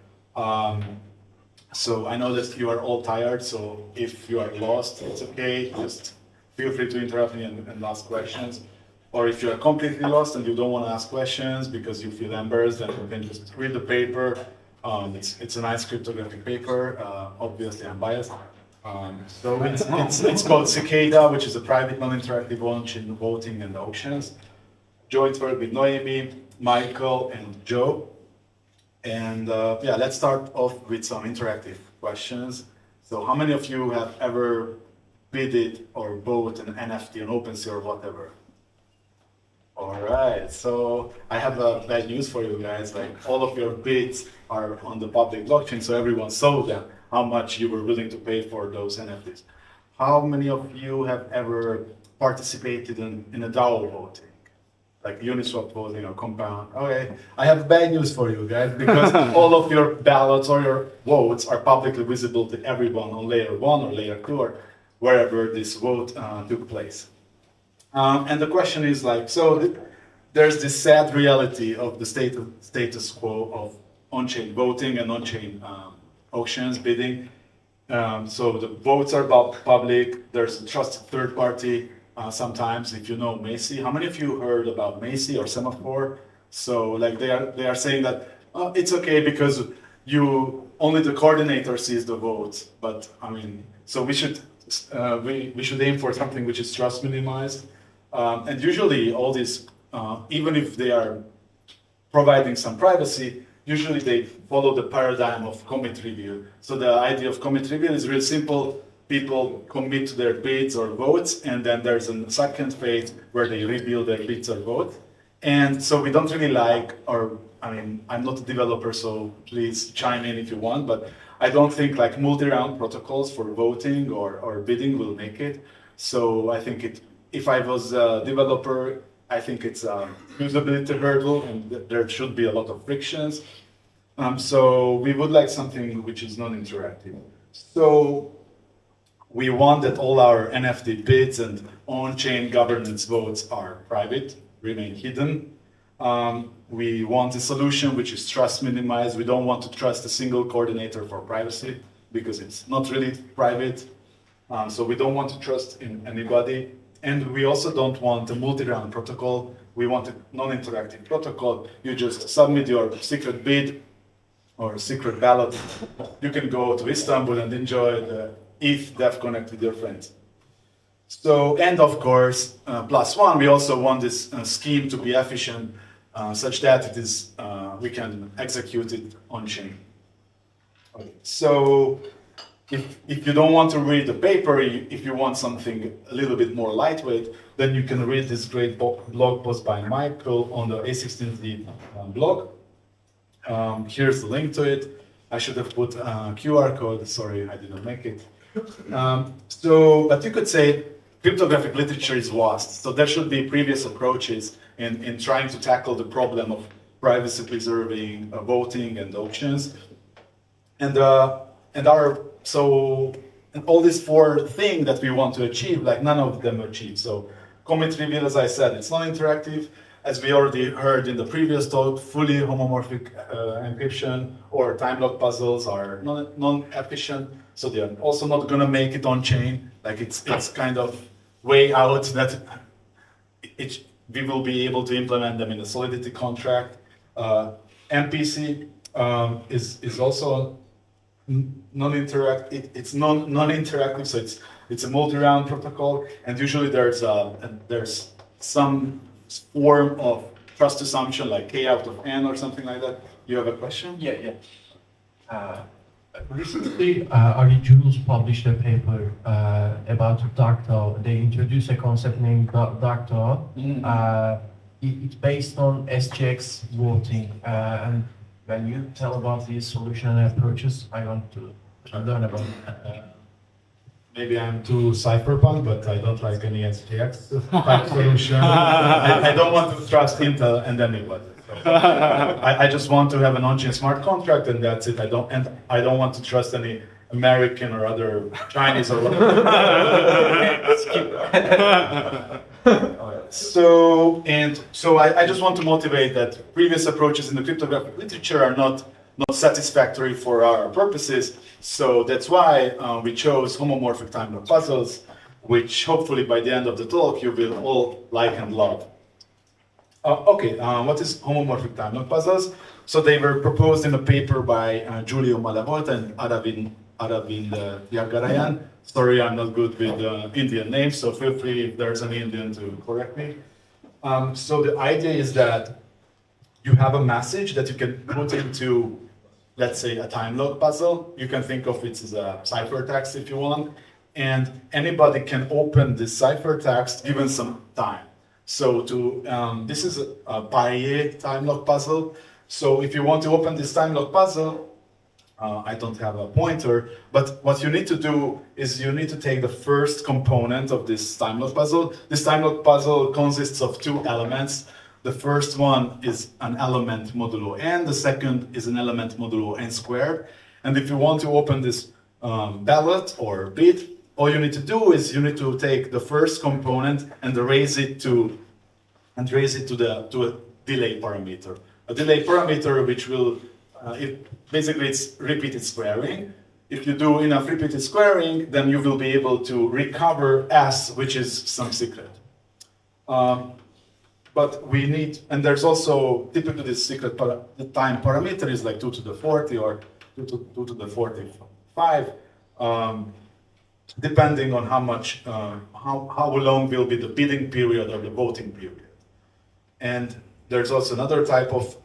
So I know that you are all tired, so if you are lost, it's okay. Just feel free to interrupt me and ask questions. Or if you are completely lost and you don't want to ask questions because you feel embarrassed, then you can just read the paper. It's a nice cryptography paper. Obviously, I'm biased. So it's called Cicada, which is a private non-interactive launch in voting and auctions. Joint work with Noemi, Michael, and Joe. And let's start off with some interactive questions. So how many of you have ever bidded or bought an NFT on OpenSea or whatever? All right, so I have bad news for you guys. Like all of your bids are on the public blockchain, so everyone saw them, how much you were willing to pay for those NFTs. How many of you have ever participated in a DAO voting? Like Uniswap voting or Compound? Okay, I have bad news for you guys because all of your ballots or your votes are publicly visible to everyone on layer 1 or layer 2 or wherever this vote took place. And the question is like, so there's this sad reality of the status quo of on-chain voting and on-chain auctions, bidding. So the votes are public, there's a trusted third party. Sometimes, if you know Macy, how many of you heard about Macy or Semaphore? So like they are saying that it's okay because only the coordinator sees the votes. But I mean, so we should aim for something which is trust minimized. And usually all these, even if they are providing some privacy, usually they follow the paradigm of commit review. So the idea of commit review is real simple. People commit to their bids or votes, and then there's a second phase where they reveal their bids or votes. And so we don't really like, or I mean, I'm not a developer, so please chime in if you want, but I don't think like multi-round protocols for voting or bidding will make it. So I think if I was a developer, I think it's a usability hurdle and there should be a lot of frictions. So we would like something which is non-interactive. So we want that all our NFT bids and on-chain governance votes are private, remain hidden. We want a solution which is trust minimized. We don't want to trust a single coordinator for privacy because it's not really private. So we don't want to trust in anybody. And we also don't want a multi-round protocol. We want a non-interactive protocol. You just submit your secret bid or secret ballot. You can go to Istanbul and enjoy the ETH Dev Connect with your friends. So, and of course, +1, we also want this scheme to be efficient such that it is, we can execute it on-chain. Okay. So, if you don't want to read the paper, if you want something a little bit more lightweight, then you can read this great blog post by Michael on the A16Z blog. Here's the link to it. I should have put a QR code. Sorry, I didn't make it. But you could say cryptographic literature is vast. So there should be previous approaches in trying to tackle the problem of privacy preserving voting and auctions. And all these 4 things that we want to achieve, like none of them are achieved. So commit reveal, as I said, it's non-interactive. As we already heard in the previous talk, fully homomorphic encryption or time lock puzzles are non-efficient. So they're also not going to make it on-chain. Like it's kind of way out that we will be able to implement them in a Solidity contract. MPC is also non-interactive. It's non-interactive, so it's a multi-round protocol, and usually there's some form of trust assumption like K out of N or something like that. You have a question? Yeah. Recently, Arijules published a paper about dark DAO. They introduced a concept named dark DAO. It's based on SGX voting. And when you tell about these solution and approaches, I want to learn about that. Maybe I'm too cypherpunk, but I don't like any SGX type solution. I don't want to trust Intel and anybody. So I just want to have an on-chain smart contract, and that's it. I don't want to trust any American or other Chinese or whatever. So I just want to motivate that previous approaches in the cryptographic literature are not satisfactory for our purposes. So that's why we chose homomorphic time lock puzzles, which hopefully by the end of the talk you will all like and love. What is homomorphic time lock puzzles? So they were proposed in a paper by Giulio Malavolta and Aravind Yagarayan. Sorry, I'm not good with Indian names, so feel free if there's an Indian to correct me. So the idea is that you have a message that you can put into, let's say, a time lock puzzle. You can think of it as a ciphertext if you want. And anybody can open this ciphertext given some time. So this is a Parier time lock puzzle. So if you want to open this time lock puzzle, I don't have a pointer, but what you need to do is you need to take the first component of this time lock puzzle. This time lock puzzle consists of two elements. The first one is an element modulo n, the second is an element modulo n squared. And if you want to open this ballot or bit, all you need to do is you need to take the first component and raise it to a delay parameter. A delay parameter which will basically it's repeated squaring. If you do enough repeated squaring, then you will be able to recover S, which is some secret. But we need, and there's also typically this secret, the time parameter is like 2 to the 40 or 2 to the 45, depending on how much, how long will be the bidding period or the voting period. And there's also another type of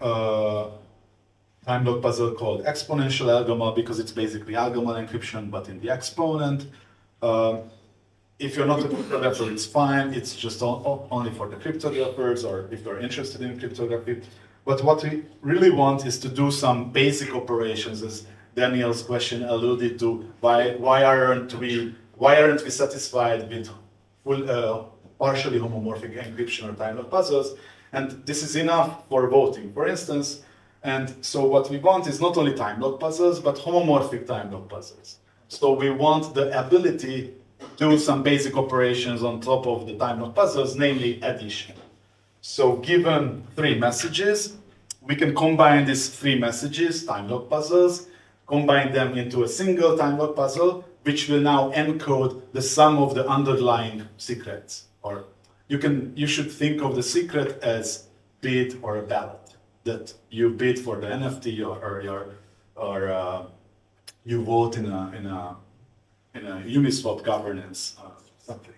time lock puzzle called exponential algoma, because it's basically algomal encryption, but in the exponent. If you're not a cryptographer, it's fine. It's just only for the cryptographers, or if you're interested in cryptography. But what we really want is to do some basic operations, as Daniel's question alluded to. Why aren't we satisfied with full, partially homomorphic encryption or time lock puzzles? And this is enough for voting, for instance. And so what we want is not only time lock puzzles, but homomorphic time lock puzzles. So we want the ability to do some basic operations on top of the time lock puzzles, namely addition. So given 3 messages, we can combine these 3 messages, time lock puzzles, combine them into a single time lock puzzle, which will now encode the sum of the underlying secrets. Or you should think of the secret as bid or a ballot, that you bid for the NFT or you vote in a Uniswap governance something.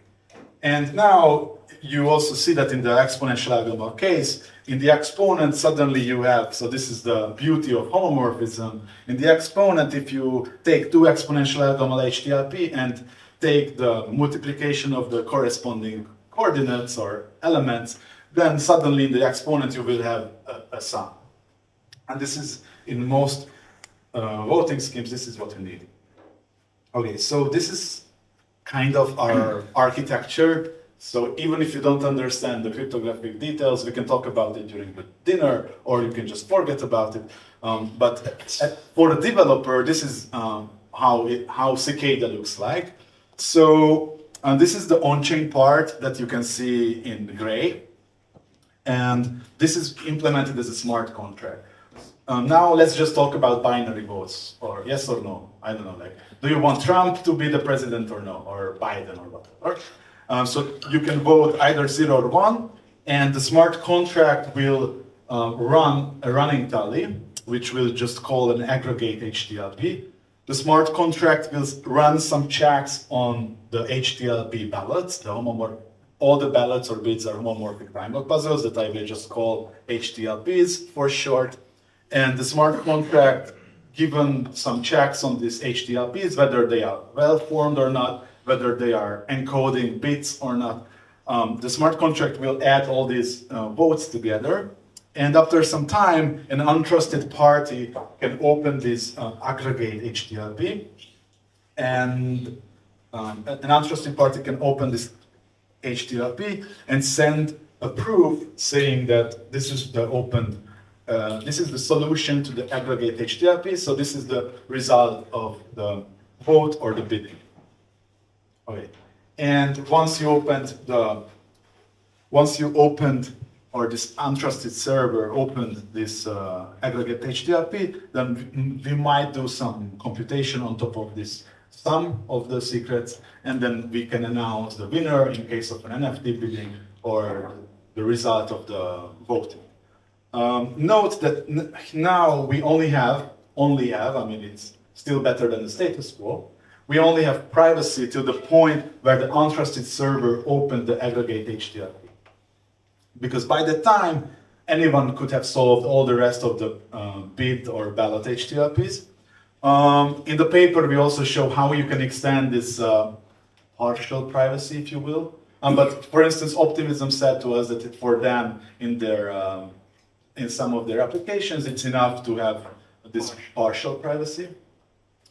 And now you also see that in the exponential algoma case, in the exponent suddenly you have, so this is the beauty of homomorphism. In the exponent, if you take 2 exponential algomal HTLP and take the multiplication of the corresponding coordinates or elements, then suddenly in the exponent you will have a sum. And this is, in most voting schemes, this is what you need. Okay, so this is kind of our architecture. So even if you don't understand the cryptographic details, we can talk about it during the dinner, or you can just forget about it. But for the developer, this is how Cicada looks like. So this is the on-chain part that you can see in gray. And this is implemented as a smart contract. Now let's just talk about binary votes, or yes or no. I don't know, like, do you want Trump to be the president or no, or Biden or whatever? So you can vote either 0 or 1, and the smart contract will run a running tally, which will just call an aggregate HTLP. The smart contract will run some checks on the HTLP ballots, all the ballots or bids are homomorphic time lock puzzles that I will just call HTLPs for short. And the smart contract, given some checks on these HTLPs, whether they are well-formed or not, whether they are encoding bits or not, the smart contract will add all these votes together. And after some time, an untrusted party can open this aggregate HTLP. And an untrusted party can open this HTLP and send a proof saying that this is the open this is the solution to the aggregate HTLP, so this is the result of the vote or the bidding. Okay, and once you opened, or this untrusted server opened this aggregate HTLP, then we might do some computation on top of this sum of the secrets, and then we can announce the winner in case of an NFT bidding or the result of the voting. Note that now we only have, I mean, it's still better than the status quo. We only have privacy to the point where the untrusted server opened the aggregate HTLP. Because by the time, anyone could have solved all the rest of the bid or ballot HTLPs. In the paper, we also show how you can extend this partial privacy, if you will. But for instance, Optimism said to us that for them in their in some of their applications, it's enough to have this partial privacy.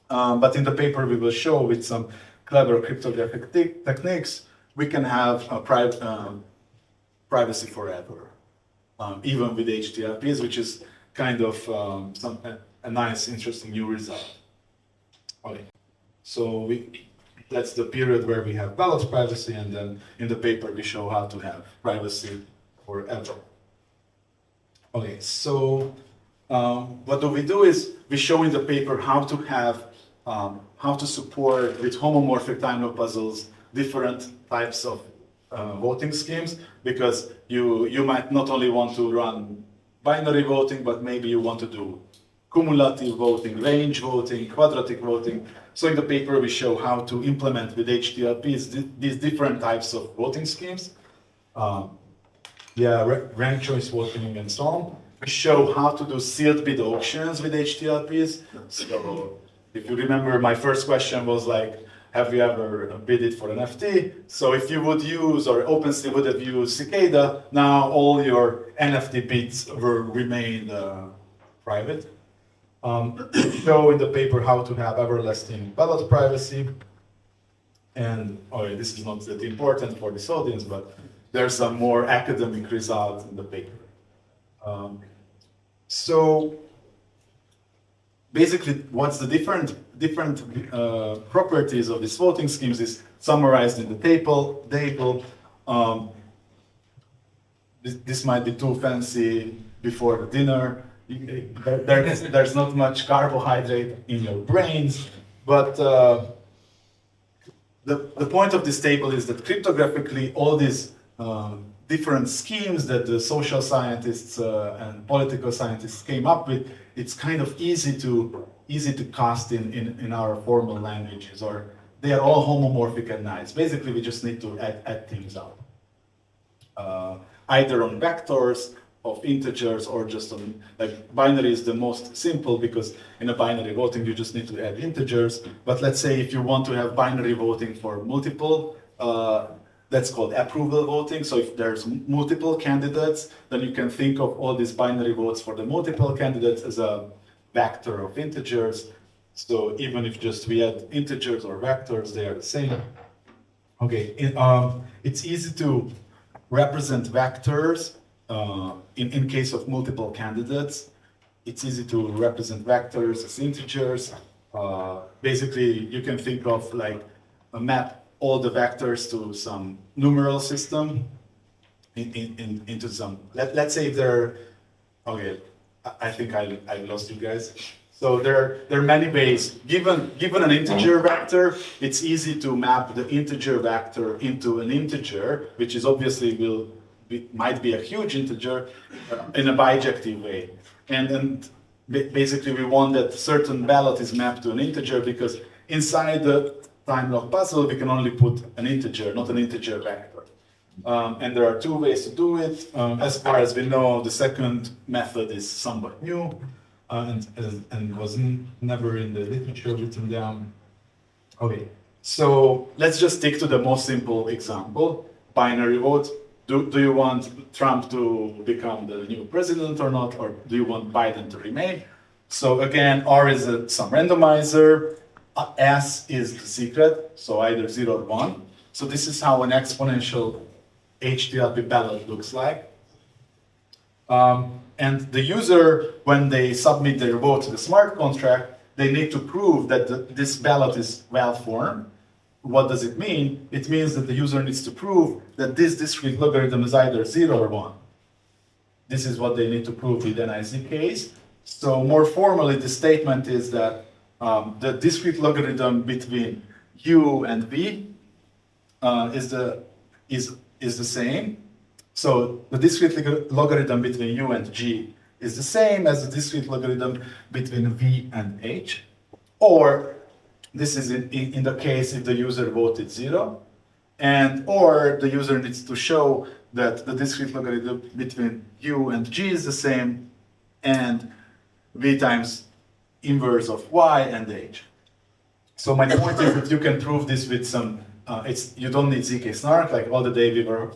But in the paper, we will show with some clever cryptographic techniques, we can have a privacy forever, even with HTLPs, which is kind of a nice, interesting new result. Okay, so that's the period where we have ballot privacy, and then in the paper we show how to have privacy forever. Okay, so what do we do is we show in the paper how to have how to support with homomorphic time lock puzzles different types of voting schemes, because you might not only want to run binary voting, but maybe you want to do cumulative voting, range voting, quadratic voting. So in the paper we show how to implement with HTLPs these different types of voting schemes. Rank choice voting and so on. We show how to do sealed bid auctions with HTLPs. So if you remember, my first question was like, have you ever bidded for an NFT? So if you would use, or OpenSea would have used Cicada, now all your NFT bids will remain private. Show in the paper how to have everlasting ballot privacy. And this is not that important for this audience, but there's some more academic results in the paper. So basically, what's the different properties of these voting schemes is summarized in the table. This might be too fancy before the dinner. There's not much carbohydrate in your brains, but the point of this table is that cryptographically all these different schemes that the social scientists and political scientists came up with, it's kind of easy to cast in our formal languages, or they are all homomorphic and nice. Basically, we just need to add things up, either on vectors of integers or just on, like, binary is the most simple, because in a binary voting you just need to add integers. But let's say if you want to have binary voting for multiple, that's called approval voting. So if there's multiple candidates, then you can think of all these binary votes for the multiple candidates as a vector of integers. So even if just we add integers or vectors, they are the same. Okay, it's easy to represent vectors in case of multiple candidates. It's easy to represent vectors as integers. Basically, you can think of like a map all the vectors to some numeral system into some, let's say if there, okay, I think I lost you guys. So there are many ways. Given an integer vector, it's easy to map the integer vector into an integer, which is obviously might be a huge integer in a bijective way. And basically we want that certain ballot is mapped to an integer, because inside the time lock puzzle, we can only put an integer, not an integer vector. And there are two ways to do it. As far as we know, the second method is somewhat new and was never in the literature written down. Okay, so let's just stick to the most simple example, binary vote. Do you want Trump to become the new president or not, or do you want Biden to remain? So again, R is some randomizer. S is the secret, so either 0 or 1. So this is how an exponential HTLP ballot looks like. And the user, when they submit their vote to the smart contract, they need to prove that this ballot is well-formed. What does it mean? It means that the user needs to prove that this discrete logarithm is either 0 or 1. This is what they need to prove with NIZ case. So more formally, the statement is that the discrete logarithm between u and v is the same. So the discrete logarithm between u and g is the same as the discrete logarithm between v and h. Or this is in the case if the user voted 0, or the user needs to show that the discrete logarithm between u and g is the same, and v times inverse of y and h. So my point is that you can prove this with some you don't need ZK snark. Like all the day we were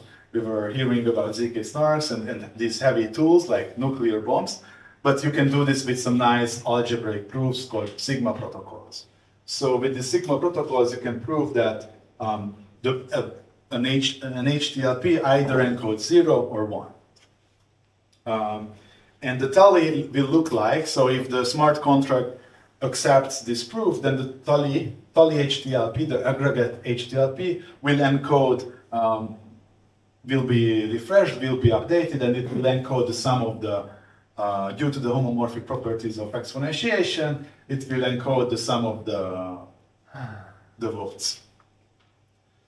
hearing about ZK snarks and these heavy tools like nuclear bombs, but you can do this with some nice algebraic proofs called sigma protocols. So with the sigma protocols, you can prove that an HTLP either encodes 0 or 1. And the tally will look like, so if the smart contract accepts this proof, then the tally HTLP, the aggregate HTLP, will encode, will be refreshed, will be updated, and it will encode the sum of the, due to the homomorphic properties of exponentiation, it will encode the sum of the votes.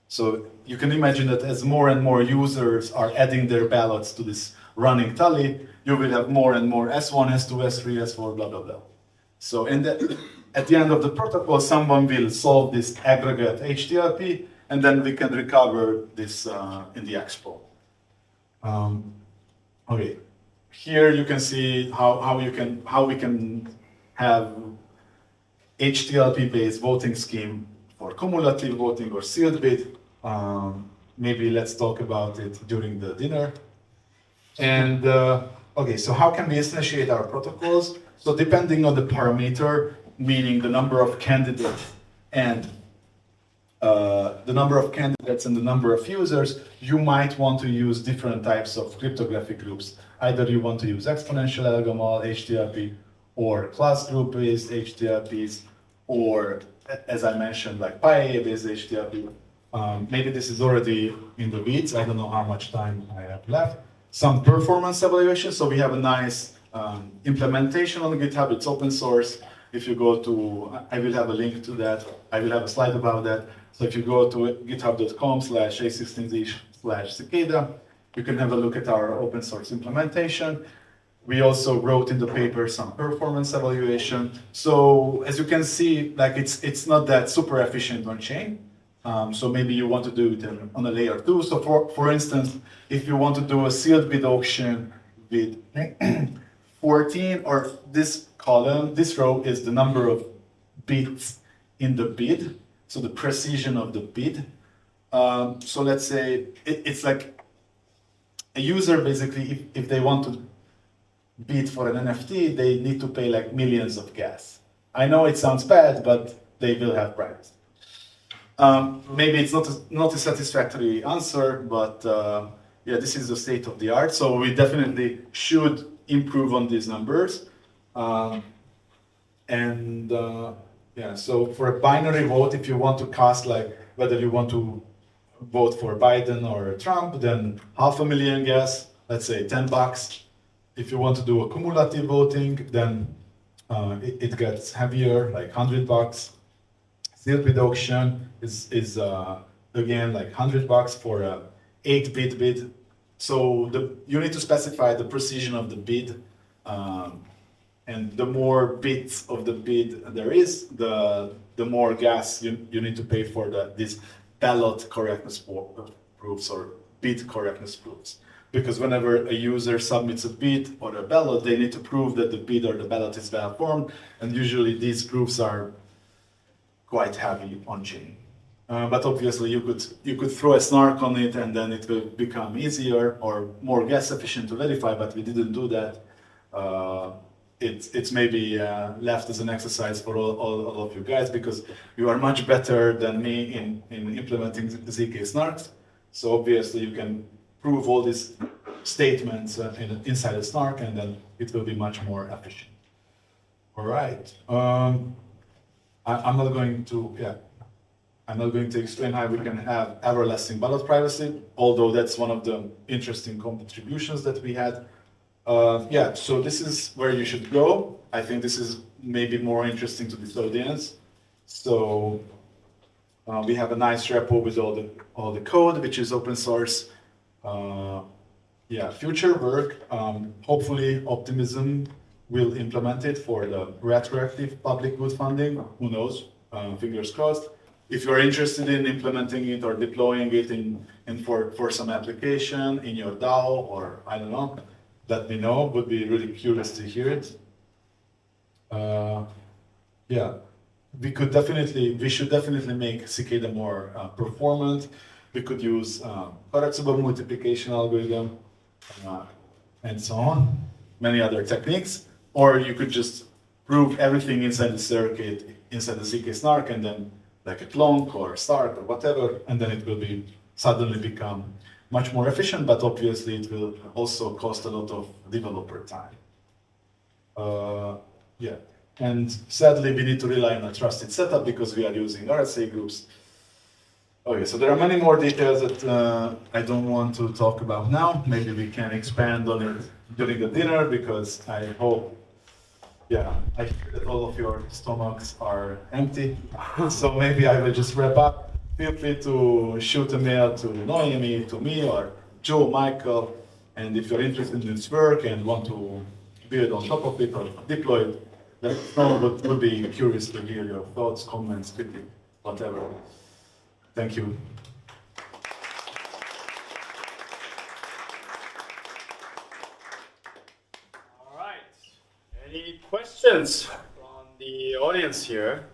So you can imagine that as more and more users are adding their ballots to this running tally, you will have more and more S1, S2, S3, S4, blah, blah, blah. So at the end of the protocol, someone will solve this aggregate HTLP, and then we can recover this in the expo. Okay, here you can see how we can have HTLP-based voting scheme for cumulative voting or sealed bid. Maybe let's talk about it during the dinner. And okay, so how can we instantiate our protocols? So depending on the parameter, meaning the number of candidates and the number of users, you might want to use different types of cryptographic groups. Either you want to use exponential Elgamal HTLP or class group-based HTLPs, or as I mentioned, like PyA-based HTLP. Maybe this is already in the weeds. I don't know how much time I have left. Some performance evaluation. So we have a nice implementation on GitHub. It's open source. If you go to, I will have a link to that. I will have a slide about that. So if you go to github.com/a16z/cicada, you can have a look at our open source implementation. We also wrote in the paper some performance evaluation. So as you can see, like it's not that super efficient on chain. So maybe you want to do it on a layer 2. So for instance, if you want to do a sealed bid auction with 14, or this column, this row is the number of bits in the bid, so the precision of the bid. So let's say it's like a user basically, if they want to bid for an NFT, they need to pay like millions of gas. I know it sounds bad, but they will have privacy. Maybe it's not a satisfactory answer, but yeah, this is the state of the art. So we definitely should improve on these numbers. Yeah, so for a binary vote, if you want to cast like whether you want to vote for Biden or Trump, then 500,000 gas, let's say $10. If you want to do a cumulative voting, then it gets heavier, like $100. Sealed bid auction is again like $100 for a 8-bit bid. So you need to specify the precision of the bid, and the more bits of the bid there is, the more gas you need to pay for these ballot correctness proofs or bid correctness proofs. Because whenever a user submits a bid or a ballot, they need to prove that the bid or the ballot is well formed, and usually these proofs are quite heavy on chain. But obviously you could throw a snark on it and then it will become easier or more gas efficient to verify, but we didn't do that. It's maybe left as an exercise for all of you guys, because you are much better than me in implementing ZK snarks. So obviously you can prove all these statements inside a snark, and then it will be much more efficient. All right. I'm not going to explain how we can have everlasting ballot privacy, although that's one of the interesting contributions that we had. Yeah, so this is where you should go. I think this is maybe more interesting to this audience. So we have a nice repo with all the code, which is open source. Yeah, future work. Hopefully, Optimism will implement it for the retroactive public good funding. Who knows? Fingers crossed. If you're interested in implementing it or deploying it for some application in your DAO, or I don't know, let me know. Would be really curious to hear it. Yeah. we should definitely make cicada more performant. We could use correctable multiplication algorithm and so on, many other techniques. Or you could just prove everything inside the circuit, inside the CK snark, and then like a clonk or a Stark or whatever, and then it will be suddenly become much more efficient, but obviously it will also cost a lot of developer time. Yeah, and sadly we need to rely on a trusted setup because we are using RSA groups. Okay, so there are many more details that I don't want to talk about now. Maybe we can expand on it during the dinner because I hope, yeah, I hear that all of your stomachs are empty. So maybe I will just wrap up. Feel free to shoot a mail to Noemi, to me, or Joe, Michael. And if you're interested in this work and want to build on top of it or deploy it, let us know. Would be curious to hear your thoughts, comments, critiques, whatever. Thank you. All right. Any questions from the audience here?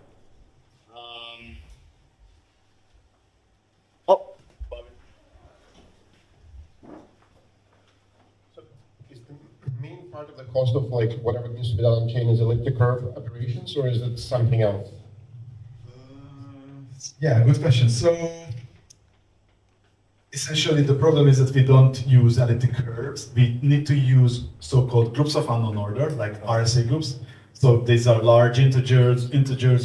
Oh, Bobbin. So is the main part of the cost of like whatever needs to be done on chain is elliptic curve operations, or is it something else? Yeah, good question. So essentially the problem is that we don't use elliptic curves. We need to use so-called groups of unknown order, like RSA groups. So these are large integers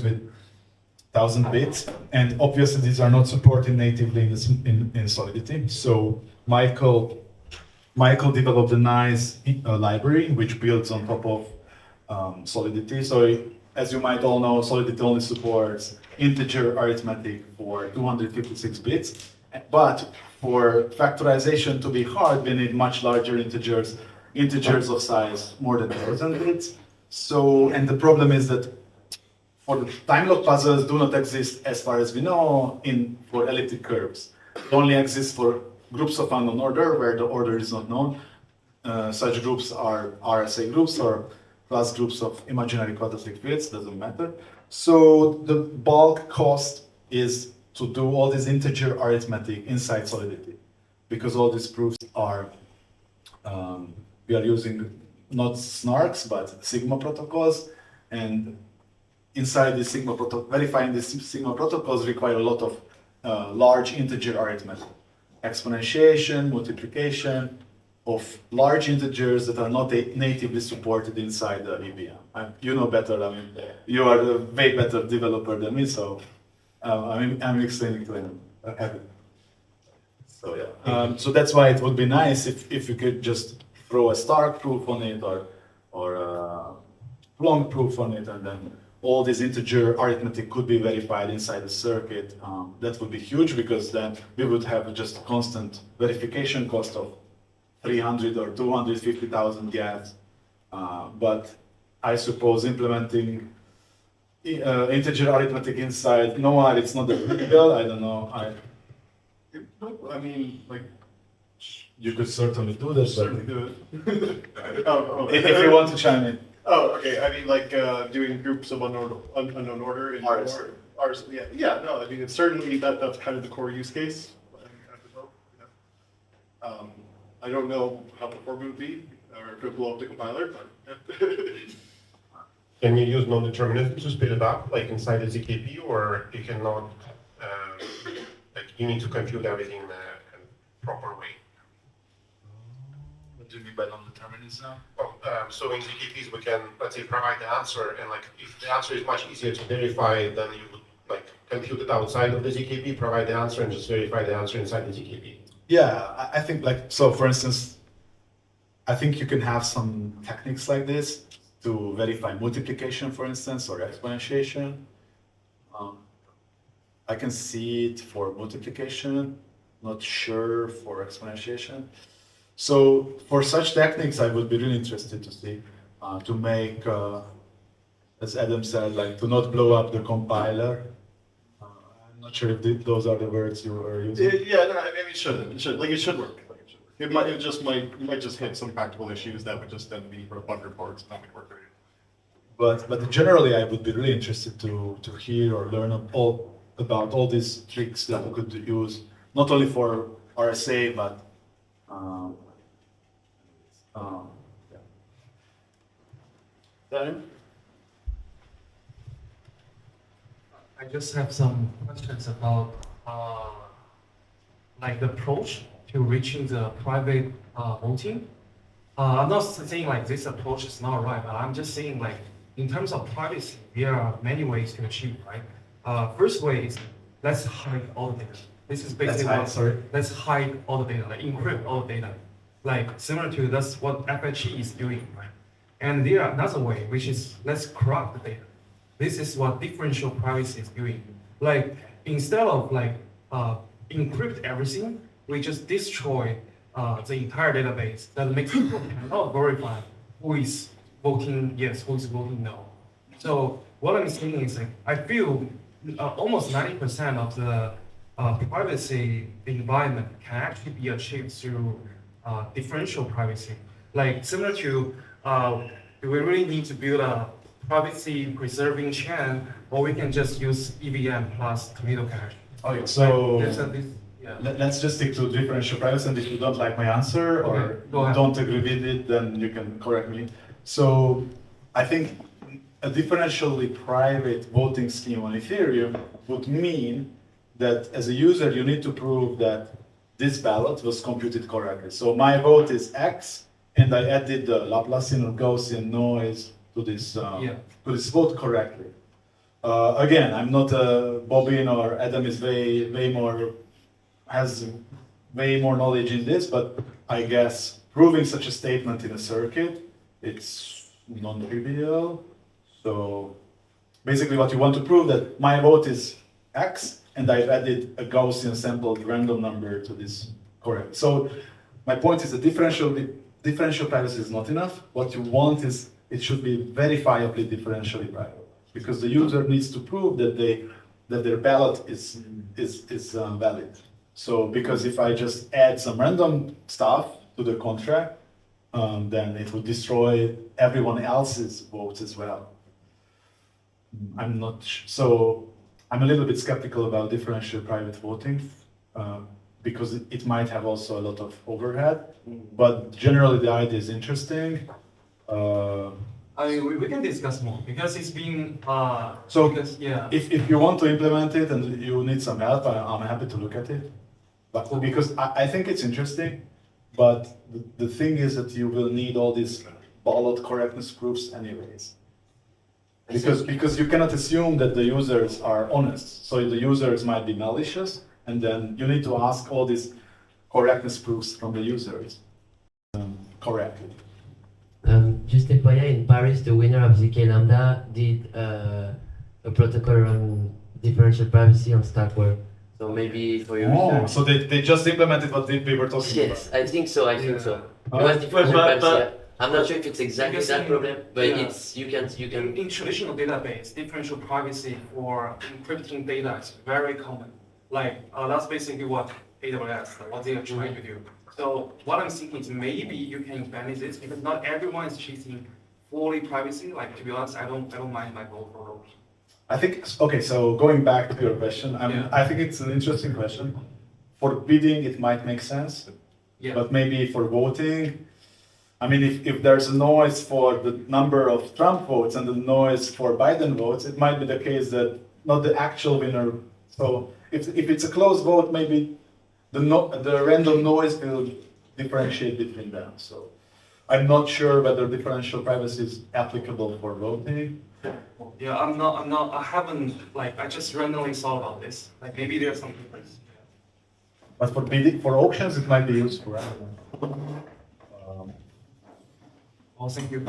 with 1,000 bits, and obviously these are not supported natively in Solidity. So Michael developed a nice library which builds on top of Solidity. So as you might all know, Solidity only supports integer arithmetic for 256 bits, but for factorization to be hard, we need much larger integers of size more than 1,000 bits. So, and the problem is that for the time lock puzzles do not exist as far as we know for elliptic curves. They only exist for groups of unknown order where the order is not known. Such groups are RSA groups or class groups of imaginary quadratic fields, doesn't matter. So the bulk cost is to do all this integer arithmetic inside Solidity, because all these proofs are, we are using not snarks, but Sigma protocols, and inside the Sigma protocol, verifying these Sigma protocols require a lot of large integer arithmetic, exponentiation, multiplication of large integers that are not natively supported inside the EVM. You know better, I mean, you are a way better developer than me, so I'm explaining to him. So yeah, so that's why it would be nice if you could just throw a Stark proof on it or a long proof on it, and then all this integer arithmetic could be verified inside the circuit. That would be huge, because then we would have just a constant verification cost of 300 or 250,000 gas. But I suppose implementing integer arithmetic inside Noah, it's not that critical. I don't know. I mean, like, You could certainly do this. certainly do it. If you want to chime in. Oh, okay. I mean, like doing groups of unknown order in Ours. Ours. Yeah, yeah. No, I mean, it's certainly that's kind of the core use case. I don't know how performant it would be, or if it would blow up the compiler, but. Can you use non-determinism to speed it up, like inside the ZKP, or you cannot, like you need to compute everything in a proper way? What do you mean by non-determinism? Well, so in ZKPs we can, let's say, provide the answer, and like if the answer is much easier to verify, then you would like compute it outside of the ZKP, provide the answer, and just verify the answer inside the ZKP. Yeah, I think like, so for instance, I think you can have some techniques like this to verify multiplication, for instance, or exponentiation. I can see it for multiplication, not sure for exponentiation. So for such techniques, I would be really interested to see, to make, as Adam said, like to not blow up the compiler. I'm not sure if those are the words you were using. Yeah, no, I mean, it shouldn't. It should, like, it should work. Like, it should work. You might just hit some practical issues that would just then be for bug reports, not would work very but generally, I would be really interested to hear or learn about all these tricks that we could use, not only for RSA, but yeah. Darren? I just have some questions about like the approach to reaching the private voting. I'm not saying like this approach is not right, but I'm just saying like in terms of privacy, there are many ways to achieve, right? First way is let's hide all the data. This is basically let's hide all the data, like encrypt all the data. Like similar to that's what FHE is doing, right? And there are another way, which is let's corrupt the data. This is what differential privacy is doing. Like instead of like encrypt everything, we just destroy the entire database that makes people cannot verify who is voting yes, who is voting no. So what I'm saying is like I feel almost 90% of the privacy environment can actually be achieved through differential privacy. Like similar to do we really need to build a privacy preserving chain, or we can just use EVM plus tomato cache? Okay, so yeah. let's just stick to differential privacy, and if you don't like my answer or don't agree with it, then you can correct me. So I think a differentially private voting scheme on Ethereum would mean that as a user, you need to prove that this ballot was computed correctly. So my vote is X, and I added the Laplacian or Gaussian noise to this vote correctly. Again, I'm not a Bobbin, or Adam is has way more knowledge in this, but I guess proving such a statement in a circuit, it's non-trivial. So basically what you want to prove that my vote is X, and I've added a Gaussian sampled random number to this correct. So my point is that differential privacy is not enough. What you want is it should be verifiably differentially private, because the user needs to prove that their ballot is valid. So because if I just add some random stuff to the contract, then it would destroy everyone else's votes as well. I'm not so I'm a little bit skeptical about differential private voting because it might have also a lot of overhead. But generally, the idea is interesting. I mean, we can discuss more because it's been if you want to implement it and you need some help, I'm happy to look at it. But because I think it's interesting, but the thing is that you will need all these ballot correctness proofs anyways. Because you cannot assume that the users are honest. So the users might be malicious, and then you need to ask all these correctness proofs from the users correctly. Just FYI, in Paris, the winner of ZK Lambda did a protocol on differential privacy on Starkware. So maybe for your research. So they just implemented what we were talking about. Yes, I think so. It was differential privacy. I'm not sure if it's exactly that problem, but it's you can. In traditional database, differential privacy for encrypting data is very common. Like that's basically what AWS, what they are trying to do. So what I'm thinking is maybe you can manage this because not everyone is chasing fully privacy. Like to be honest, I don't mind my vote for those. I think okay. So going back to your question, I think it's an interesting question. For bidding, it might make sense, but maybe for voting. I mean, if there's a noise for the number of Trump votes and the noise for Biden votes, it might be the case that not the actual winner. So if it's a close vote, maybe the random noise will differentiate between them. So I'm not sure whether differential privacy is applicable for voting. Yeah, I'm not. I haven't I just randomly thought about this. Like maybe there's some difference. But for bidding, for auctions, it might be useful. Right? Oh, thank you.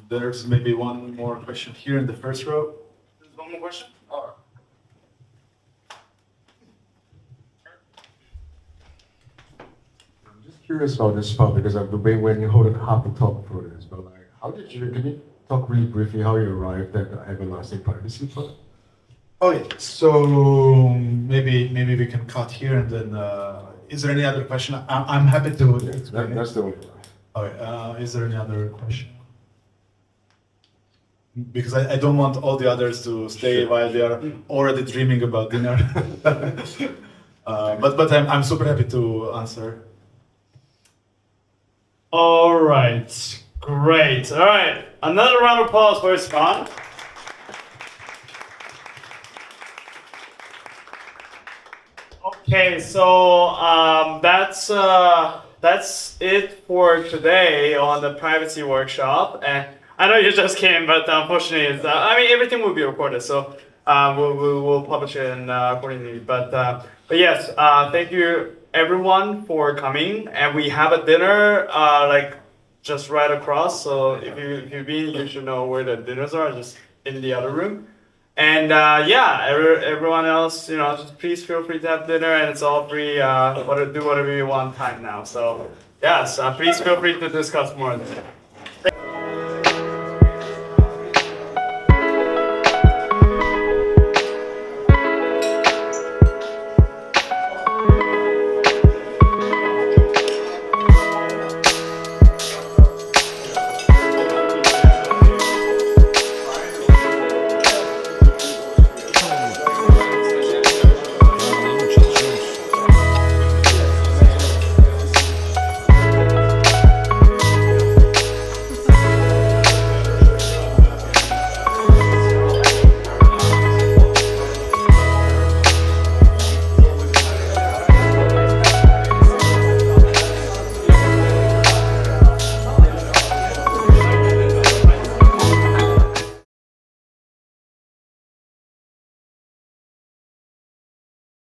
There's maybe one more question here in the first row. There's one more question? I'm just curious about this part because I've been waiting half the talk for this, but can you talk really briefly how you arrived at the everlasting privacy part? Okay, so maybe we can cut here and then. Is there any other question? I'm happy to explain. That's the only Okay, is there any other question? Because I don't want all the others to stay while they are already dreaming about dinner. But I'm super happy to answer. All right, great. All right, another round of applause for István. Okay, so that's it for today on the privacy workshop. And I know you just came, but unfortunately, I mean everything will be recorded, so we'll publish it accordingly. But yes, thank you everyone for coming, and we have a dinner like just right across. So if you've been, you should know where the dinners are, just in the other room. And yeah, everyone else, just please feel free to have dinner, and it's all free. Do whatever you want time now. So yes, please feel free to discuss more.